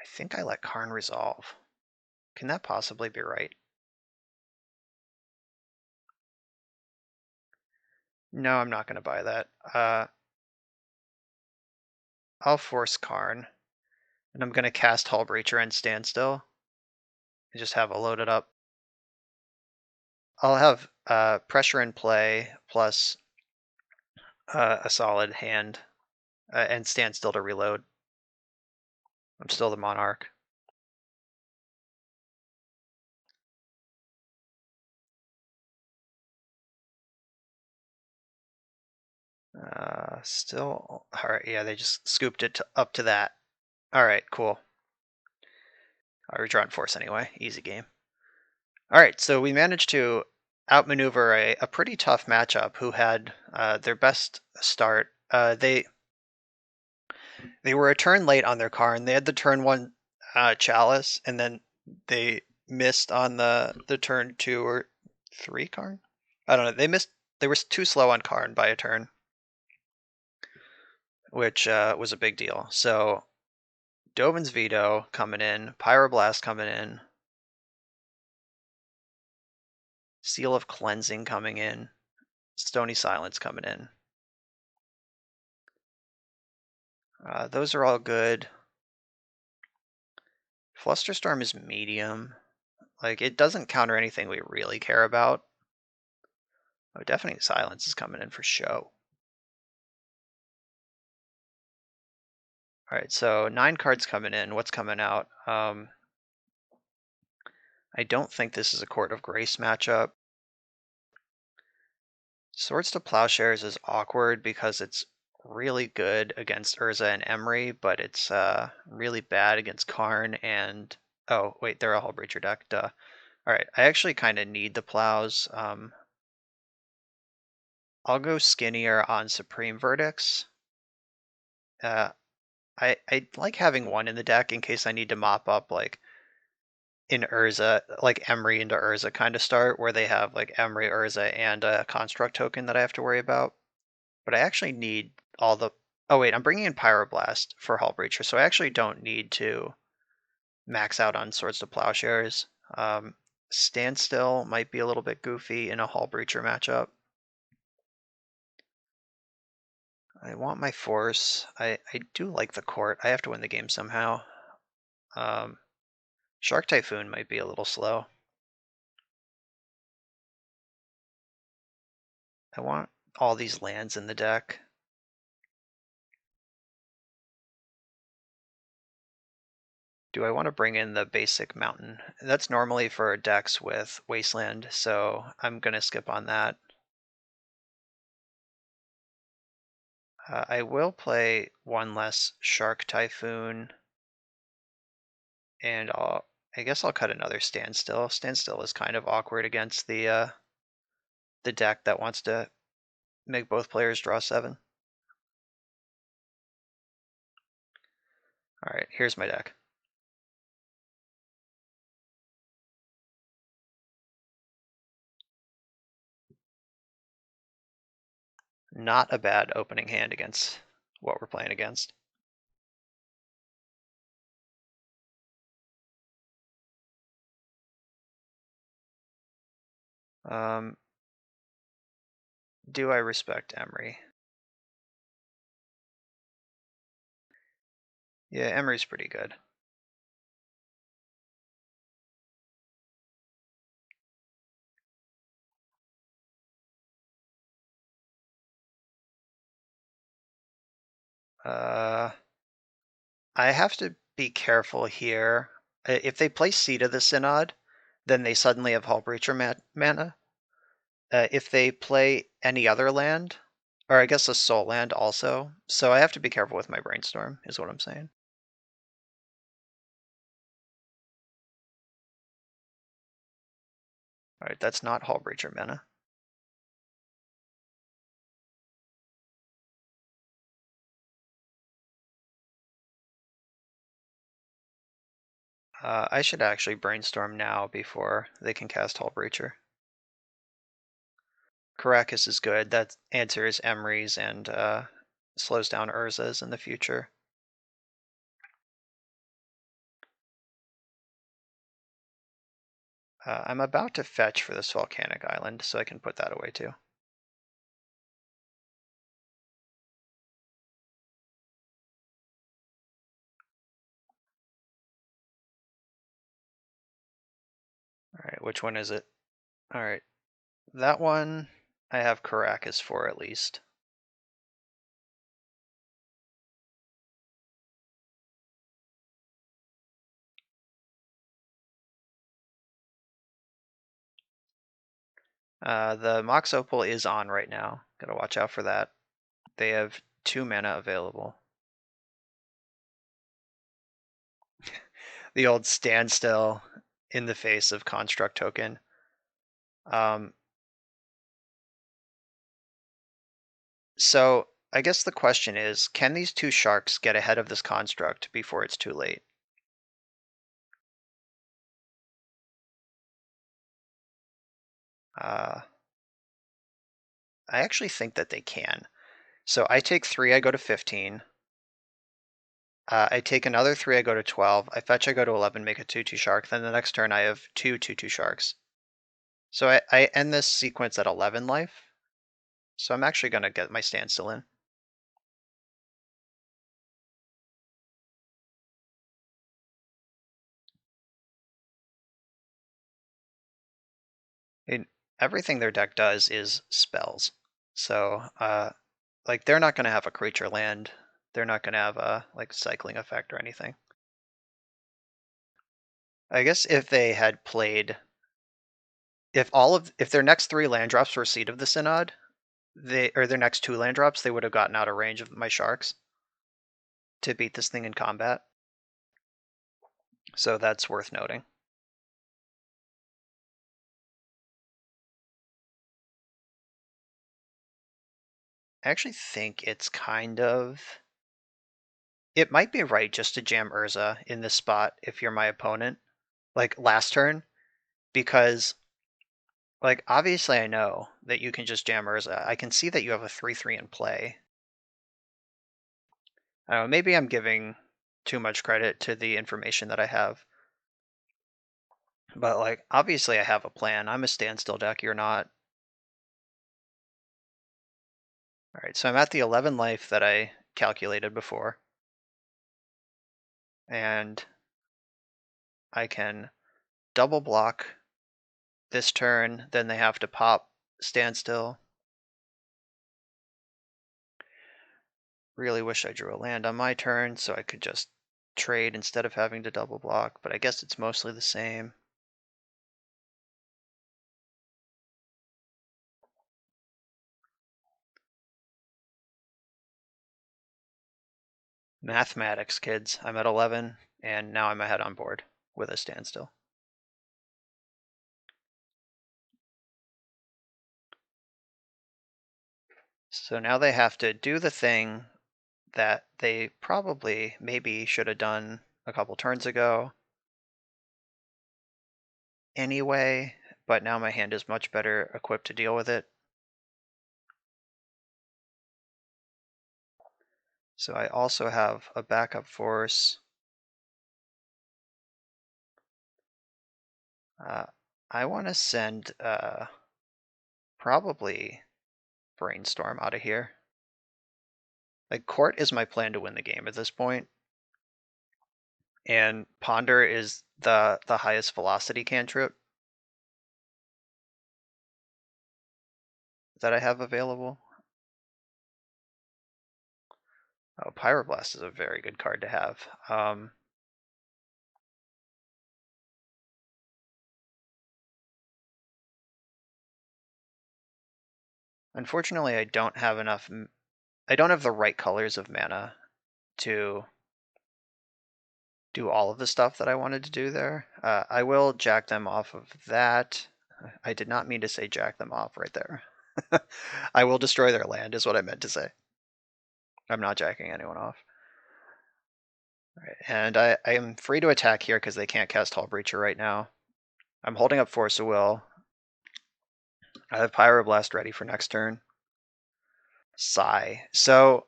I think I let Karn resolve. Can that possibly be right? No, I'm not going to buy that. I'll force Karn, and I'm going to cast Hull Breacher and Standstill, and just have it loaded up. I'll have pressure in play plus a solid hand and Standstill to reload. I'm still the Monarch. Still, all right, yeah, they just scooped it up to that. All right, cool. I redrawn force anyway, easy game. All right, so we managed to outmaneuver a pretty tough matchup who had their best start. They were a turn late on their Karn. They had the turn 1 Chalice, and then they missed on the turn 2 or 3 Karn. I don't know. They missed. They were too slow on Karn by a turn, which was a big deal. So Dovin's Veto coming in, Pyroblast coming in, Seal of Cleansing coming in, Stony Silence coming in. Those are all good. Flusterstorm is medium. Like, it doesn't counter anything we really care about. Oh, Deafening Silence is coming in for show. All right, so 9 cards coming in. What's coming out? I don't think this is a Court of Grace matchup. Swords to Plowshares is awkward because it's really good against Urza and Emery, but it's really bad against Karn and... Oh, wait, they're a Hull Breacher deck, duh. Alright, I actually kind of need the Plows. I'll go skinnier on Supreme Verdicts. I like having one in the deck in case I need to mop up, like, in Urza, like Emery into Urza kind of start, where they have, like, Emery, Urza, and a Construct token that I have to worry about. But I actually need all the... Oh wait, I'm bringing in Pyroblast for Hull Breacher, so I actually don't need to max out on Swords to Plowshares. Standstill might be a little bit goofy in a Hull Breacher matchup. I want my force. I do like the court. I have to win the game somehow. Shark Typhoon might be a little slow. I want all these lands in the deck. Do I want to bring in the basic mountain? That's normally for decks with Wasteland, so I'm going to skip on that. I will play one less Shark Typhoon, and I guess I'll cut another Standstill. Standstill is kind of awkward against the deck that wants to make both players draw 7. All right, here's my deck. Not a bad opening hand against what we're playing against. Do I respect Emery? Yeah, Emery's pretty good. I have to be careful here. If they play Seed of the Synod, then they suddenly have Hull Breacher mana. If they play any other land, or I guess a soul land also, so I have to be careful with my Brainstorm, is what I'm saying. Alright, that's not Hull Breacher mana. I should actually brainstorm now before they can cast Hull Breacher. Caracas is good. That answers Emery's and slows down Urza's in the future. I'm about to fetch for this volcanic island, so I can put that away too. Alright, which one is it? Alright, that one I have Caracas for at least. The Mox Opal is on right now. Gotta watch out for that. They have 2 mana available. The old Standstill in the face of Construct Token. So I guess the question is, can these 2 sharks get ahead of this construct before it's too late? I actually think that they can. So I take 3, I go to 15. I take another 3, I go to 12. I fetch, I go to 11, make a 2/2 shark. Then the next turn I have 2 2/2 sharks. So I end this sequence at 11 life. So I'm actually going to get my Standstill in. Everything their deck does is spells. So like they're not going to have a creature land. They're not going to have a like cycling effect or anything. I guess if they had played, if their next 3 land drops were Seed of the Synod, or their next 2 land drops, they would have gotten out of range of my sharks to beat this thing in combat. So that's worth noting. I actually think it's kind of, it might be right just to jam Urza in this spot if you're my opponent, like last turn, because like obviously I know that you can just jam Urza. I can see that you have a 3/3 in play. I don't know, maybe I'm giving too much credit to the information that I have. But like obviously I have a plan. I'm a Standstill deck, you're not. Alright, so I'm at the 11 life that I calculated before. And I can double block this turn, then they have to pop Standstill. Really wish I drew a land on my turn so I could just trade instead of having to double block, but I guess it's mostly the same. Mathematics, kids. I'm at 11, and now I'm ahead on board with a Standstill. So now they have to do the thing that they probably maybe should have done a couple turns ago anyway, but now my hand is much better equipped to deal with it. So I also have a backup force. I want to send probably Brainstorm out of here. Like Court is my plan to win the game at this point, and Ponder is the highest velocity cantrip that I have available. Oh, Pyroblast is a very good card to have. Unfortunately, I don't have enough. I don't have the right colors of mana to do all of the stuff that I wanted to do there. I will jack them off of that. I did not mean to say jack them off right there. I will destroy their land is what I meant to say. I'm not jacking anyone off. Right, and I am free to attack here because they can't cast Hull Breacher right now. I'm holding up Force of Will. I have Pyroblast ready for next turn. Sigh. So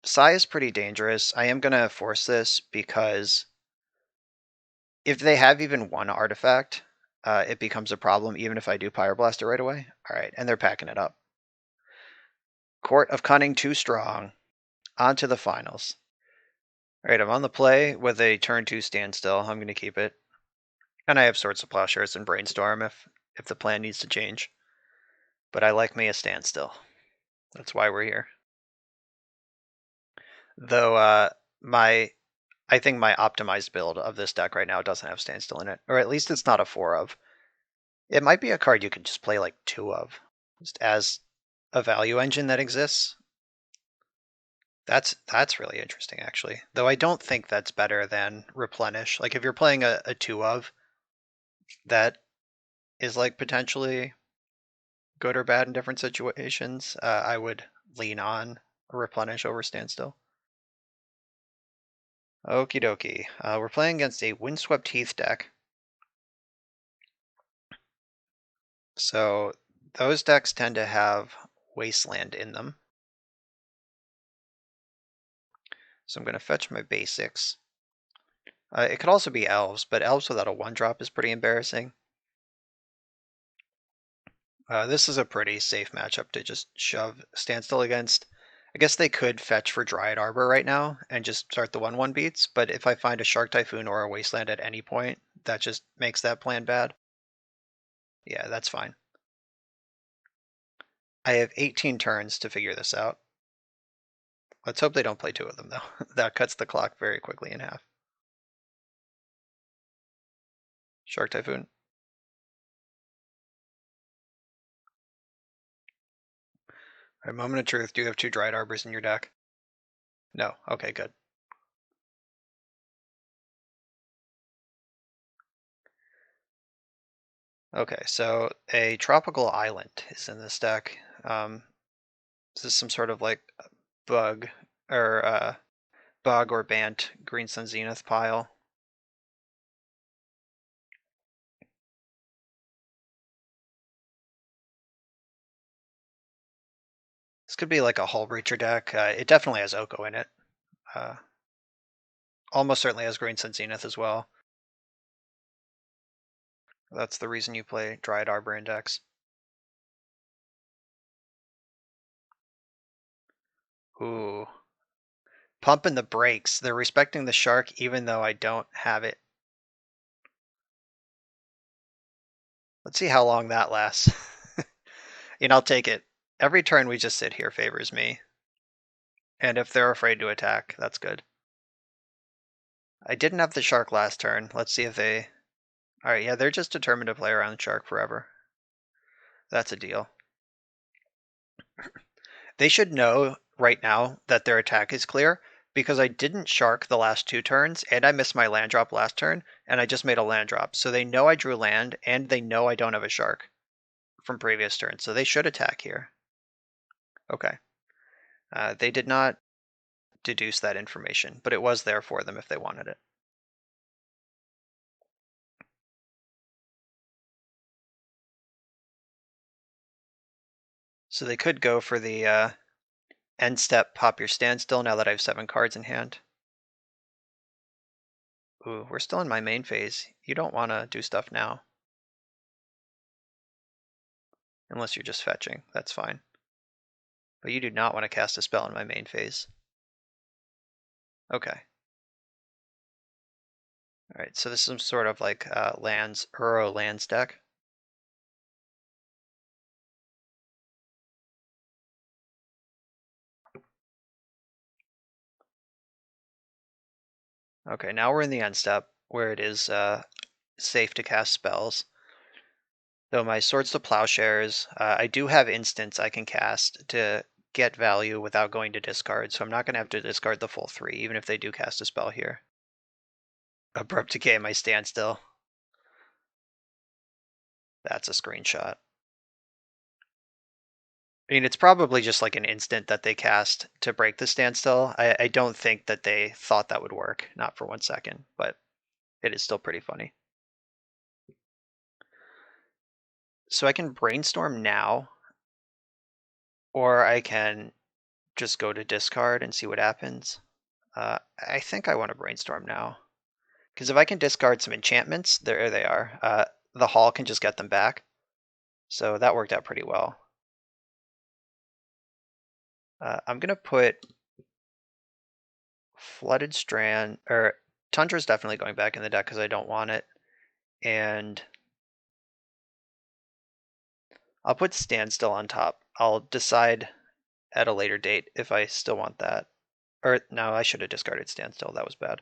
Sigh is pretty dangerous. I am gonna force this because if they have even one artifact, it becomes a problem even if I do Pyroblast it right away. Alright, and they're packing it up. Court of Cunning too strong. On to the finals. Alright, I'm on the play with a turn 2 Standstill. I'm gonna keep it. And I have Swords of Plowshares and Brainstorm if the plan needs to change. But I like me a Standstill. That's why we're here. Though I think my optimized build of this deck right now doesn't have Standstill in it. Or at least it's not a 4 of. It might be a card you could just play like 2 of. Just as a value engine that exists. That's really interesting actually. Though I don't think that's better than Replenish. Like if you're playing a 2 of, that is like potentially good or bad in different situations. I would lean on Replenish over Standstill. Okie dokie. We're playing against a Windswept Heath deck. So those decks tend to have Wasteland in them. So I'm going to fetch my basics. It could also be Elves, but Elves without a 1-drop is pretty embarrassing. This is a pretty safe matchup to just shove Standstill against. I guess they could fetch for Dryad Arbor right now and just start the 1-1 beats, but if I find a Shark Typhoon or a Wasteland at any point, that just makes that plan bad. Yeah, that's fine. I have 18 turns to figure this out. Let's hope they don't play 2 of them, though. That cuts the clock very quickly in half. Shark Typhoon. Alright, Moment of Truth. Do you have 2 Dryad Arbors in your deck? No. Okay, good. Okay, so a Tropical Island is in this deck. This is some sort of like bug or bug or Bant Green Sun Zenith pile. This could be like a Hull Breacher deck. It definitely has Oko in it. Almost certainly has Green Sun Zenith as well. That's the reason you play Dryad Arbor Index. Ooh. Pumping the brakes. They're respecting the shark even though I don't have it. Let's see how long that lasts. And I'll take it. Every turn we just sit here favors me. And if they're afraid to attack, that's good. I didn't have the shark last turn. Let's see if they... Alright, yeah, they're just determined to play around the shark forever. That's a deal. They should know right now that their attack is clear, because I didn't shark the last 2 turns, and I missed my land drop last turn, and I just made a land drop. So they know I drew land, and they know I don't have a shark from previous turns, so they should attack here. Okay. They did not deduce that information, but it was there for them if they wanted it. So they could go for the end step, pop your Standstill now that I have 7 cards in hand. Ooh, we're still in my main phase. You don't want to do stuff now. Unless you're just fetching, that's fine. But you do not want to cast a spell in my main phase. Okay. Alright, so this is some sort of like lands, Uro lands deck. Okay, now we're in the end step where it is safe to cast spells. Though my Swords to Plowshares, I do have instants I can cast to get value without going to discard, so I'm not going to have to discard the full 3, even if they do cast a spell here. Abrupt Decay, my Standstill. That's a screenshot. I mean, it's probably just like an instant that they cast to break the standstill. I don't think that they thought that would work, not for 1 second, but it is still pretty funny. So I can brainstorm now, or I can just go to discard and see what happens. I think I want to brainstorm now, because if I can discard some enchantments, there they are. The hall can just get them back, so that worked out pretty well. I'm gonna put Flooded Strand, or Tundra's definitely going back in the deck because I don't want it, and I'll put Standstill on top. I'll decide at a later date if I still want that. Or no, I should have discarded Standstill. That was bad.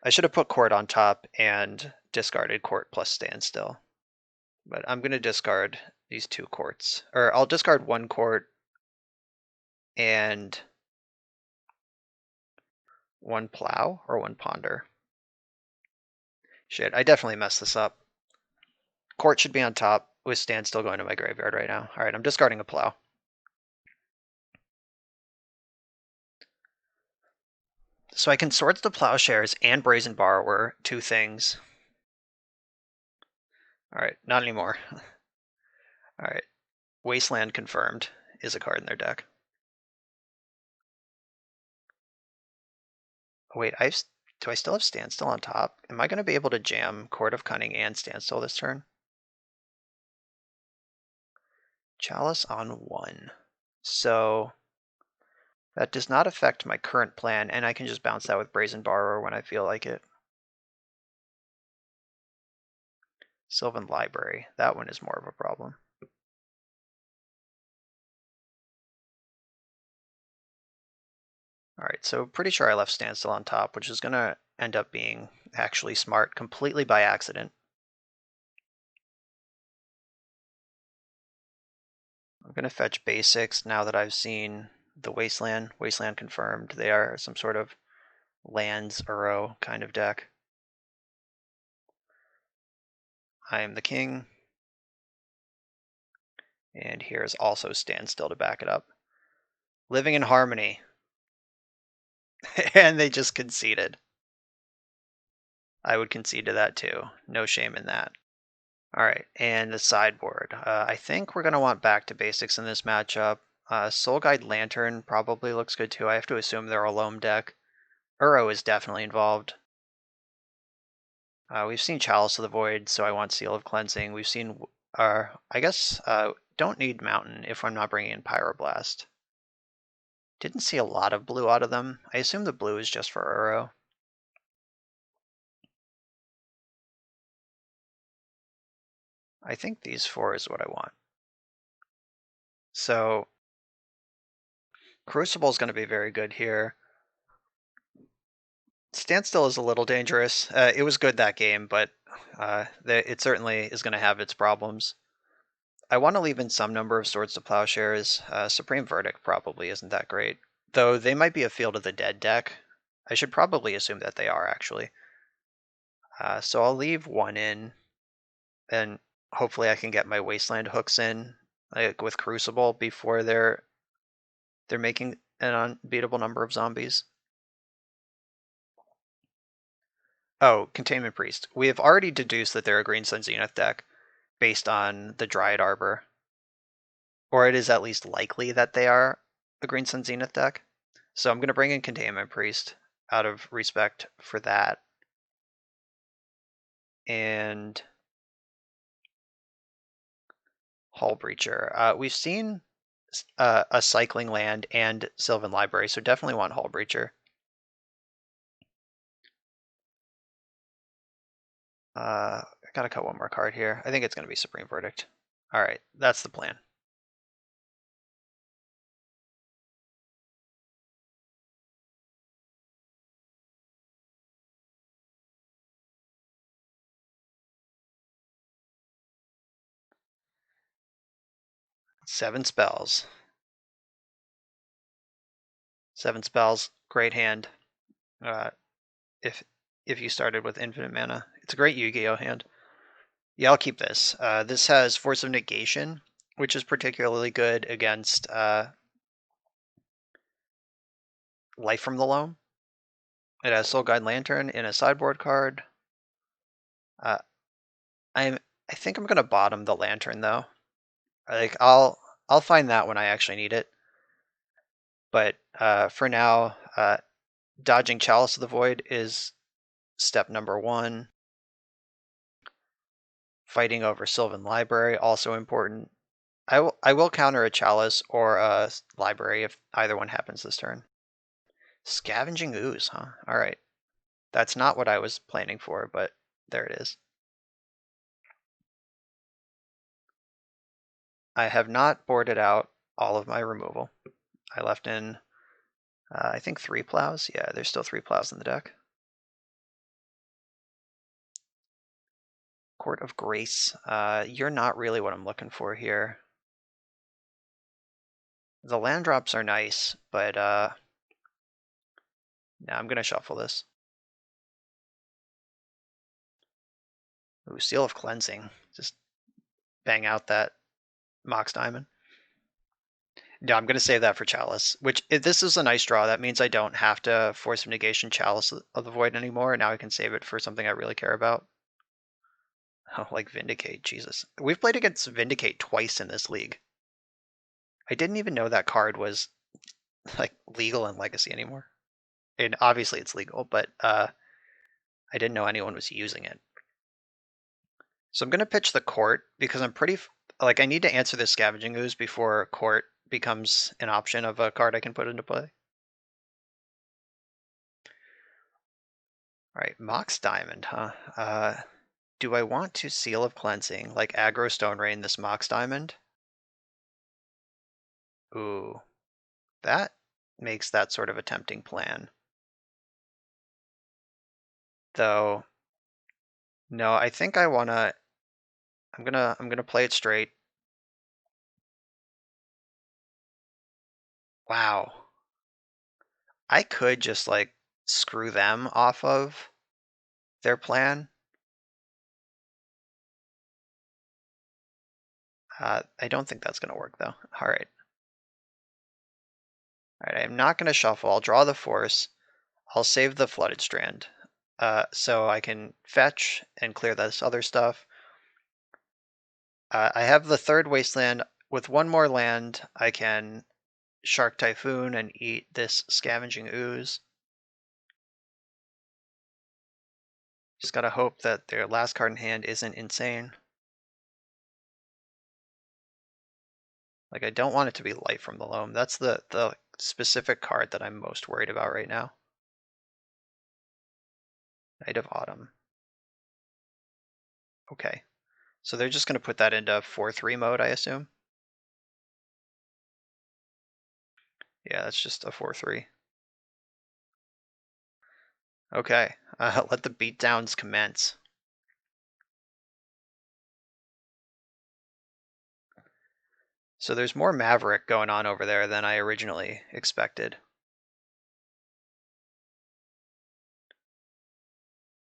I should have put Court on top and discarded Court plus Standstill. But I'm going to discard these 2 courts. Or I'll discard 1 court and 1 plow or 1 ponder. Shit, I definitely messed this up. Court should be on top with Standstill going to my graveyard right now. Alright, I'm discarding a plow. So I can Swords to Plowshares and Brazen Borrower, 2 things. Alright, not anymore. Alright, Wasteland confirmed is a card in their deck. Oh, wait, do I still have Standstill on top? Am I going to be able to jam Court of Cunning and Standstill this turn? Chalice on 1. So that does not affect my current plan, and I can just bounce that with Brazen Borrower when I feel like it. Sylvan Library, that one is more of a problem. Alright, so pretty sure I left Standstill on top, which is going to end up being actually smart completely by accident. I'm going to fetch basics now that I've seen the Wasteland. Wasteland confirmed. They are some sort of lands Uro kind of deck. I am the king. And here's also Standstill to back it up. Living in Harmony. And they just conceded. I would concede to that too. No shame in that. Alright, and the sideboard. I think we're going to want back to basics in this matchup. Soul Guide Lantern probably looks good too. I have to assume they're a loam deck. Uro is definitely involved. We've seen Chalice of the Void, so I want Seal of Cleansing. We've seen, I guess, don't need Mountain if I'm not bringing in Pyroblast. Didn't see a lot of blue out of them. I assume the blue is just for Uro. I think these 4 is what I want. So Crucible is going to be very good here. Standstill is a little dangerous. It was good that game, but it certainly is going to have its problems. I want to leave in some number of Swords to Plowshares. Supreme Verdict probably isn't that great, though they might be a Field of the Dead deck. I should probably assume that they are, actually. So I'll leave 1 in, and hopefully I can get my Wasteland hooks in, like with Crucible, before they're making an unbeatable number of zombies. Oh, Containment Priest. We have already deduced that they're a Green Sun Zenith deck based on the Dryad Arbor. Or it is at least likely that they are a Green Sun Zenith deck. So I'm going to bring in Containment Priest out of respect for that. And Hull Breacher. We've seen a Cycling Land and Sylvan Library, so definitely want Hull Breacher. I gotta cut 1 more card here. I think it's going to be Supreme Verdict. Alright, that's the plan. Seven spells. 7 spells, great hand. If you started with infinite mana, it's a great Yu-Gi-Oh hand. Yeah, I'll keep this. This has Force of Negation, which is particularly good against Life from the Loam. It has Soul Guide Lantern in a sideboard card. Uh, I think I'm gonna bottom the Lantern though. Like I'll find that when I actually need it. But for now, dodging Chalice of the Void is step number 1. Fighting over Sylvan Library, also important. I will counter a Chalice or a Library if either one happens this turn. Scavenging Ooze, huh? Alright. That's not what I was planning for, but there it is. I have not boarded out all of my removal. I left in, I think 3 plows. Yeah, there's still 3 plows in the deck. Court of Grace. You're not really what I'm looking for here. The land drops are nice, but now I'm going to shuffle this. Ooh, Seal of Cleansing. Just bang out that Mox Diamond. No, I'm going to save that for Chalice, which if this is a nice draw. That means I don't have to Force of Negation Chalice of the Void anymore. Now I can save it for something I really care about. Oh, like Vindicate, Jesus. We've played against Vindicate twice in this league. I didn't even know that card was like legal in Legacy anymore. And obviously it's legal, but I didn't know anyone was using it. So I'm going to pitch the Court because I'm pretty, like I need to answer this Scavenging Ooze before Court becomes an option of a card I can put into play. All right, Mox Diamond, huh? Do I want to Seal of Cleansing, like aggro Stone Rain this Mox Diamond? Ooh, that makes that sort of a tempting plan. Though, no, I think I wanna, I'm gonna play it straight. Wow. I could just like screw them off of their plan. I don't think that's gonna work though. All right. All right, I'm not gonna shuffle. I'll draw the Force. I'll save the Flooded Strand. So I can fetch and clear this other stuff. I have the 3rd Wasteland. With 1 more land, I can Shark Typhoon and eat this Scavenging Ooze. Just gotta hope that their last card in hand isn't insane. Like I don't want it to be Light from the Loam. That's the specific card that I'm most worried about right now. Night of Autumn. Okay. So they're just gonna put that into 4/3 mode, I assume. Yeah, that's just a 4/3. Okay. Let the beatdowns commence. So there's more Maverick going on over there than I originally expected.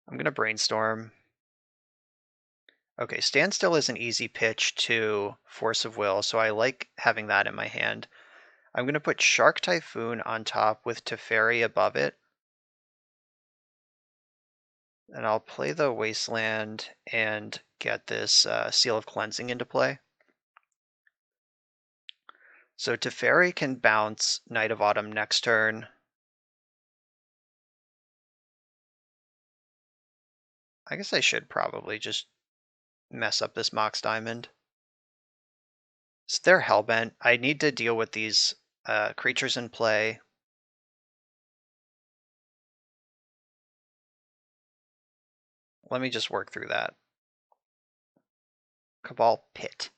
I'm gonna brainstorm. Okay, Standstill is an easy pitch to Force of Will, so I like having that in my hand. I'm going to put Shark Typhoon on top with Teferi above it. And I'll play the Wasteland and get this Seal of Cleansing into play. So Teferi can bounce Night of Autumn next turn. I guess I should probably just mess up this Mox Diamond. So they're Hellbent. I need to deal with these creatures in play. Let me just work through that. Cabal Pit.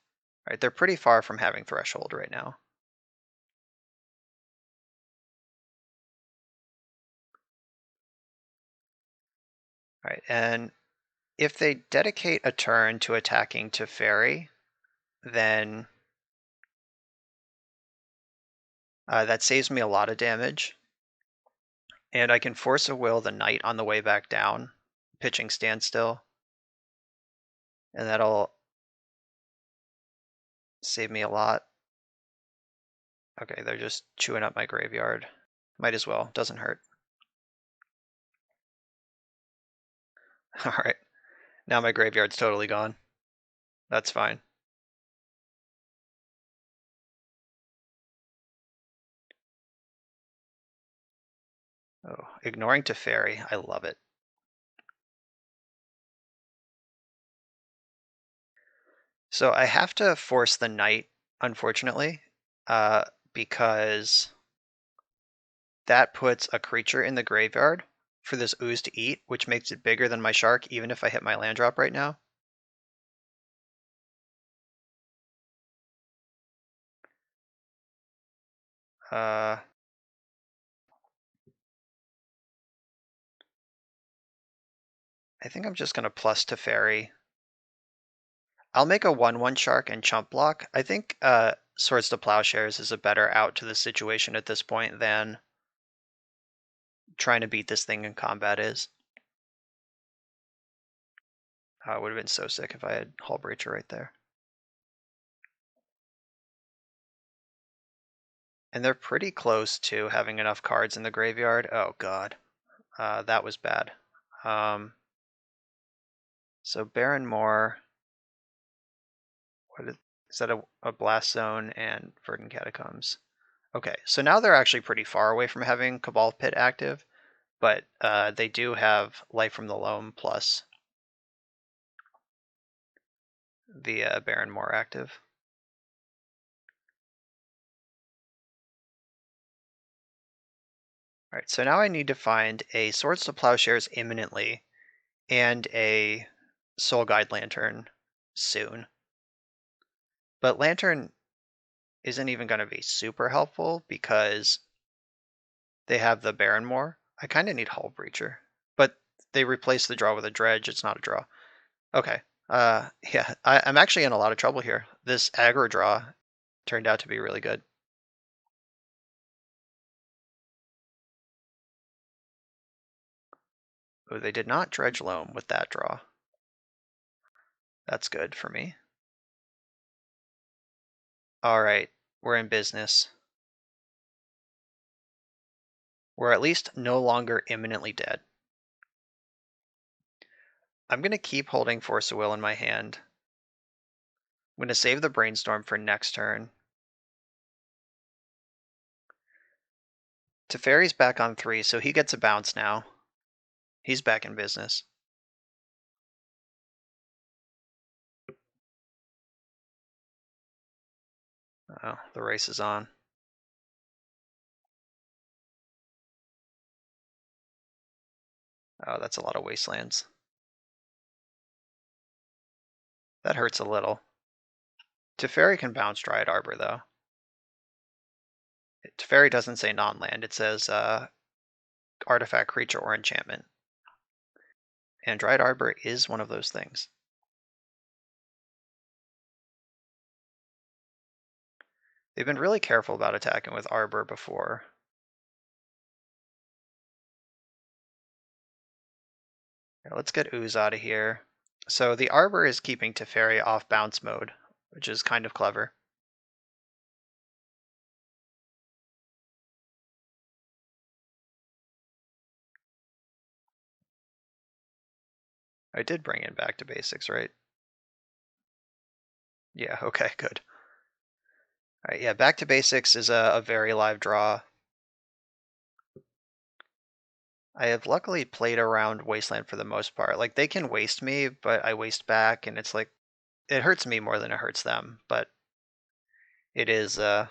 All right, they're pretty far from having Threshold right now. All right, and if they dedicate a turn to attacking Teferi, then that saves me a lot of damage. And I can Force a Will the Knight on the way back down, pitching Standstill. And that'll Save me a lot. Okay, they're just chewing up my graveyard. Might as well, doesn't hurt. Alright, now my graveyard's totally gone. That's fine. Oh, ignoring Teferi, I love it. So I have to force the knight, unfortunately, because that puts a creature in the graveyard for this ooze to eat, which makes it bigger than my shark, even if I hit my land drop right now. I think I'm just gonna plus Teferi. I'll make a 1/1 shark and chump block. I think Swords to Plowshares is a better out to the situation at this point than trying to beat this thing in combat is. It would have been so sick if I had Hull Breacher right there. And they're pretty close to having enough cards in the graveyard. Oh god, that was bad. So Baron Moore, is that a Blast Zone and Verdant Catacombs? Okay, so now they're actually pretty far away from having Cabal Pit active, but they do have Life from the Loam plus the Baron Moore active. All right, so now I need to find a Swords to Plowshares imminently and a Soul Guide Lantern soon. But Lantern isn't even going to be super helpful because they have the Baron Moore. I kind of need Hull Breacher, but they replace the draw with a Dredge. It's not a draw. Okay. Yeah, I'm actually in a lot of trouble here. This aggro draw turned out to be really good. Oh, they did not Dredge Loam with that draw. That's good for me. All right, we're in business. We're at least no longer imminently dead. I'm going to keep holding Force of Will in my hand. I'm going to save the Brainstorm for next turn. Teferi's back on 3, so he gets a bounce now. He's back in business. Oh, the race is on. Oh, that's a lot of wastelands. That hurts a little. Teferi can bounce Dryad Arbor, though. Teferi doesn't say non-land, it says artifact, creature, or enchantment. And Dryad Arbor is one of those things. They've been really careful about attacking with Arbor before. Yeah, let's get Ooze out of here. So the Arbor is keeping Teferi off bounce mode, which is kind of clever. I did bring it back to basics, right? Yeah, okay, good. All right, yeah, back to basics is a very live draw. I have luckily played around Wasteland for the most part. Like, they can waste me, but I waste back, and it's like, it hurts me more than it hurts them, but it is, I'm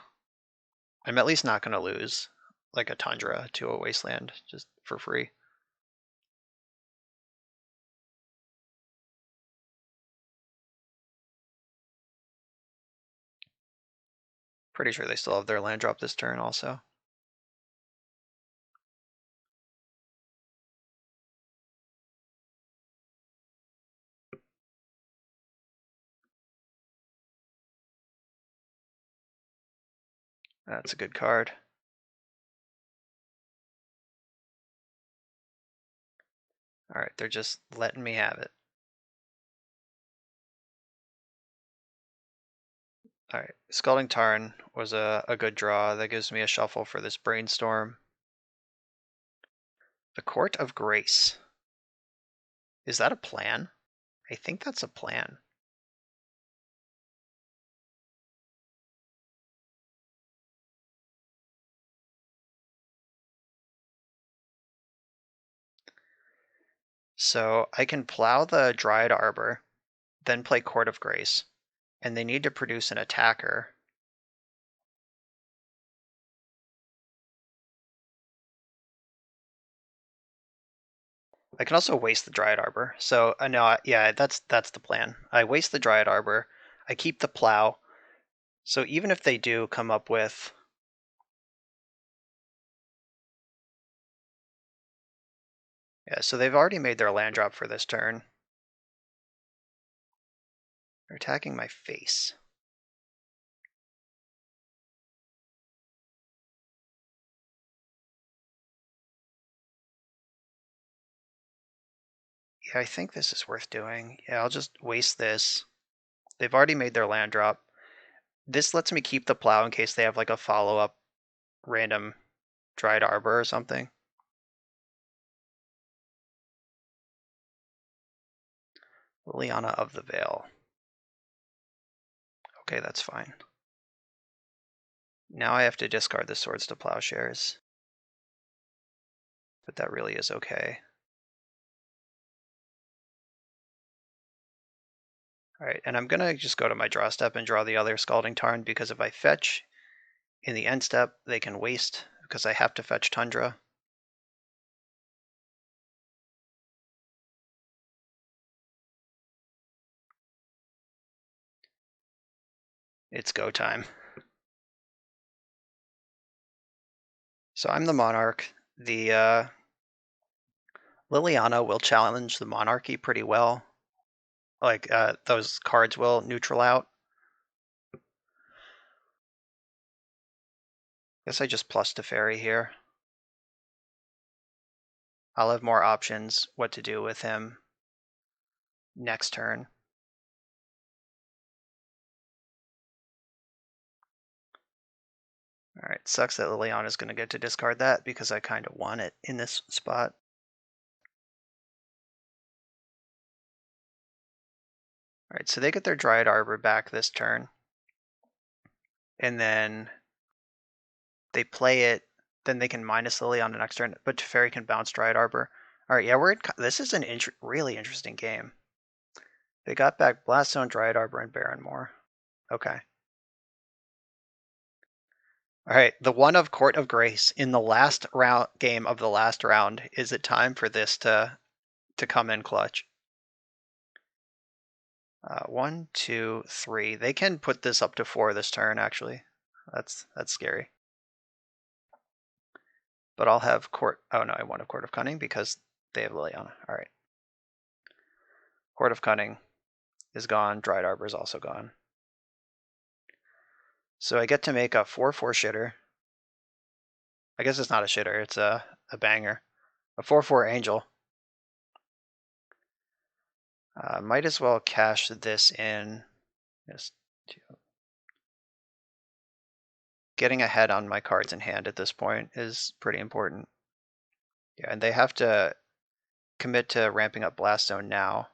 at least not going to lose, like, a Tundra to a Wasteland just for free. Pretty sure they still have their land drop this turn also. That's a good card. All right, they're just letting me have it. Alright, Scalding Tarn was a good draw. That gives me a shuffle for this Brainstorm. The Court of Grace. Is that a plan? I think that's a plan. So I can plow the Dryad Arbor, then play Court of Grace, and they need to produce an attacker. I can also waste the Dryad Arbor. So no, yeah, that's the plan. I waste the Dryad Arbor. I keep the plow. So even if they do come up with yeah, so they've already made their land drop for this turn. They're attacking my face. Yeah, I think this is worth doing. Yeah, I'll just waste this. They've already made their land drop. This lets me keep the plow in case they have like a follow-up random Dryad Arbor or something. Liliana of the Veil. Okay, that's fine. Now I have to discard the Swords to Plowshares. But that really is okay. Alright, and I'm gonna just go to my draw step and draw the other Scalding Tarn, because if I fetch in the end step, they can waste, because I have to fetch Tundra. It's go time. So I'm the Monarch. The Liliana will challenge the Monarchy pretty well. Like, those cards will neutral out. Guess I just plus Teferi here. I'll have more options what to do with him next turn. Alright, sucks that Liliana's going to get to discard that because I kind of want it in this spot. Alright, so they get their Dryad Arbor back this turn. And then they play it, then they can minus Liliana next turn, but Teferi can bounce Dryad Arbor. Alright, yeah, this is an really interesting game. They got back Blaststone, Dryad Arbor, and Barrenmoor. Okay. Alright, the one of Court of Grace in the last game of the last round. Is it time for this to come in clutch? 1, 2, 3. They can put this up to 4 this turn, actually. That's scary. But I'll have Court. Oh no, I want a Court of Cunning because they have Liliana. Alright. Court of Cunning is gone. Dryad Arbor is also gone. So I get to make a 4/4 shitter. I guess it's not a shitter, it's a banger. A 4/4 Angel. Might as well cash this in. Just getting ahead on my cards in hand at this point is pretty important. Yeah, and they have to commit to ramping up Blaststone now.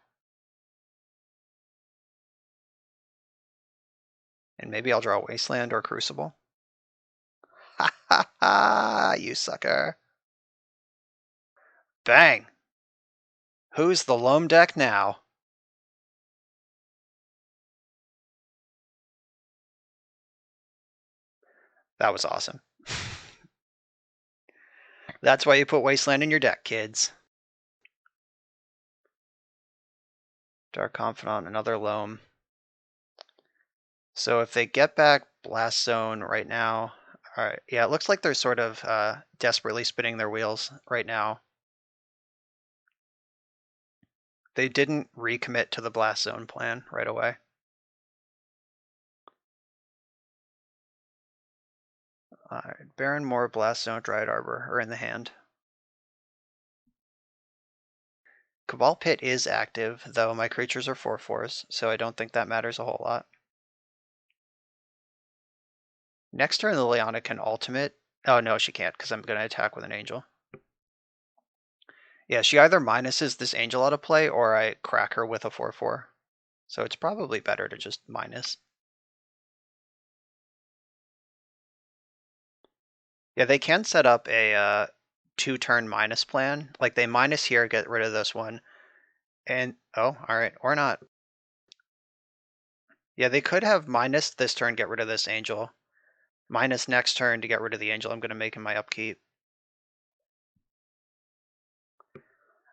And maybe I'll draw Wasteland or Crucible. Ha ha ha, you sucker. Bang! Who's the loam deck now? That was awesome. That's why you put Wasteland in your deck, kids. Dark Confidant, another loam. So if they get back Blast Zone right now, alright, yeah, it looks like they're sort of desperately spinning their wheels right now. They didn't recommit to the Blast Zone plan right away. Alright, Barrenmoor, Blast Zone, Dryad Arbor are in the hand. Cabal Pit is active, though my creatures are 4/4s, so I don't think that matters a whole lot. Next turn, Liliana can ultimate. Oh, no, she can't, because I'm going to attack with an angel. Yeah, she either minuses this angel out of play, or I crack her with a 4/4. So it's probably better to just minus. Yeah, they can set up a 2-turn minus plan. Like, they minus here, get rid of this one. And, oh, alright, or not. Yeah, they could have minus this turn, get rid of this angel. Minus next turn to get rid of the angel I'm going to make in my upkeep.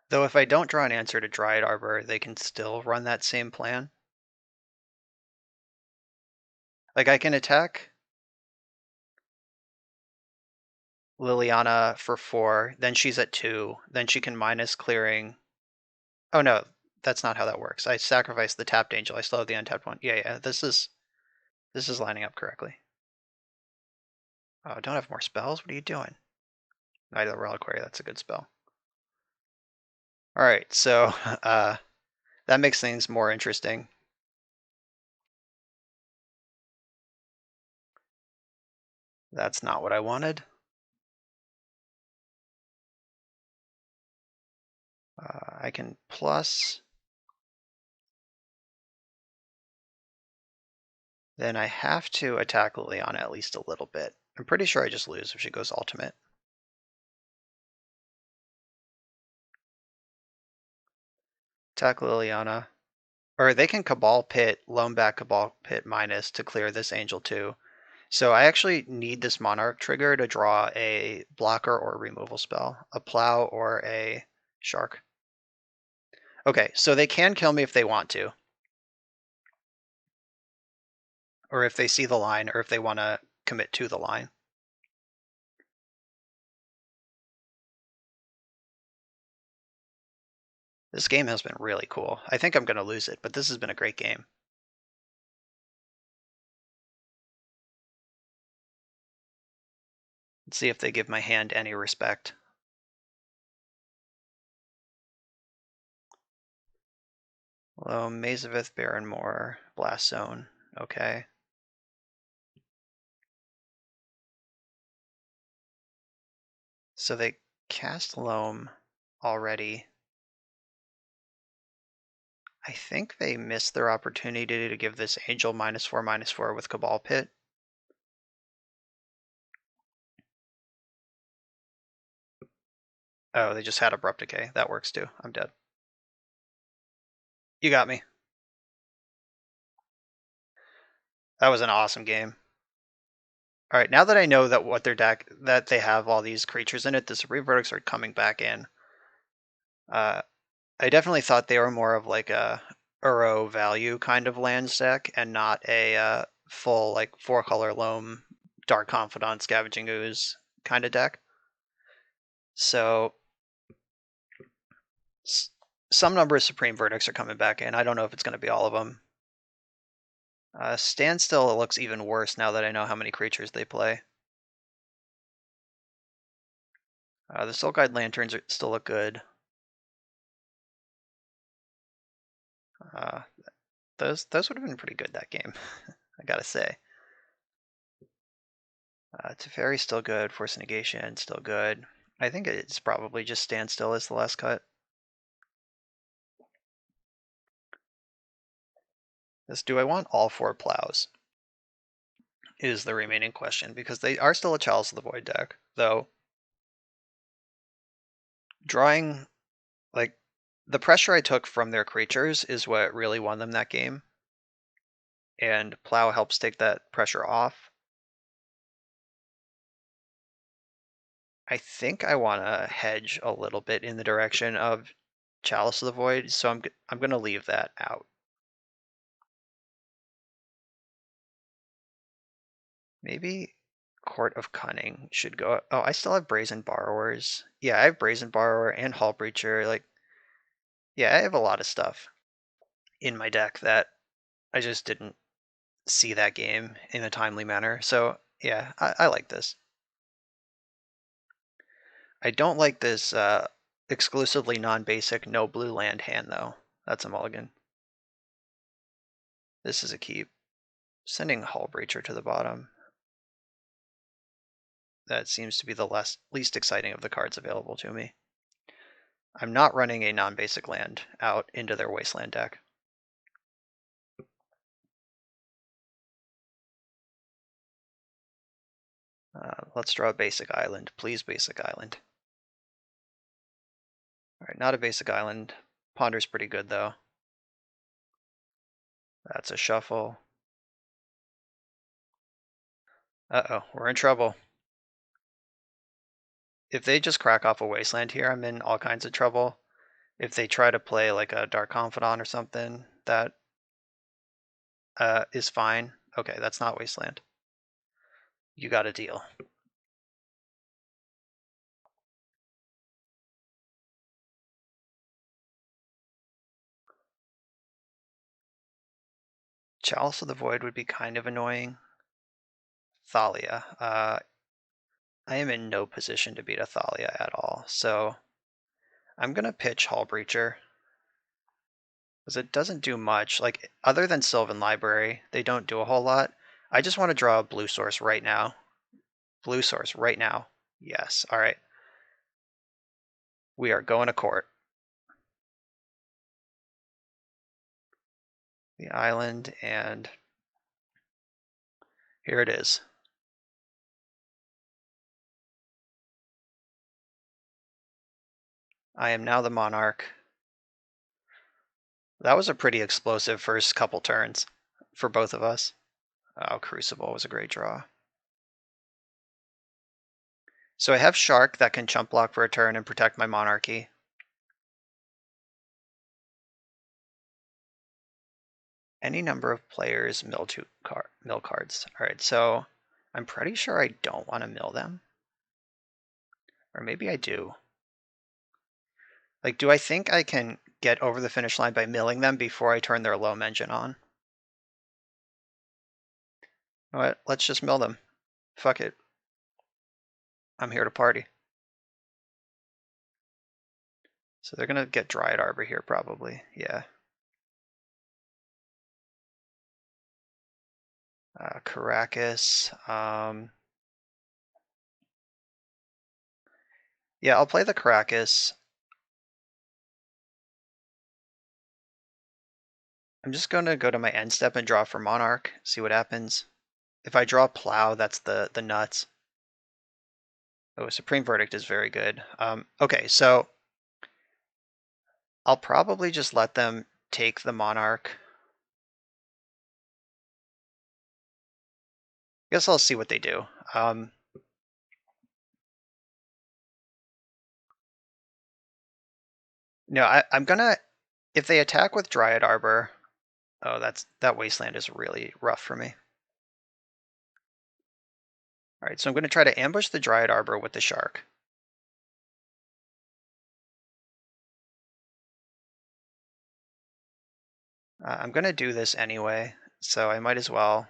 Though if I don't draw an answer to Dryad Arbor, they can still run that same plan. Like, I can attack Liliana for 4, then she's at 2, then she can minus clearing. Oh no, that's not how that works. I sacrifice the tapped angel, I still have the untapped one. Yeah, this is lining up correctly. Oh, don't have more spells? What are you doing? Knight of the Reliquary, that's a good spell. Alright, so that makes things more interesting. That's not what I wanted. I can plus. Then I have to attack Liliana at least a little bit. I'm pretty sure I just lose if she goes ultimate. Attack Liliana. Or they can Cabal Pit, loan back Cabal Pit minus to clear this angel too. So I actually need this Monarch trigger to draw a blocker or removal spell, a plow or a shark. Okay, so they can kill me if they want to. Or if they see the line, or if they want to commit to the line. This game has been really cool. I think I'm going to lose it, but this has been a great game. Let's see if they give my hand any respect. Hello, Mazavith, Barrenmore, Blast Zone. Okay. So they cast Loam already. I think they missed their opportunity to give this Angel -4/-4 with Cabal Pit. Oh, they just had Abrupt Decay. That works too. I'm dead. You got me. That was an awesome game. All right, now that I know that what their deck, that they have all these creatures in it, the Supreme Verdicts are coming back in. I definitely thought they were more of like a Uro value kind of lands deck and not a full like 4-color Loam, Dark Confidant, Scavenging Ooze kind of deck. So some number of Supreme Verdicts are coming back in. I don't know if it's going to be all of them. Standstill looks even worse now that I know how many creatures they play. The Soul Guide Lanterns still look good. Those would have been pretty good that game, I gotta say. Teferi's still good. Force Negation still good. I think it's probably just Standstill as the last cut. Do I want all 4 plows? Is the remaining question, because they are still a Chalice of the Void deck, though drawing, like, the pressure I took from their creatures is what really won them that game, and Plow helps take that pressure off. I think I want to hedge a little bit in the direction of Chalice of the Void, so I'm going to leave that out. Maybe Court of Cunning should go. Oh, I still have Brazen Borrowers. Yeah, I have Brazen Borrower and Hull Breacher. Like, yeah, I have a lot of stuff in my deck that I just didn't see that game in a timely manner. So, yeah, I like this. I don't like this exclusively non-basic no blue land hand, though. That's a mulligan. This is a keep. Sending Hull Breacher to the bottom. That seems to be the least exciting of the cards available to me. I'm not running a non-basic land out into their Wasteland deck. Let's draw a basic island. Please, basic island. Alright, not a basic island. Ponder's pretty good, though. That's a shuffle. Uh-oh, we're in trouble. If they just crack off a Wasteland here, I'm in all kinds of trouble. If they try to play like a Dark Confidant or something, that is fine. Okay, that's not Wasteland. You got a deal. Chalice of the Void would be kind of annoying. Thalia. I am in no position to beat a Thalia at all, so I'm gonna pitch Hull Breacher. Because it doesn't do much. Like, other than Sylvan Library, they don't do a whole lot. I just want to draw a blue source right now. Blue source right now. Yes, alright. We are going to court. The island, and here it is. I am now the monarch. That was a pretty explosive first couple turns for both of us. Oh, Crucible was a great draw. So I have Shark that can chump block for a turn and protect my monarchy. Any number of players mill cards. Alright, so I'm pretty sure I don't want to mill them. Or maybe I do. Like, do I think I can get over the finish line by milling them before I turn their loam engine on? You know what? Let's just mill them. Fuck it. I'm here to party. So they're gonna get Dryad Arbor here probably. Yeah. Caracas. Yeah, I'll play the Caracas. I'm just gonna go to my end step and draw for Monarch, see what happens. If I draw Plow, that's the nuts. Oh, Supreme Verdict is very good. Okay, so I'll probably just let them take the Monarch. I guess I'll see what they do. No, I'm gonna, if they attack with Dryad Arbor, oh, that Wasteland is really rough for me. All right, so I'm gonna try to ambush the Dryad Arbor with the Shark. I'm gonna do this anyway, so I might as well.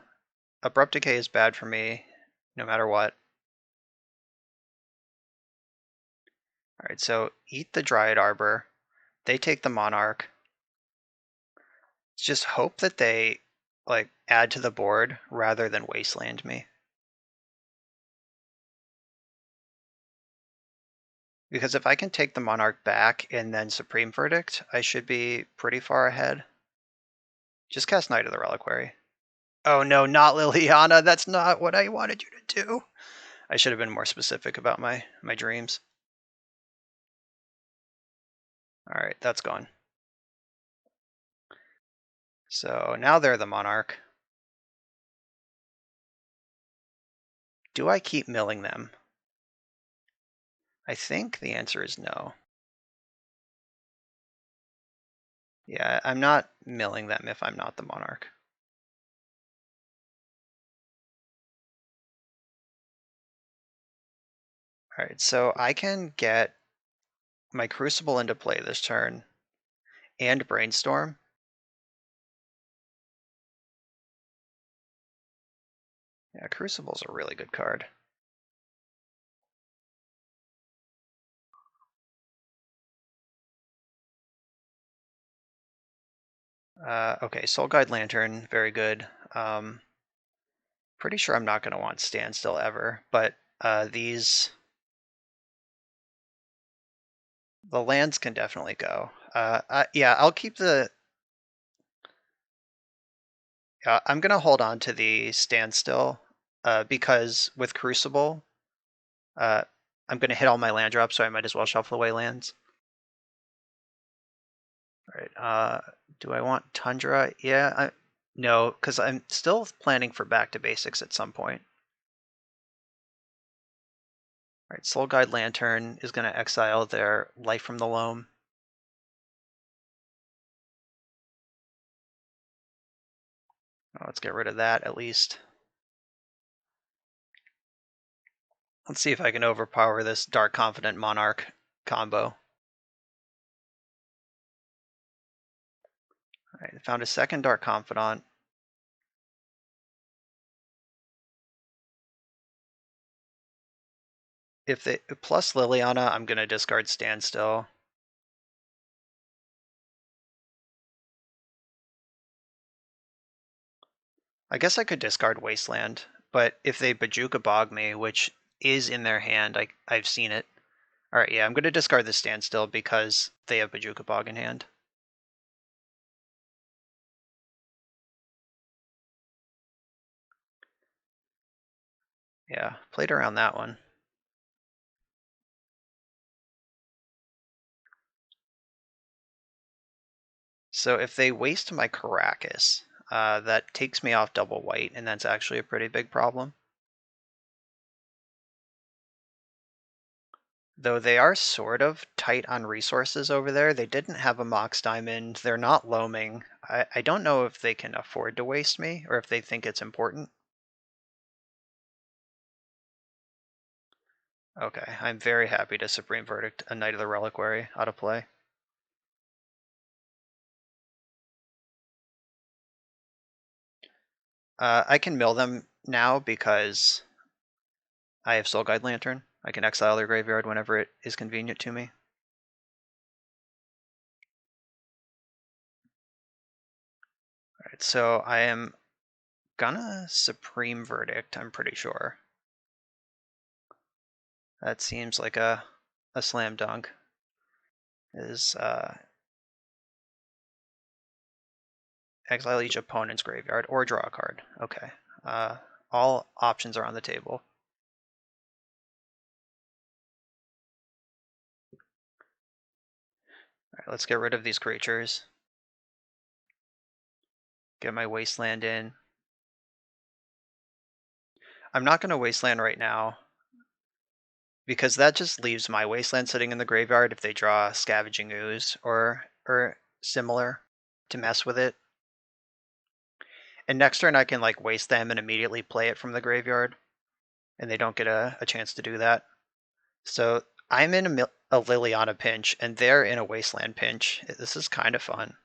Abrupt Decay is bad for me, no matter what. All right, so eat the Dryad Arbor. They take the Monarch. Just hope that they like add to the board rather than Wasteland me. Because if I can take the Monarch back and then Supreme Verdict, I should be pretty far ahead. Just cast Knight of the Reliquary. Oh no, not Liliana. That's not what I wanted you to do. I should have been more specific about my dreams. All right, that's gone. So now they're the Monarch. Do I keep milling them? I think the answer is no. Yeah, I'm not milling them if I'm not the Monarch. All right, so I can get my Crucible into play this turn and Brainstorm. Yeah, Crucible's a really good card. Okay, Soul Guide Lantern, very good. Pretty sure I'm not going to want Standstill ever, but The lands can definitely go. Yeah, I'll keep the. I'm gonna hold on to the Standstill because with Crucible, uh, I'm gonna hit all my land drops, so I might as well shuffle away lands. All right. Do I want Tundra? Yeah. No, because I'm still planning for back to basics at some point. All right. Soul Guide Lantern is gonna exile their Life from the Loam. Let's get rid of that at least. Let's see if I can overpower this Dark Confident Monarch combo. All right, found a second Dark Confidant. If they plus Liliana, I'm gonna discard Standstill. I guess I could discard Wasteland, but if they Bajuka Bog me, which is in their hand, I've seen it. All right, yeah, I'm gonna discard the Standstill because they have Bajuka Bog in hand. Yeah, played around that one. So if they waste my Caracas, that takes me off double white, and that's actually a pretty big problem. Though they are sort of tight on resources over there. They didn't have a Mox Diamond. They're not loaming. I don't know if they can afford to waste me or if they think it's important. Okay, I'm very happy to Supreme Verdict a Knight of the Reliquary out of play. I can mill them now because I have Soul Guide Lantern. I can exile their graveyard whenever it is convenient to me. Alright, so I am gonna Supreme Verdict, I'm pretty sure. That seems like a slam dunk. Is exile each opponent's graveyard or draw a card. Okay. All options are on the table. All right, let's get rid of these creatures. Get my Wasteland in. I'm not going to Wasteland right now because that just leaves my Wasteland sitting in the graveyard if they draw Scavenging Ooze or similar to mess with it. And next turn I can like waste them and immediately play it from the graveyard, and they don't get a chance to do that. So I'm in a Liliana pinch, and they're in a Wasteland pinch. This is kind of fun.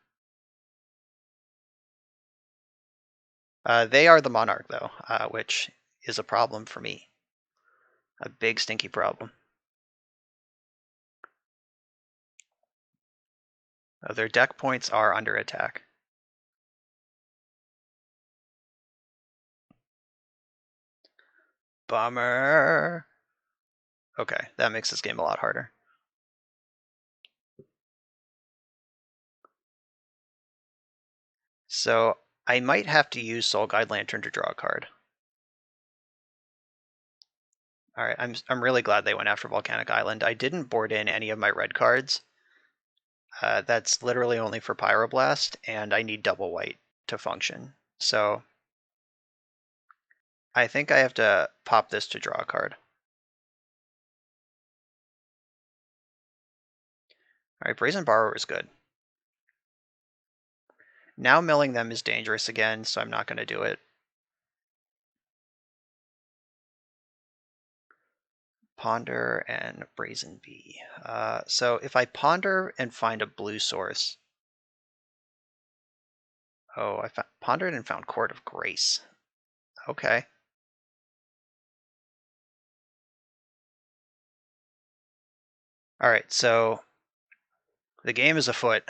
They are the Monarch, though, which is a problem for me. A big, stinky problem. Their deck points are under attack. Bummer. Okay, that makes this game a lot harder. So I might have to use Soul Guide Lantern to draw a card. All right, I'm really glad they went after Volcanic Island. I didn't board in any of my red cards. That's literally only for Pyroblast, and I need double white to function. So I think I have to pop this to draw a card. All right, Brazen Borrower is good. Now milling them is dangerous again, so I'm not going to do it. Ponder and Brazen Bee. So if I ponder and find a blue source. Oh, I pondered and found Court of Grace. Okay. All right, so the game is afoot.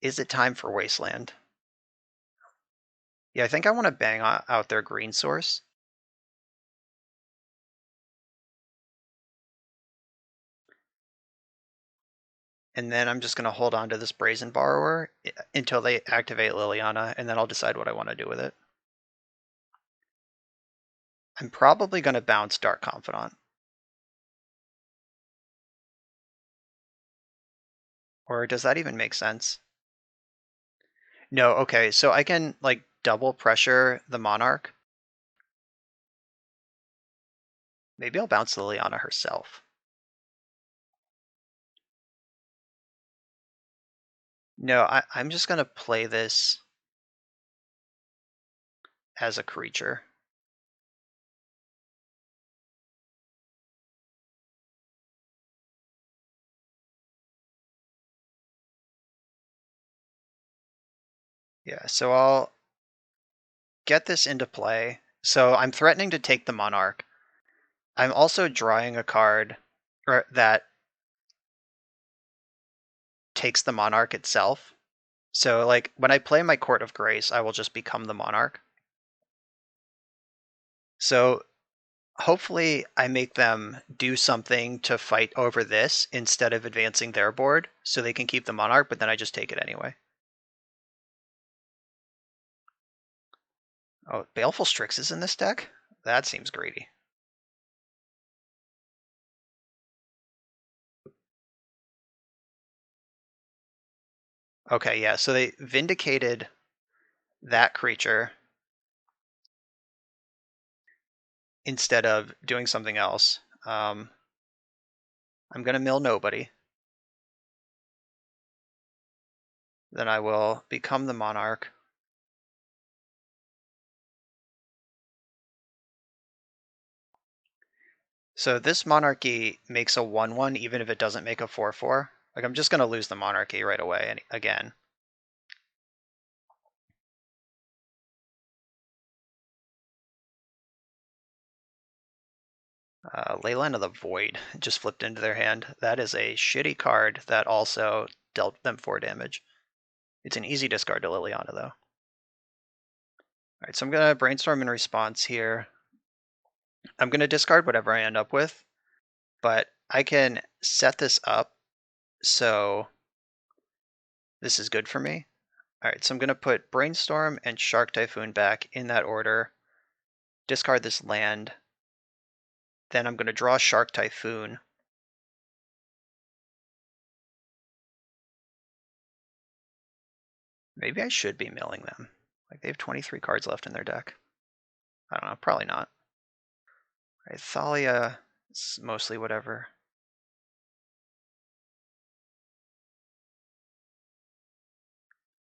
Is it time for Wasteland? Yeah, I think I want to bang out their green source. And then I'm just going to hold on to this Brazen Borrower until they activate Liliana, and then I'll decide what I want to do with it. I'm probably going to bounce Dark Confidant. Or does that even make sense? No, okay, so I can like double pressure the Monarch. Maybe I'll bounce Liliana herself. No, I'm just going to play this as a creature. Yeah, so I'll get this into play. So I'm threatening to take the Monarch. I'm also drawing a card that takes the Monarch itself. So like when I play my Court of Grace, I will just become the Monarch. So hopefully I make them do something to fight over this instead of advancing their board so they can keep the Monarch, but then I just take it anyway. Oh, Baleful Strix is in this deck? That seems greedy. Okay, yeah, so they vindicated that creature instead of doing something else. I'm going to mill nobody. Then I will become the Monarch. So this Monarchy makes a 1/1 even if it doesn't make a 4/4. Like I'm just going to lose the Monarchy right away and again. Leyland of the Void just flipped into their hand. That is a shitty card that also dealt them 4 damage. It's an easy discard to Liliana, though. Alright, so I'm going to brainstorm in response here. I'm going to discard whatever I end up with, but I can set this up so this is good for me. Alright, so I'm going to put Brainstorm and Shark Typhoon back in that order. Discard this land. Then I'm going to draw Shark Typhoon. Maybe I should be milling them. Like they have 23 cards left in their deck. I don't know, probably not. Right, Thalia is mostly whatever.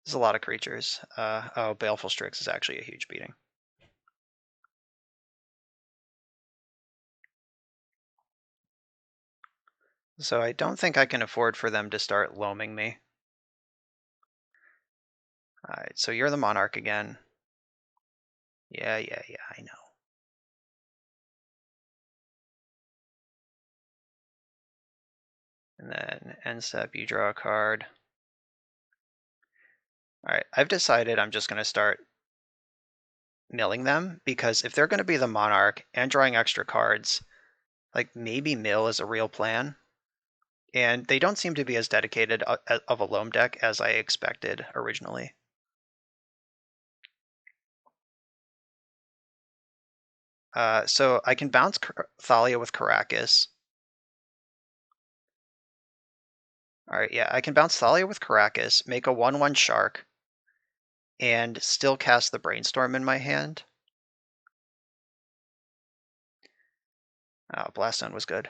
There's a lot of creatures. Oh, Baleful Strix is actually a huge beating. So I don't think I can afford for them to start loaming me. Alright, so you're the Monarch again. Yeah, I know. And then end step, you draw a card. Alright, I've decided I'm just going to start milling them, because if they're going to be the Monarch and drawing extra cards, like maybe mill is a real plan. And they don't seem to be as dedicated of a loam deck as I expected originally. So I can bounce Thalia with Caracas. Alright, yeah, I can bounce Thalia with Caracas, make a 1/1 Shark, and still cast the Brainstorm in my hand. Blast Zone was good.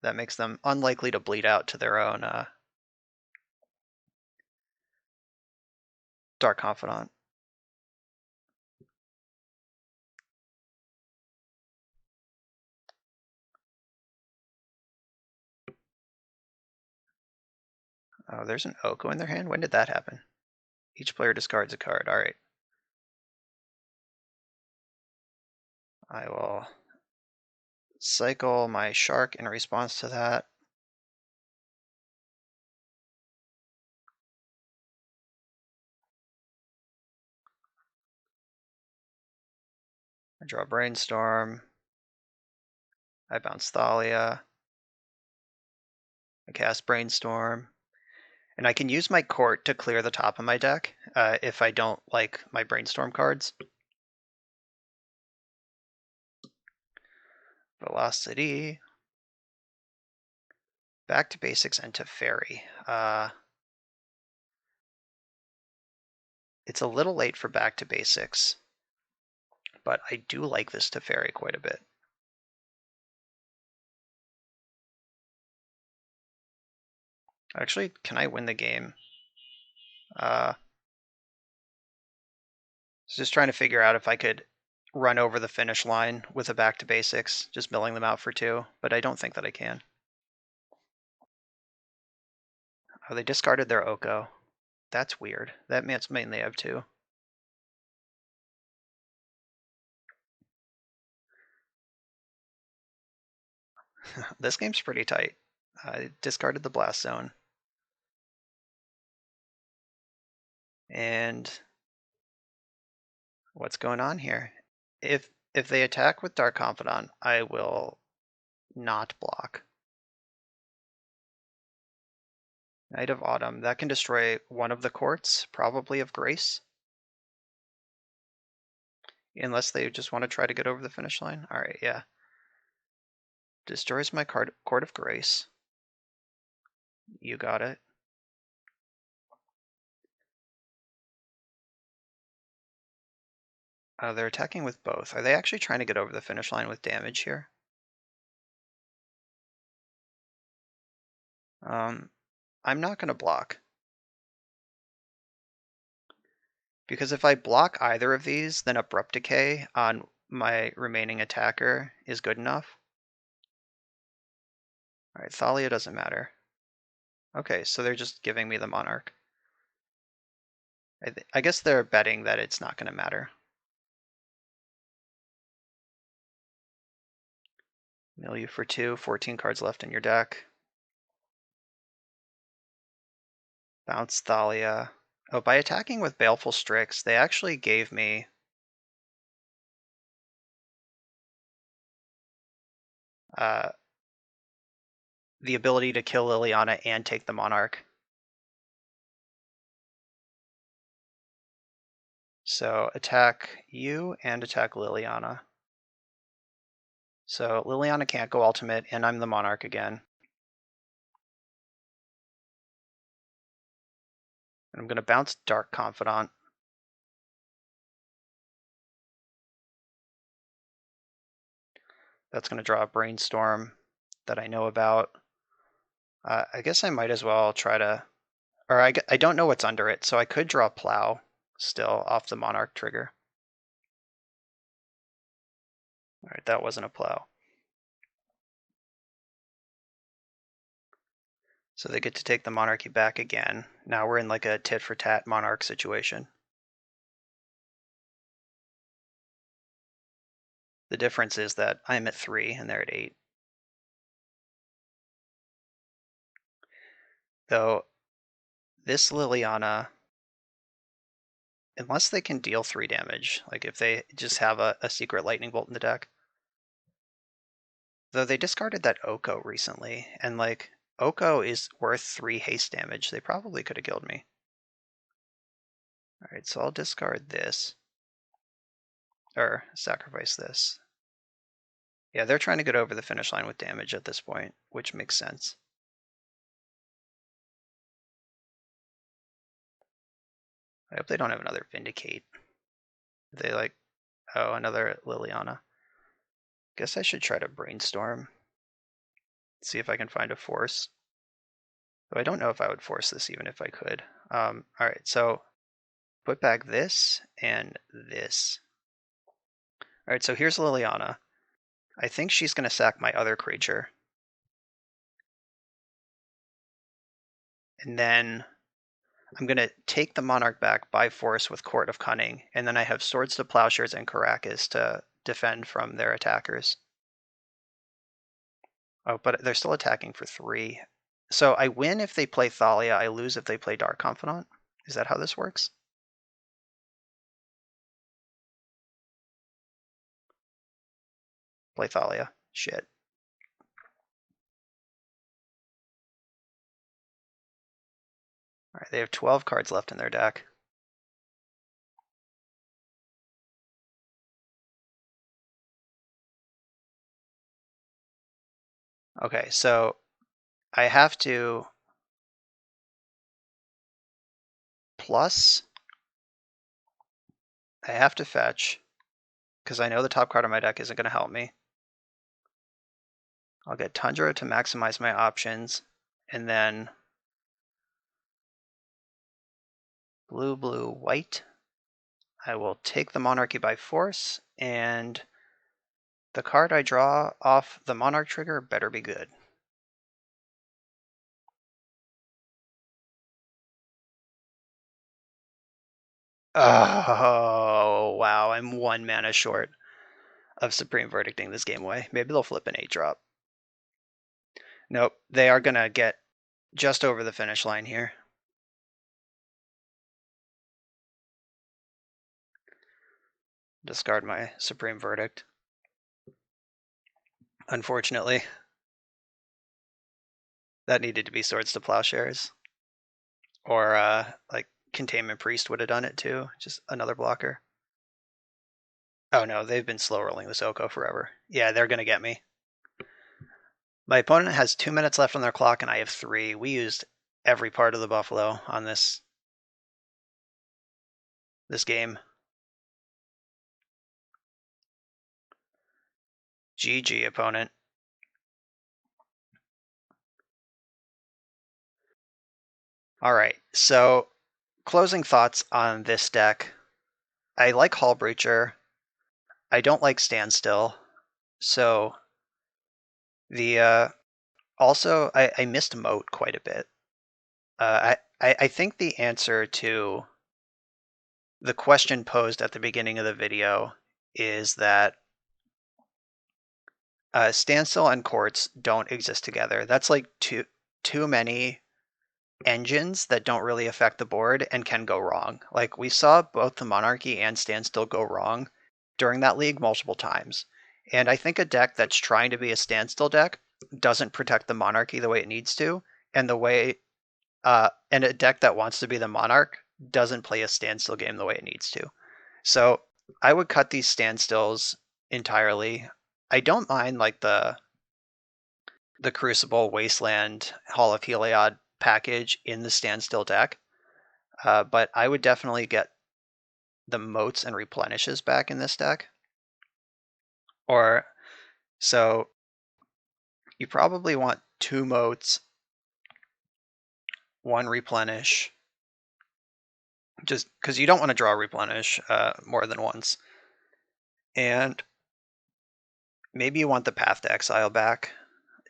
That makes them unlikely to bleed out to their own Dark Confidant. Oh, there's an Oko in their hand? When did that happen? Each player discards a card. Alright. I will cycle my Shark in response to that. I draw Brainstorm. I bounce Thalia. I cast Brainstorm. And I can use my court to clear the top of my deck if I don't like my Brainstorm cards. Velocity. Back to basics and to fairy. It's a little late for back to basics, but I do like this to fairy quite a bit. Actually, can I win the game? Just trying to figure out if I could run over the finish line with a back to basics, just milling them out for 2, but I don't think that I can. Oh, they discarded their Oko. That's weird. That means they have 2. This game's pretty tight. I discarded the Blast Zone. And what's going on here? If they attack with Dark Confidant, I will not block. Knight of Autumn. That can destroy one of the courts, probably of Grace. Unless they just want to try to get over the finish line. Alright, yeah. Destroys my Court of Grace. You got it. Oh, they're attacking with both. Are they actually trying to get over the finish line with damage here? I'm not going to block. Because if I block either of these, then Abrupt Decay on my remaining attacker is good enough. Alright, Thalia doesn't matter. Okay, so they're just giving me the Monarch. I guess they're betting that it's not going to matter. Mill you for 2, 14 cards left in your deck. Bounce Thalia. Oh, by attacking with Baleful Strix, they actually gave me the ability to kill Liliana and take the Monarch. So attack you and attack Liliana. So Liliana can't go ultimate, and I'm the Monarch again. And I'm going to bounce Dark Confidant. That's going to draw a Brainstorm that I know about. I guess I might as well try to... Or I don't know what's under it, so I could draw Plow still off the Monarch trigger. Alright, that wasn't a Plow. So they get to take the Monarchy back again. Now we're in like a tit-for-tat Monarch situation. The difference is that I'm at 3 and they're at 8. Though this Liliana, unless they can deal 3 damage, like if they just have a secret lightning bolt in the deck. Though they discarded that Oko recently, and like Oko is worth 3 haste damage. They probably could have killed me. Alright, so I'll discard this. Or sacrifice this. Yeah, they're trying to get over the finish line with damage at this point, which makes sense. I hope they don't have another Vindicate. They like, oh, another Liliana. Guess I should try to Brainstorm. See if I can find a force. Though I don't know if I would force this even if I could. Alright, so put back this and this. Alright, so here's Liliana. I think she's going to sack my other creature. And then I'm going to take the Monarch back by force with Court of Cunning, and then I have Swords to Plowshares and Caracas to defend from their attackers. Oh, but they're still attacking for 3. So I win if they play Thalia, I lose if they play Dark Confidant? Is that how this works? Play Thalia. Shit. Alright, they have 12 cards left in their deck. Okay, so I have to plus, I have to fetch, because I know the top card of my deck isn't going to help me. I'll get Tundra to maximize my options, and then blue, blue, white. I will take the Monarchy by force, and the card I draw off the Monarch trigger better be good. Oh, wow, I'm 1 mana short of Supreme Verdicting this game away. Maybe they'll flip an 8-drop. Nope, they are going to get just over the finish line here. Discard my Supreme Verdict. Unfortunately, that needed to be Swords to Plowshares. Or, like, Containment Priest would have done it too. Just another blocker. Oh no, they've been slow rolling this Oko forever. Yeah, they're going to get me. My opponent has 2 minutes left on their clock, and I have 3. We used every part of the Buffalo on this game. GG, opponent. Alright, so closing thoughts on this deck. I like Hull Breacher. I don't like Standstill. So the also I missed Moat quite a bit. I think the answer to the question posed at the beginning of the video is that Standstill and Quartz don't exist together. That's like too many engines that don't really affect the board and can go wrong. Like, we saw both the Monarchy and Standstill go wrong during that league multiple times. And I think a deck that's trying to be a Standstill deck doesn't protect the Monarchy the way it needs to, and and a deck that wants to be the Monarch doesn't play a Standstill game the way it needs to. So I would cut these Standstills entirely. I don't mind like the Crucible, Wasteland, Hall of Heliod package in the Standstill deck, but I would definitely get the Moats and Replenishes back in this deck. Or, so you probably want 2 Moats, 1 Replenish, just because you don't want to draw Replenish more than once. And maybe you want the Path to Exile back,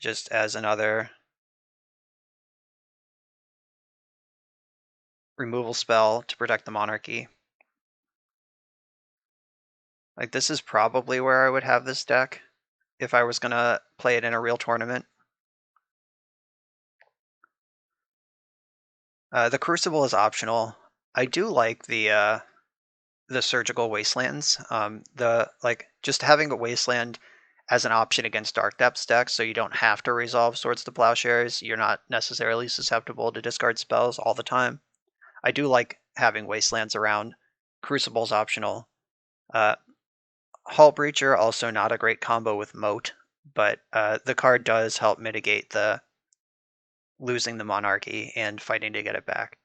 just as another removal spell to protect the Monarchy. Like, this is probably where I would have this deck if I was going to play it in a real tournament. The Crucible is optional. I do like the Surgical Wastelands. Just having a Wasteland as an option against Dark Depths decks, so you don't have to resolve Swords to Plowshares. You're not necessarily susceptible to discard spells all the time. I do like having Wastelands around. Crucible's optional. Hull Breacher, also not a great combo with Moat, but the card does help mitigate the losing the Monarchy and fighting to get it back.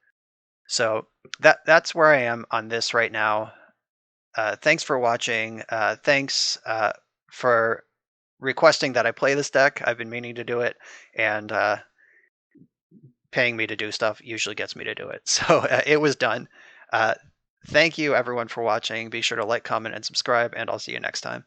So that's where I am on this right now. Thanks for watching. Thanks for requesting that I play this deck. I've been meaning to do it, and paying me to do stuff usually gets me to do it. So it was done. Thank you everyone for watching. Be sure to like, comment, and subscribe, and I'll see you next time.